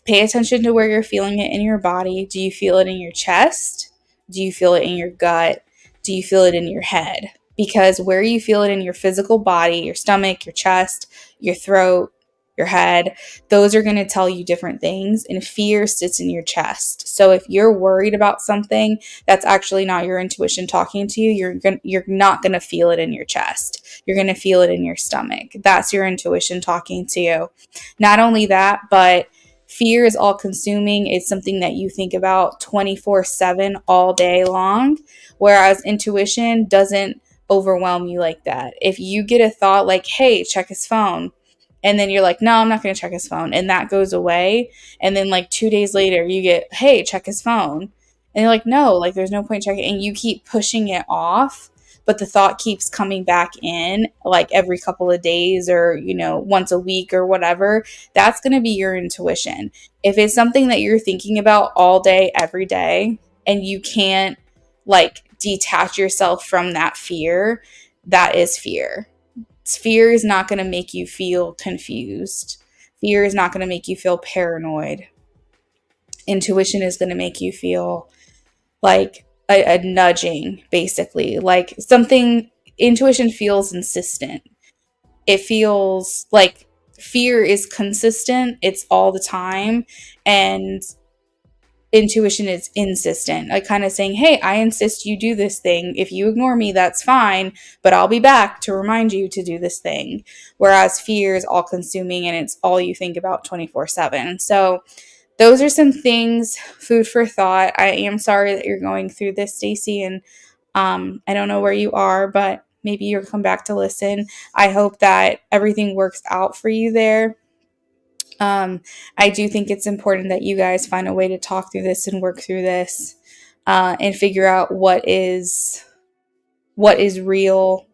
pay attention to where you're feeling it in your body. Do you feel it in your chest? Do you feel it in your gut? Do you feel it in your head? Because where you feel it in your physical body, your stomach, your chest, your throat, your head, those are going to tell you different things. And fear sits in your chest. So if you're worried about something, that's actually not your intuition talking to you. You're not going to feel it in your chest. You're going to feel it in your stomach. That's your intuition talking to you. Not only that, but fear is all consuming. It's something that you think about 24/7 all day long, whereas intuition doesn't overwhelm you like that. If you get a thought like, hey, check his phone, and then you're like, no, I'm not going to check his phone, and that goes away, and then like 2 days later you get, hey, check his phone, and you're like, no, like there's no point checking, and you keep pushing it off, but the thought keeps coming back in like every couple of days, or once a week or whatever. That's going to be your intuition. If it's something that you're thinking about all day every day, and you can't like detach yourself from that fear, that is fear. Fear is not going to make you feel confused. Fear is not going to make you feel paranoid. Intuition is going to make you feel like a nudging, basically. Like something, intuition feels insistent. It feels like fear is consistent, it's all the time. And intuition is insistent, like kind of saying, hey, I insist you do this thing. If you ignore me, that's fine, but I'll be back to remind you to do this thing. Whereas fear is all consuming, and it's all you think about 24/7. So those are some things, food for thought. I am sorry that you're going through this, Stacey, and I don't know where you are, but maybe you'll come back to listen. I hope that everything works out for you there. I do think it's important that you guys find a way to talk through this and work through this, and figure out what is real,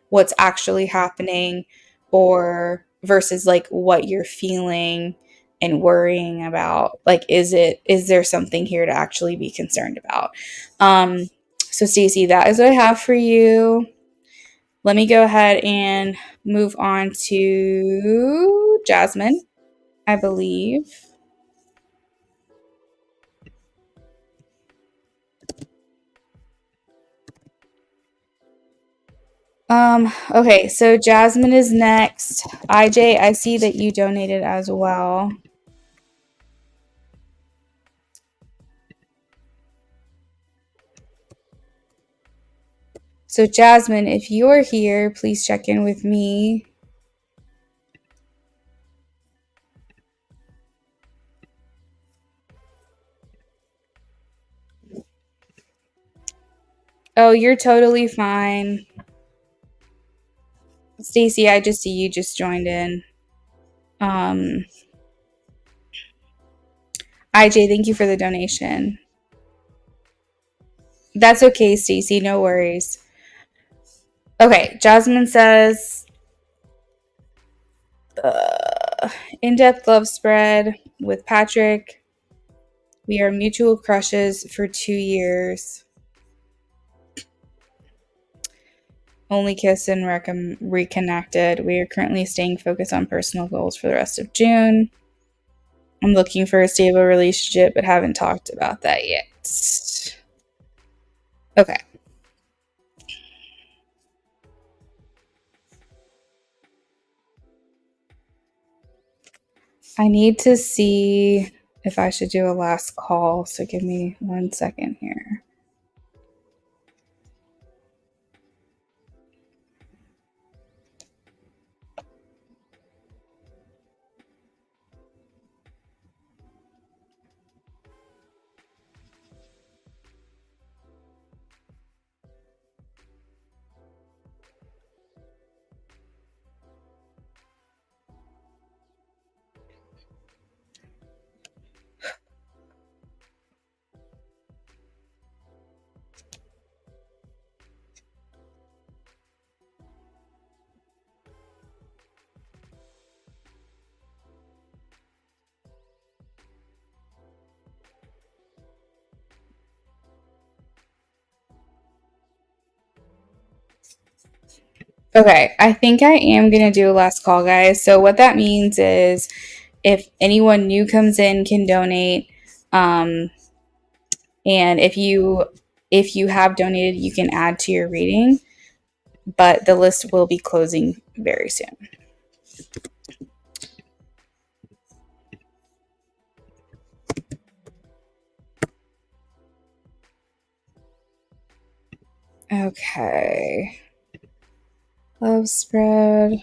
what's actually happening, or versus like what you're feeling and worrying about. Like, is there something here to actually be concerned about? So Stacey, that is what I have for you. Let me go ahead and move on to Jasmine, I believe. Okay, so Jasmine is next. IJ, I see that you donated as well. So Jasmine, if you're here, please check in with me. Oh, you're totally fine. Stacey, I just see you just joined in. Um, IJ, thank you for the donation. That's okay, Stacey, no worries. Okay, Jasmine says, in-depth love spread with Patrick. We are mutual crushes for 2 years. Only kiss and reconnected. We are currently staying focused on personal goals for the rest of June. I'm looking for a stable relationship, but haven't talked about that yet. Okay. I need to see if I should do a last call, so give me 1 second here. Okay, I think I am going to do a last call, guys. So, what that means is if anyone new comes in can donate. Um, and if you have donated, you can add to your reading, but the list will be closing very soon. Okay. Love spread.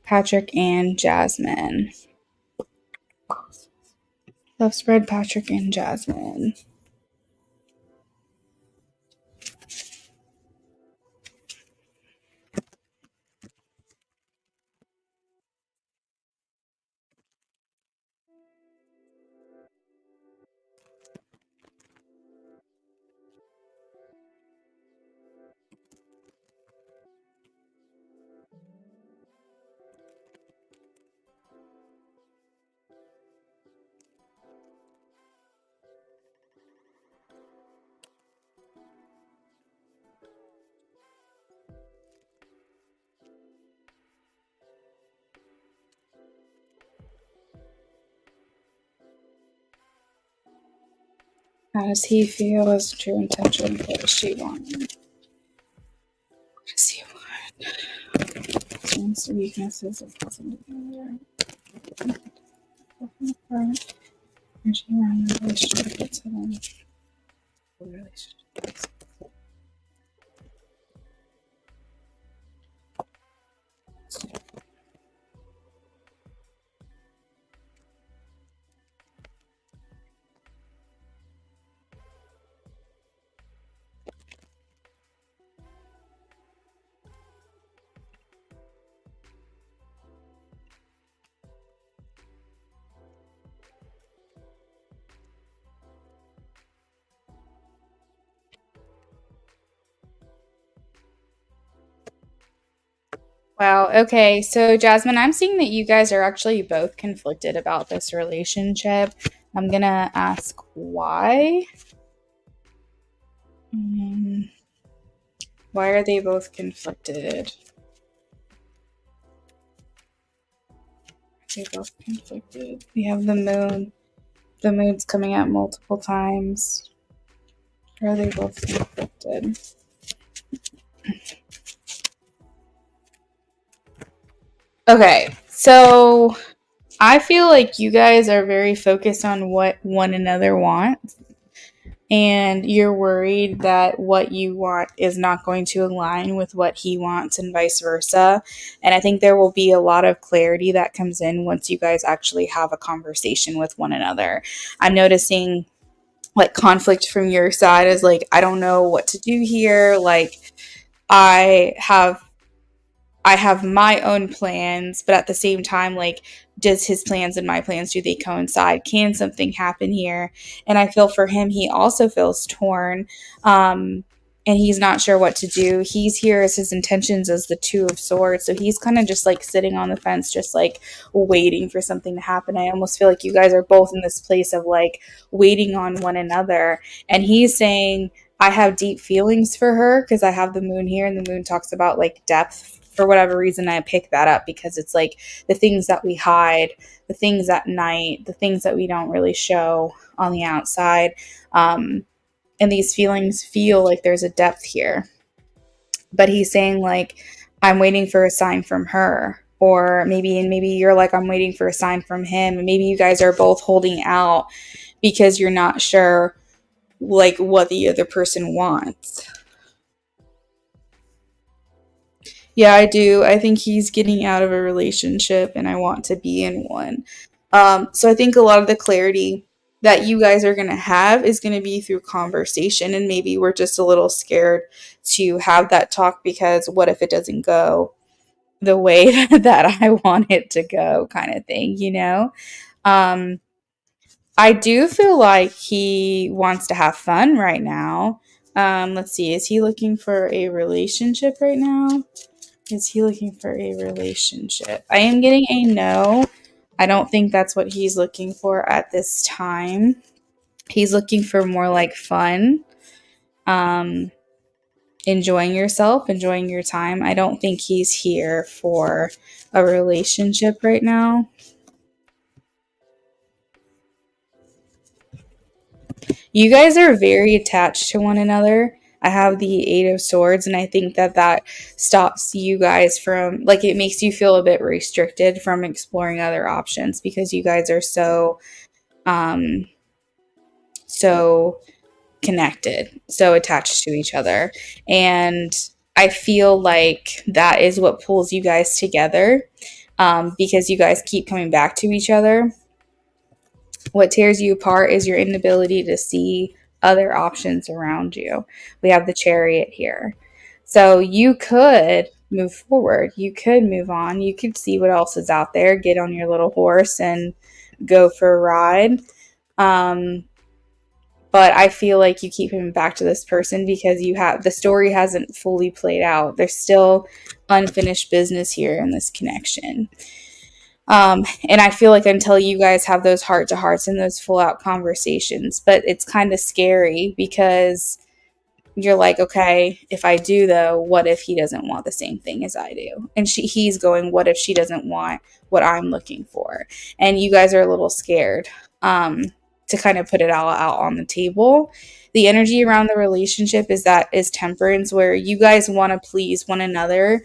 Patrick and Jasmine. Love spread, Patrick and Jasmine. How does he feel his true intention? What does she want? What does he want? Strengths and weaknesses of puzzling together. Apart. Energy around the relationship. It's a relationship. Wow. Okay. So, Jasmine, I'm seeing that you guys are actually both conflicted about this relationship. I'm going to ask why. Why are they both conflicted? They're both conflicted. We have the moon. The moon's coming out multiple times. Or are they both conflicted? Okay, so I feel like you guys are very focused on what one another wants, and you're worried that what you want is not going to align with what he wants, and vice versa. And I think there will be a lot of clarity that comes in once you guys actually have a conversation with one another. I'm noticing like conflict from your side is like, I don't know what to do here. Like, I have I have my own plans, but at the same time, like, does his plans and my plans, do they coincide? Can something happen here? And I feel for him, he also feels torn. Um, and he's not sure what to do. He's here as his intentions as the Two of Swords. So he's kind of just like sitting on the fence, just like waiting for something to happen. I almost feel like you guys are both in this place of like waiting on one another. And he's saying, I have deep feelings for her because I have the moon here, and the moon talks about like depth. For whatever reason, I pick that up because it's like the things that we hide, the things at night, the things that we don't really show on the outside. And these feelings feel like there's a depth here. But he's saying like, I'm waiting for a sign from her. Or maybe you're like, I'm waiting for a sign from him. And maybe you guys are both holding out because you're not sure like what the other person wants. Yeah, I do. I think he's getting out of a relationship and I want to be in one. So I think a lot of the clarity that you guys are going to have is going to be through conversation. And maybe we're just a little scared to have that talk because what if it doesn't go the way that I want it to go, kind of thing, you know? Um, I do feel like he wants to have fun right now. Let's see. Is he looking for a relationship right now? Is he looking for a relationship? I am getting a no. I don't think that's what he's looking for at this time. He's looking for more like fun, um, enjoying yourself, enjoying your time. I don't think he's here for a relationship right now. You guys are very attached to one another. I have the Eight of Swords, and I think that that stops you guys from, like, it makes you feel a bit restricted from exploring other options because you guys are um, so connected, so attached to each other. And I feel like that is what pulls you guys together because you guys keep coming back to each other. What tears you apart is your inability to see other options around you. We have the Chariot here. So you could move forward. You could move on. You could see what else is out there, get on your little horse and go for a ride. Um, but I feel like you keep coming back to this person because you have the story hasn't fully played out. There's still unfinished business here in this connection. And I feel like until you guys have those heart to hearts and those full out conversations, but it's kind of scary because you're like, okay, if I do though, what if he doesn't want the same thing as I do? And he's going, what if she doesn't want what I'm looking for? And you guys are a little scared to kind of put it all out on the table. The energy around the relationship is temperance, where you guys want to please one another.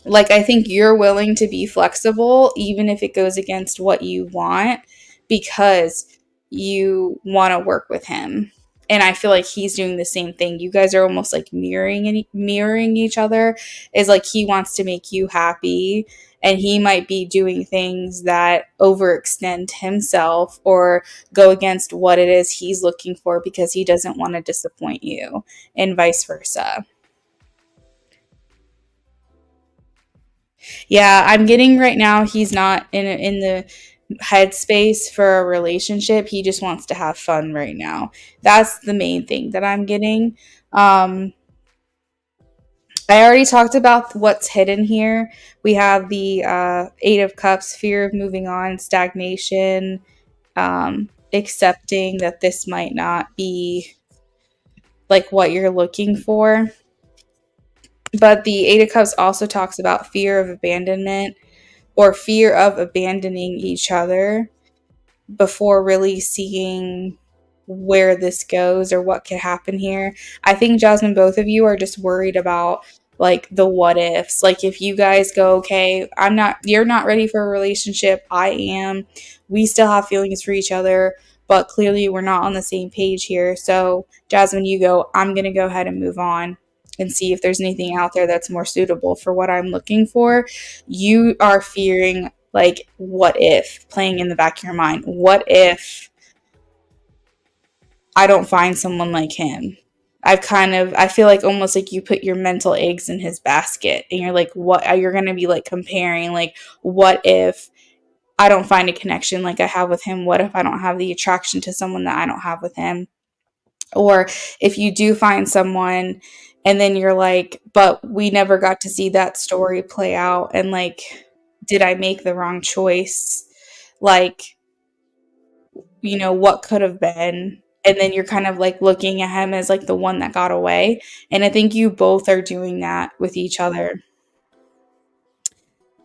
Like, I think you're willing to be flexible even if it goes against what you want because you want to work with him. And I feel like he's doing the same thing. You guys are almost like mirroring each other. Is like he wants to make you happy and he might be doing things that overextend himself or go against what it is he's looking for because he doesn't want to disappoint you, and vice versa. Yeah, I'm getting right now he's not in the headspace for a relationship. He just wants to have fun right now. That's the main thing that I'm getting. Um I already talked about what's hidden here. We have the Eight of Cups, fear of moving on, stagnation, accepting that this might not be like what you're looking for. But the Eight of Cups also talks about fear of abandonment or fear of abandoning each other before really seeing where this goes or what could happen here. I think, Jasmine, both of you are just worried about like the what ifs. Like if you guys go, okay, you're not ready for a relationship, I am. We still have feelings for each other, but clearly we're not on the same page here. So, Jasmine, you go, I'm going to go ahead and move on and see if there's anything out there that's more suitable for what I'm looking for. You are fearing like what if playing in the back of your mind. What if I don't find someone like him? I feel like almost like you put your mental eggs in his basket and you're like, what, you're going to be like comparing, like, what if I don't find a connection like I have with him? What if I don't have the attraction to someone that I don't have with him? Or if you do find someone and then you're like, but we never got to see that story play out, and like, did I make the wrong choice? Like, what could have been? And then you're kind of like looking at him as like the one that got away. And I think you both are doing that with each other.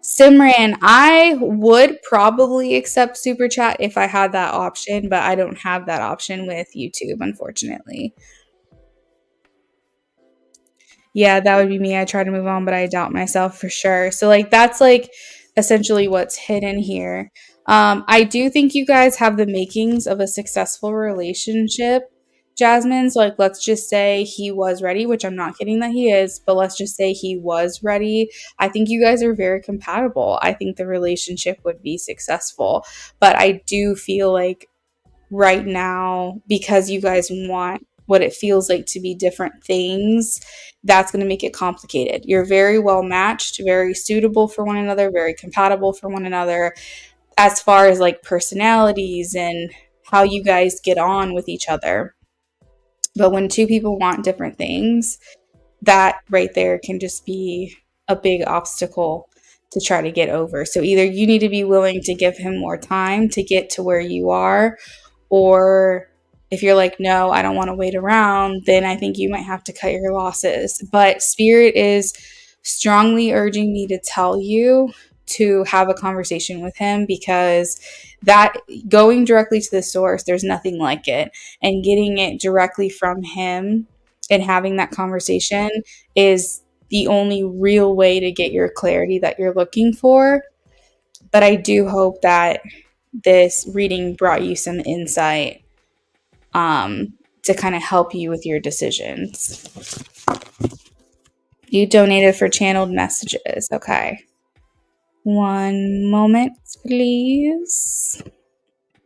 Simran, I would probably accept Super Chat if I had that option, but I don't have that option with YouTube, unfortunately. Yeah, that would be me. I try to move on, but I doubt myself for sure. So like that's like essentially what's hidden here. I do think you guys have the makings of a successful relationship, Jasmine. So like let's just say he was ready, which I'm not kidding that he is, but let's just say he was ready. I think you guys are very compatible. I think the relationship would be successful. But I do feel like right now, because you guys want what it feels like to be different things, that's going to make it complicated. You're very well matched, very suitable for one another, very compatible for one another as far as like personalities and how you guys get on with each other. But when two people want different things, that right there can just be a big obstacle to try to get over. So either you need to be willing to give him more time to get to where you are, or if you're like, no, I don't want to wait around, then I think you might have to cut your losses. But Spirit is strongly urging me to tell you to have a conversation with him, because that going directly to the source, there's nothing like it. And getting it directly from him and having that conversation is the only real way to get your clarity that you're looking for. But I do hope that this reading brought you some insight to kind of help you with your decisions. You donated for channeled messages. Okay. One moment, please.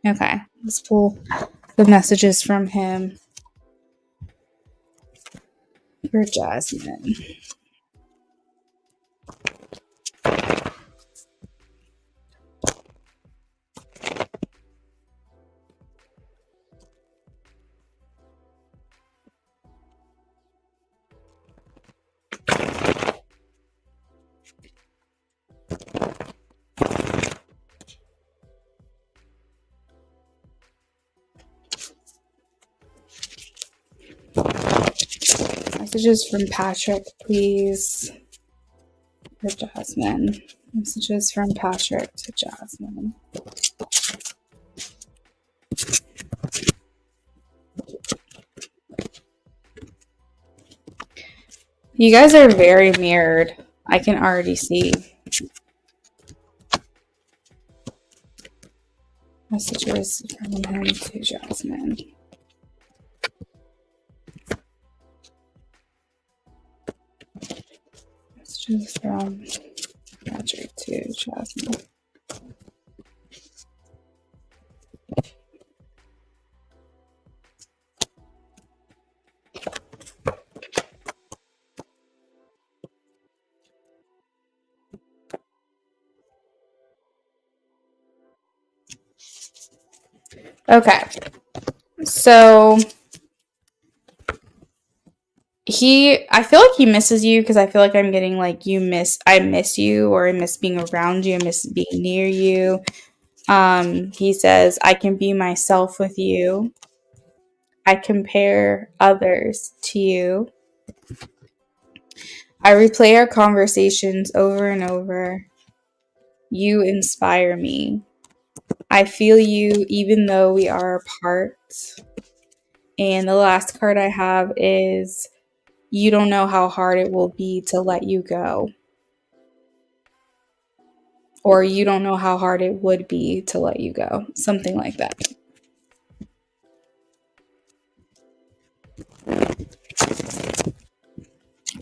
Okay. Let's pull the messages from him for Jasmine. Messages from Patrick, please, for Jasmine. Messages from Patrick to Jasmine. You guys are very mirrored. I can already see. Messages from him to Jasmine. Messages from Patrick to Jasmine. Okay. So I feel like he misses you, because I feel like I'm getting like I miss you, or I miss being around you, I miss being near you. He says, I can be myself with you. I compare others to you. I replay our conversations over and over. You inspire me. I feel you even though we are apart. And the last card I have is, you don't know how hard it will be to let you go. Or you don't know how hard it would be to let you go. Something like that.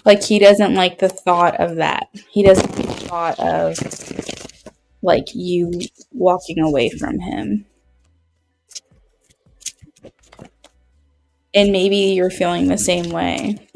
Like, he doesn't like the thought of that. He doesn't like the thought of like you walking away from him. And maybe you're feeling the same way.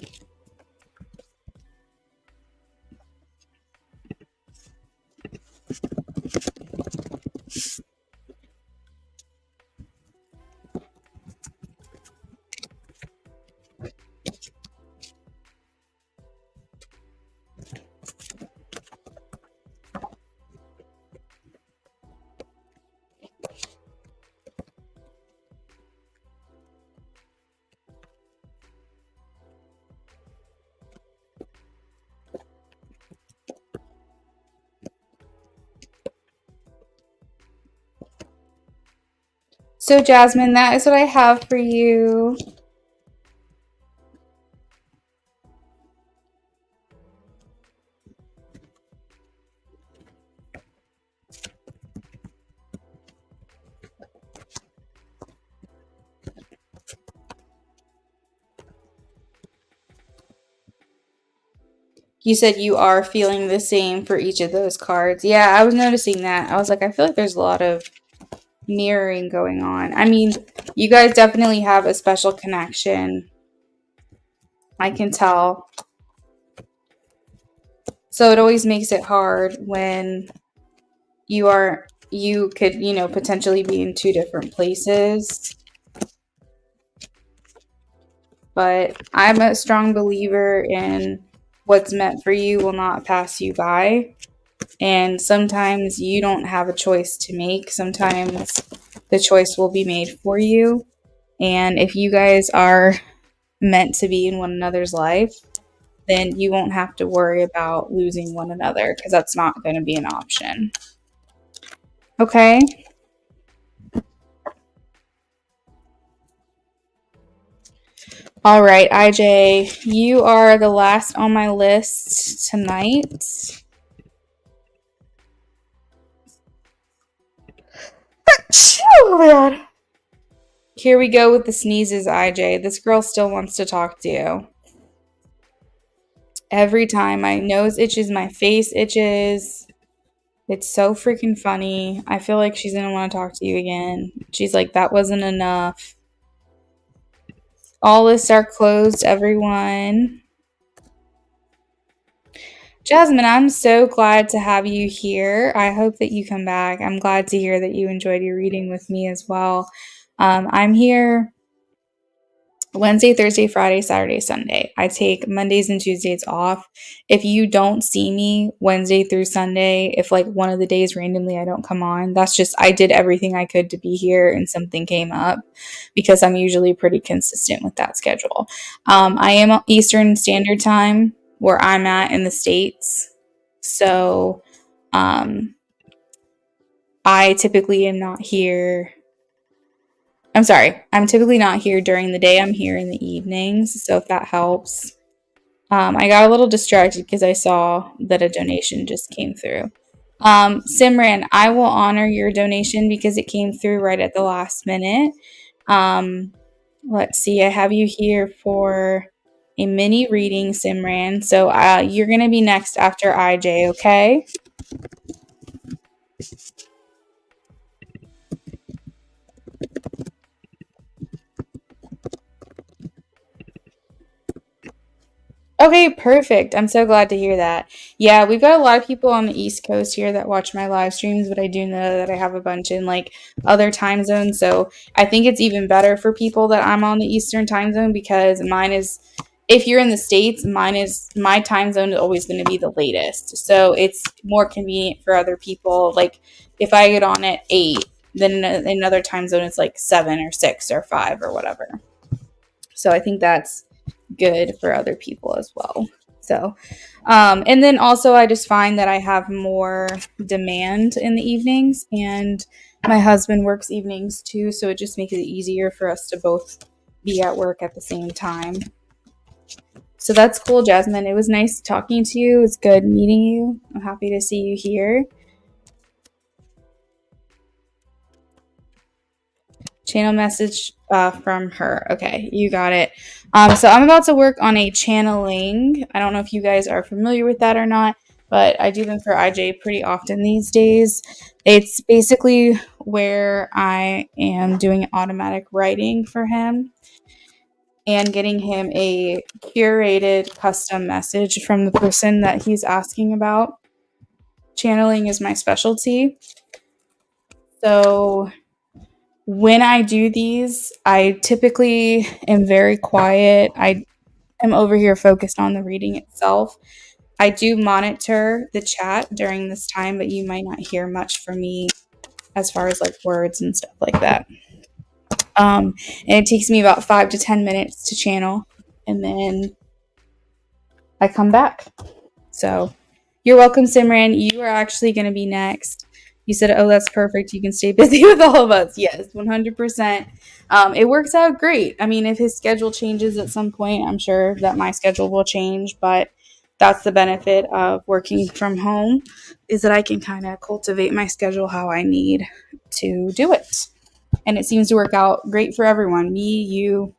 So, Jasmine, that is what I have for you. You said you are feeling the same for each of those cards. Yeah, I was noticing that. I was like, I feel like there's a lot of mirroring going on. I mean, you guys definitely have a special connection. I can tell. So it always makes it hard when you could, potentially be in two different places. But I'm a strong believer in what's meant for you will not pass you by. And sometimes you don't have a choice to make. Sometimes the choice will be made for you. And if you guys are meant to be in one another's life, then you won't have to worry about losing one another because that's not going to be an option. Okay? All right, IJ, you are the last on my list tonight. Oh my god. Here we go with the sneezes, IJ. This girl still wants to talk to you. Every time my nose itches, my face itches. It's so freaking funny. I feel like she's gonna want to talk to you again. She's like, that wasn't enough. All lists are closed, everyone. Jasmine, I'm so glad to have you here. I hope that you come back. I'm glad to hear that you enjoyed your reading with me as well. I'm here Wednesday, Thursday, Friday, Saturday, Sunday. I take Mondays and Tuesdays off. If you don't see me Wednesday through Sunday, if like one of the days randomly I don't come on, that's just I did everything I could to be here and something came up because I'm usually pretty consistent with that schedule. I am Eastern Standard Time where I'm at in the States. So I typically am not here. I'm sorry. I'm typically not here during the day. I'm here in the evenings. So if that helps. I got a little distracted because I saw that a donation just came through. Simran, I will honor your donation because it came through right at the last minute. Let's see. I have you here for a mini reading, Simran. So you're going to be next after IJ, okay? Okay, perfect. I'm so glad to hear that. Yeah, we've got a lot of people on the East Coast here that watch my live streams, but I do know that I have a bunch in like other time zones. So I think it's even better for people that I'm on the Eastern time zone because mine is, if you're in the States, my time zone is always going to be the latest. So it's more convenient for other people. Like if I get on at 8, then in another time zone it's like 7 or 6 or 5 or whatever. So I think that's good for other people as well. So, and then also I just find that I have more demand in the evenings, and my husband works evenings too, so it just makes it easier for us to both be at work at the same time. So that's cool, Jasmine. It was nice talking to you. It's good meeting you. I'm happy to see you here. Channel message from her. Okay, you got it. So I'm about to work on a channeling. I don't know if you guys are familiar with that or not, but I do them for IJ pretty often these days. It's basically where I am doing automatic writing for him and getting him a curated custom message from the person that he's asking about. Channeling is my specialty. So when I do these, I typically am very quiet. I am over here focused on the reading itself. I do monitor the chat during this time, but you might not hear much from me as far as like words and stuff like that. And it takes me about 5 to 10 minutes to channel, and then I come back. So you're welcome, Simran. You are actually going to be next. You said, "Oh, that's perfect. You can stay busy with all of us." Yes, 100%. It works out great. I mean, if his schedule changes at some point, I'm sure that my schedule will change, but that's the benefit of working from home is that I can kind of cultivate my schedule how I need to do it. And it seems to work out great for everyone, me, you,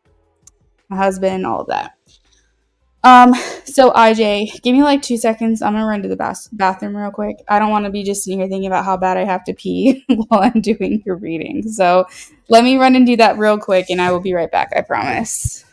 my husband, all of that. So IJ, give me like 2 seconds. I'm gonna run to the bathroom real quick. I don't want to be just sitting here thinking about how bad I have to pee while I'm doing your reading. So let me run and do that real quick, and I will be right back. I promise.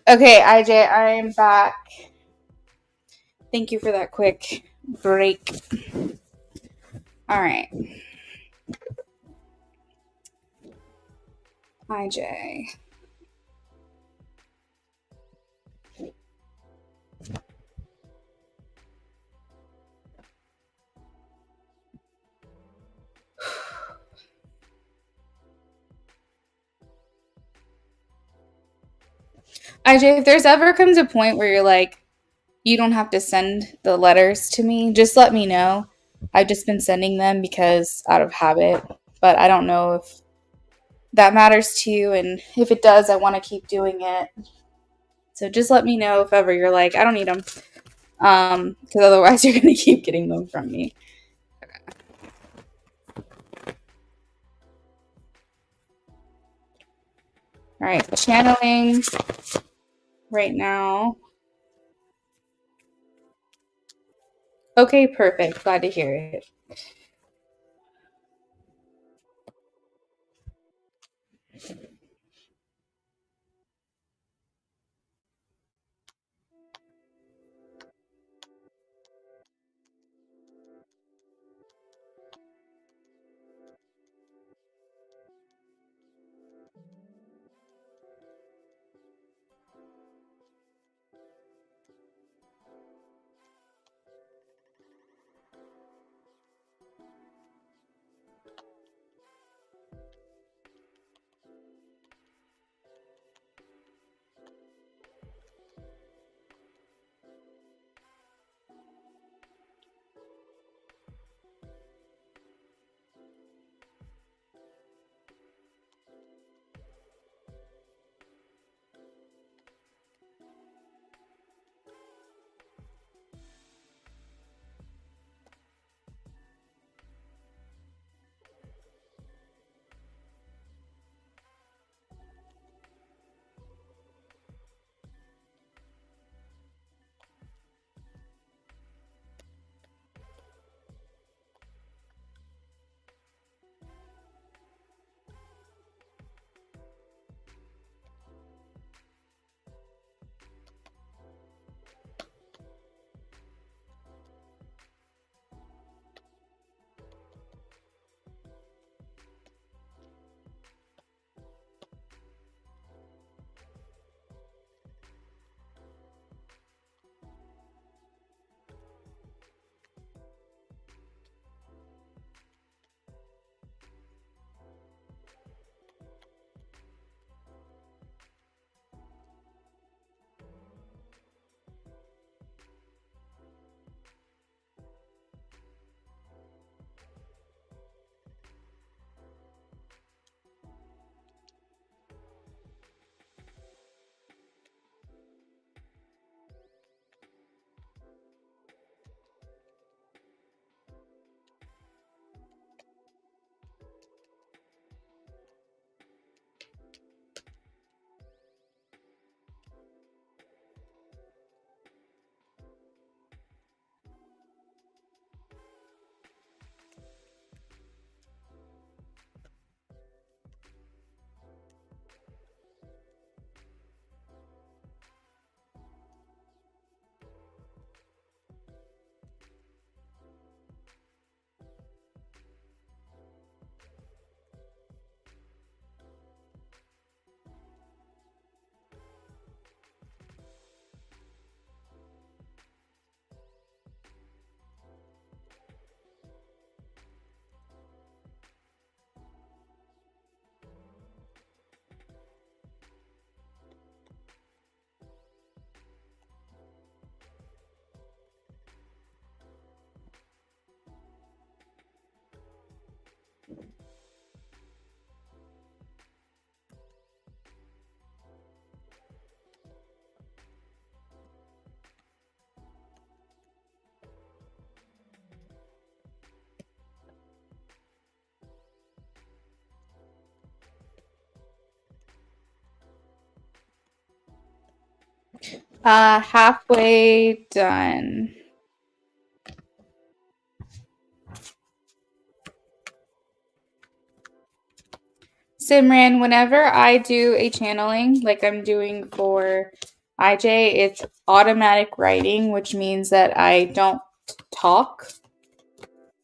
Okay, IJ, I am back. Thank you for that quick break. All right, IJ. IJ, if there's ever comes a point where you're like, you don't have to send the letters to me, just let me know. I've just been sending them because out of habit, but I don't know if that matters to you, and if it does, I want to keep doing it. So just let me know if ever you're like, I don't need them, because otherwise you're gonna keep getting them from me. All right, channeling right now. Okay, perfect. Glad to hear it. Halfway done. Simran, whenever I do a channeling like I'm doing for IJ, it's automatic writing, which means that I don't talk.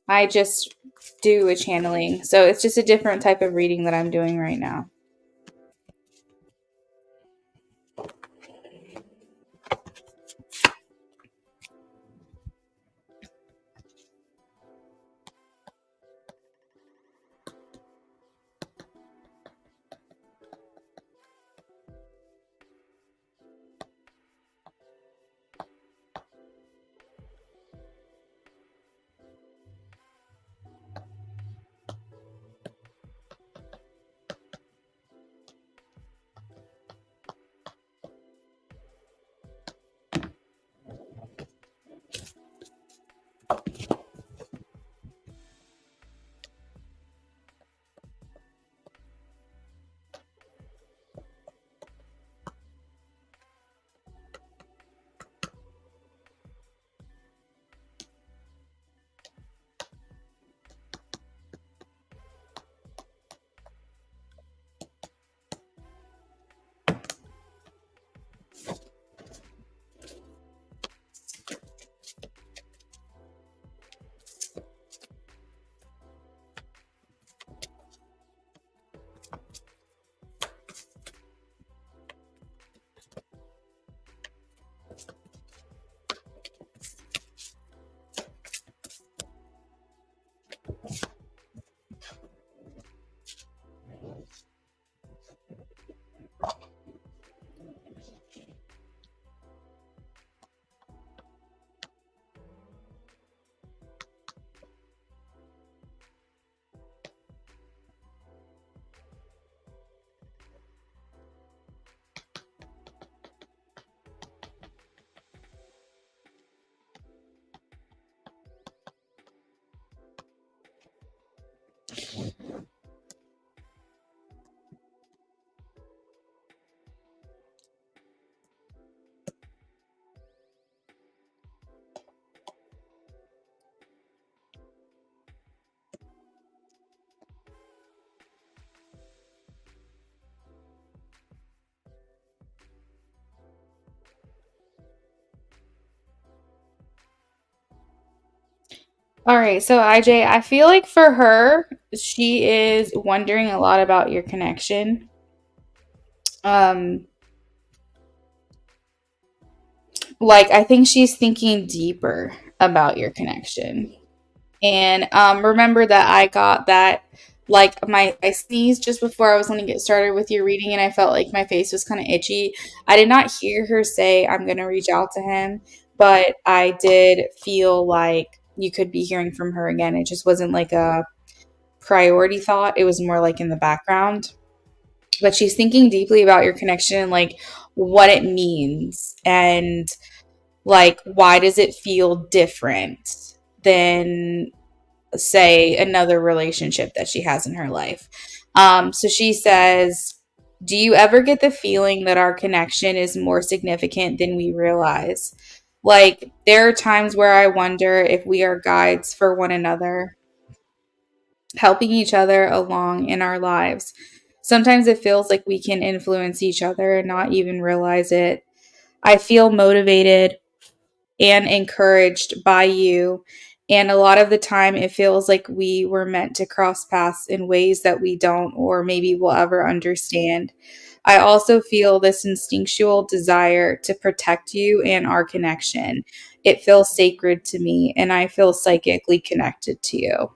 I just do a channeling. So it's just a different type of reading that I'm doing right now. All right, so IJ, I feel like for her, she is wondering a lot about your connection. Um, like I think she's thinking deeper about your connection. And remember that I got that like I sneezed just before I was going to get started with your reading, and I felt like my face was kind of itchy. I did not hear her say I'm going to reach out to him, but I did feel like you could be hearing from her again. It just wasn't like a priority thought. It was more like in the background. But she's thinking deeply about your connection and like what it means and like why does it feel different than say another relationship that she has in her life. So she says, do you ever get the feeling that our connection is more significant than we realize? Like, there are times where I wonder if we are guides for one another, helping each other along in our lives. Sometimes it feels like we can influence each other and not even realize it. I feel motivated and encouraged by you. And a lot of the time, it feels like we were meant to cross paths in ways that we don't or maybe will ever understand. I also feel this instinctual desire to protect you and our connection. It feels sacred to me, and I feel psychically connected to you.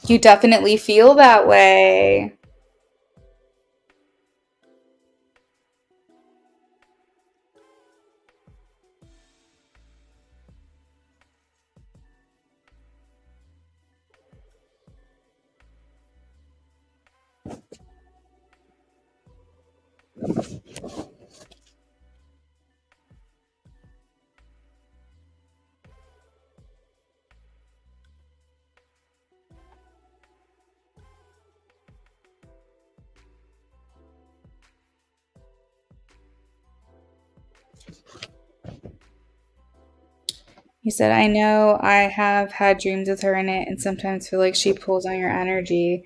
You definitely feel that way. He said, I know I have had dreams with her in it and sometimes feel like she pulls on your energy.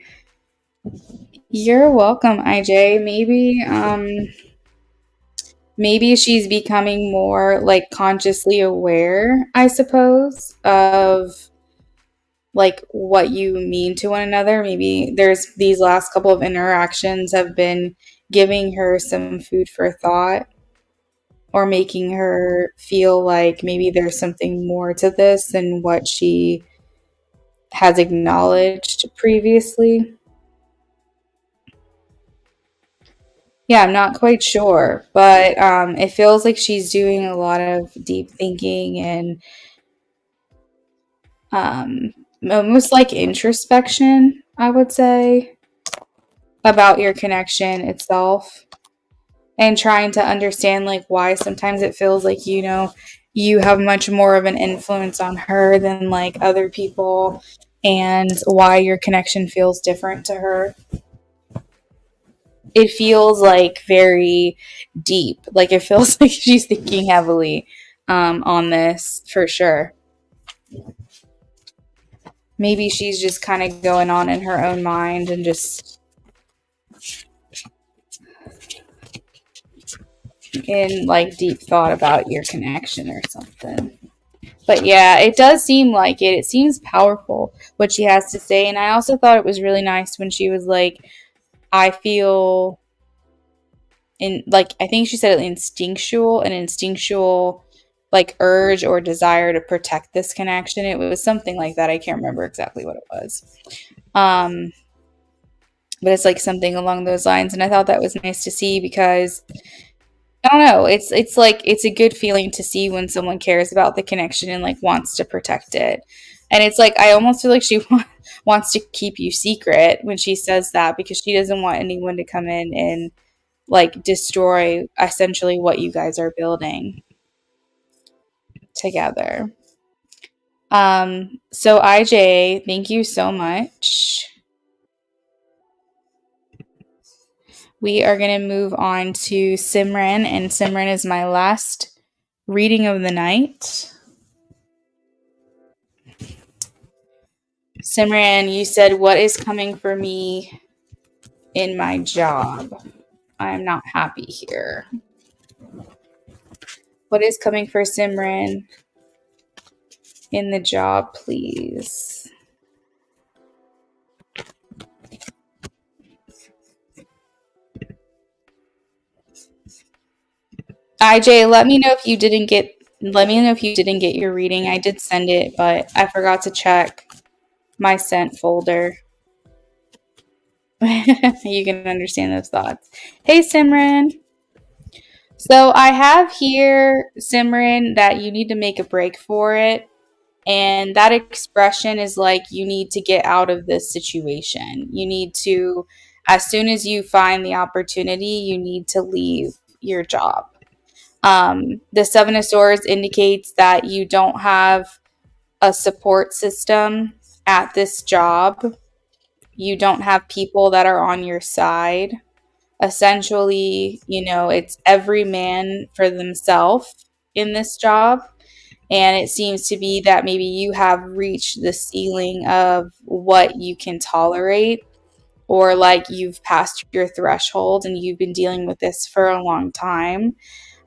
You're welcome, IJ. Maybe she's becoming more like consciously aware, I suppose, of like what you mean to one another. Maybe there's these last couple of interactions have been giving her some food for thought or making her feel like maybe there's something more to this than what she has acknowledged previously. Yeah, I'm not quite sure, but it feels like she's doing a lot of deep thinking and um, almost like introspection, I would say, about your connection itself and trying to understand like why sometimes it feels like, you have much more of an influence on her than like other people and why your connection feels different to her. It feels like very deep. Like it feels like she's thinking heavily on this for sure. Maybe she's just kind of going on in her own mind and just in like deep thought about your connection or something. But yeah, it does seem like it. It seems powerful what she has to say. And I also thought it was really nice when she was like, I feel in like I think she said it an instinctual like urge or desire to protect this connection. It was something like that. I can't remember exactly what it was. Um but it's like something along those lines and I thought that was nice to see because I don't know, it's like it's a good feeling to see when someone cares about the connection and like wants to protect it. And it's like I almost feel like she wants to keep you secret when she says that because she doesn't want anyone to come in and like destroy essentially what you guys are building together. So IJ, thank you so much. We are going to move on to Simran, and Simran is my last reading of the night. Simran, you said, what is coming for me in my job? I'm not happy here. What is coming for Simran in the job, please? IJ, let me know if you didn't get your reading. I did send it, but I forgot to check my sent folder. You can understand those thoughts. Hey Simran. So I have here, Simran, that you need to make a break for it. And that expression is like you need to get out of this situation. You need to, as soon as you find the opportunity, you need to leave your job. The Seven of Swords indicates that you don't have a support system at this job. You don't have people that are on your side. Essentially, it's every man for themselves in this job. And it seems to be that maybe you have reached the ceiling of what you can tolerate, or like you've passed your threshold and you've been dealing with this for a long time.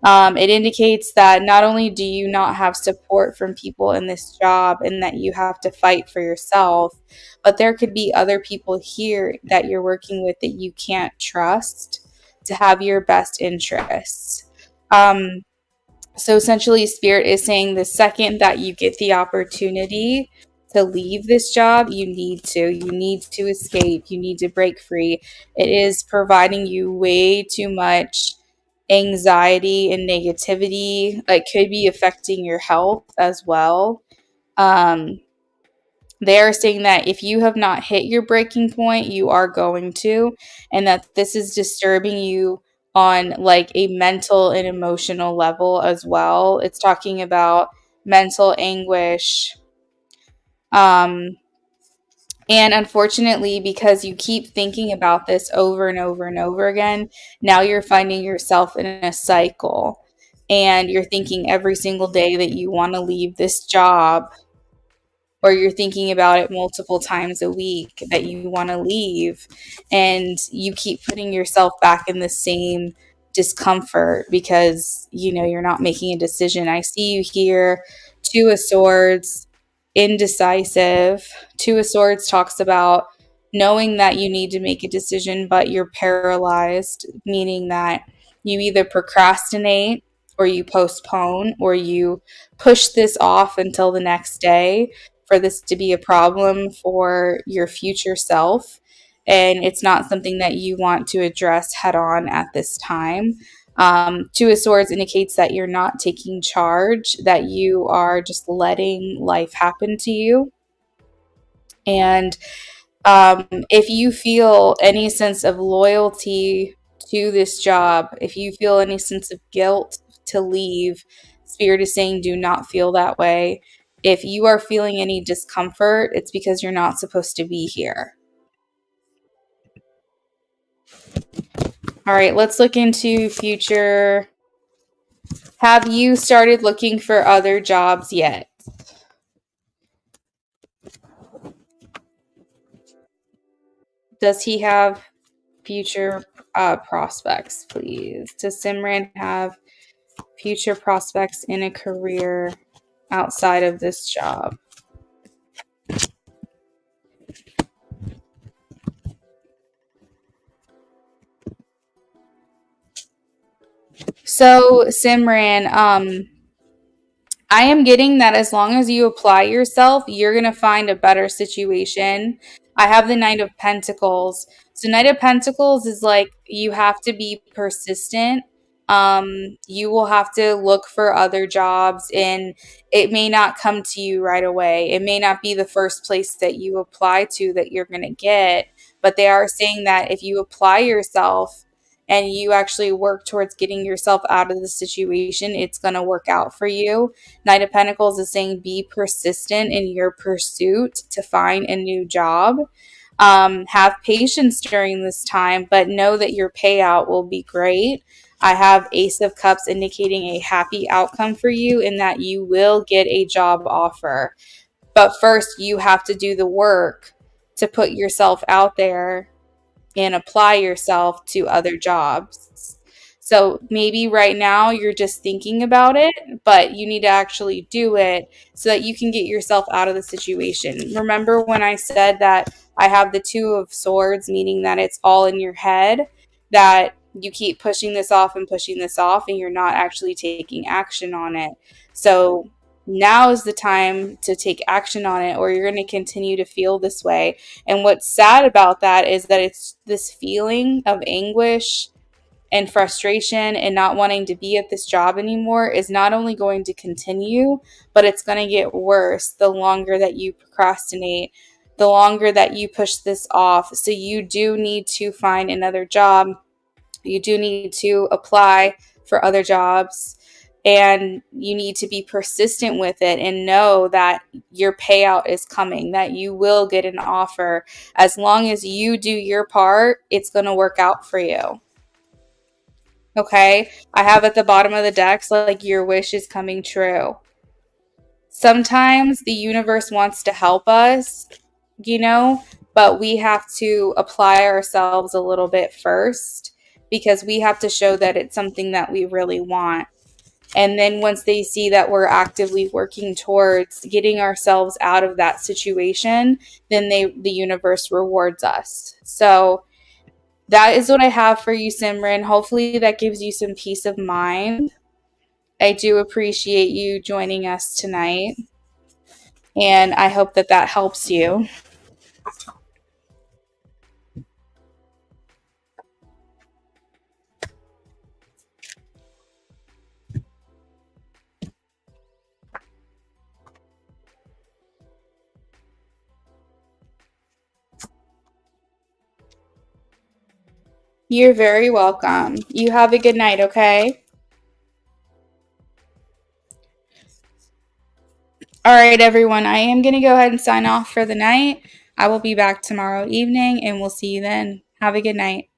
It indicates that not only do you not have support from people in this job and that you have to fight for yourself, but there could be other people here that you're working with that you can't trust to have your best interests. Um, so essentially, Spirit is saying the second that you get the opportunity to leave this job, you need to. You need to escape. You need to break free. It is providing you way too much anxiety and negativity. It could be affecting your health as well. Um, they are saying that if you have not hit your breaking point, you are going to, and that this is disturbing you on like a mental and emotional level as well. It's talking about mental anguish. Um, and unfortunately, because you keep thinking about this over and over and over again, now you're finding yourself in a cycle. and you're thinking every single day that you want to leave this job, or you're thinking about it multiple times a week that you want to leave, and you keep putting yourself back in the same discomfort because you're not making a decision. I see you here, Two of Swords, indecisive. Two of Swords talks about knowing that you need to make a decision, but you're paralyzed, meaning that you either procrastinate or you postpone or you push this off until the next day for this to be a problem for your future self. And it's not something that you want to address head on at this time. Two of Swords indicates that you're not taking charge, that you are just letting life happen to you. And if you feel any sense of loyalty to this job, if you feel any sense of guilt to leave, Spirit is saying do not feel that way. If you are feeling any discomfort, it's because you're not supposed to be here. All right, let's look into future. Have you started looking for other jobs yet? Does he have future prospects, please? Does Simran have future prospects in a career outside of this job? So, Simran, I am getting that as long as you apply yourself, you're going to find a better situation. I have the Knight of Pentacles. So, Knight of Pentacles is like you have to be persistent. You will have to look for other jobs, and it may not come to you right away. It may not be the first place that you apply to that you're going to get, but they are saying that if you apply yourself and you actually work towards getting yourself out of the situation, it's going to work out for you. Knight of Pentacles is saying be persistent in your pursuit to find a new job. Have patience during this time, but know that your payout will be great. I have Ace of Cups indicating a happy outcome for you in that you will get a job offer. But first, you have to do the work to put yourself out there and apply yourself to other jobs. So maybe right now you're just thinking about it, but you need to actually do it so that you can get yourself out of the situation. Remember when I said that I have the Two of Swords, meaning that it's all in your head, that you keep pushing this off and you're not actually taking action on it. So now is the time to take action on it, or you're going to continue to feel this way. And what's sad about that is that it's this feeling of anguish and frustration and not wanting to be at this job anymore is not only going to continue, but it's going to get worse the longer that you procrastinate, the longer that you push this off. So you do need to find another job. You do need to apply for other jobs, and you need to be persistent with it and know that your payout is coming, that you will get an offer. As long as you do your part, it's going to work out for you. Okay? I have at the bottom of the decks, like, your wish is coming true. Sometimes the universe wants to help us, but we have to apply ourselves a little bit first because we have to show that it's something that we really want. And then once they see that we're actively working towards getting ourselves out of that situation, then the universe rewards us. So that is what I have for you, Simran. Hopefully that gives you some peace of mind. I do appreciate you joining us tonight, and I hope that that helps you. You're very welcome. You have a good night, okay? All right, everyone. I am going to go ahead and sign off for the night. I will be back tomorrow evening, and we'll see you then. Have a good night.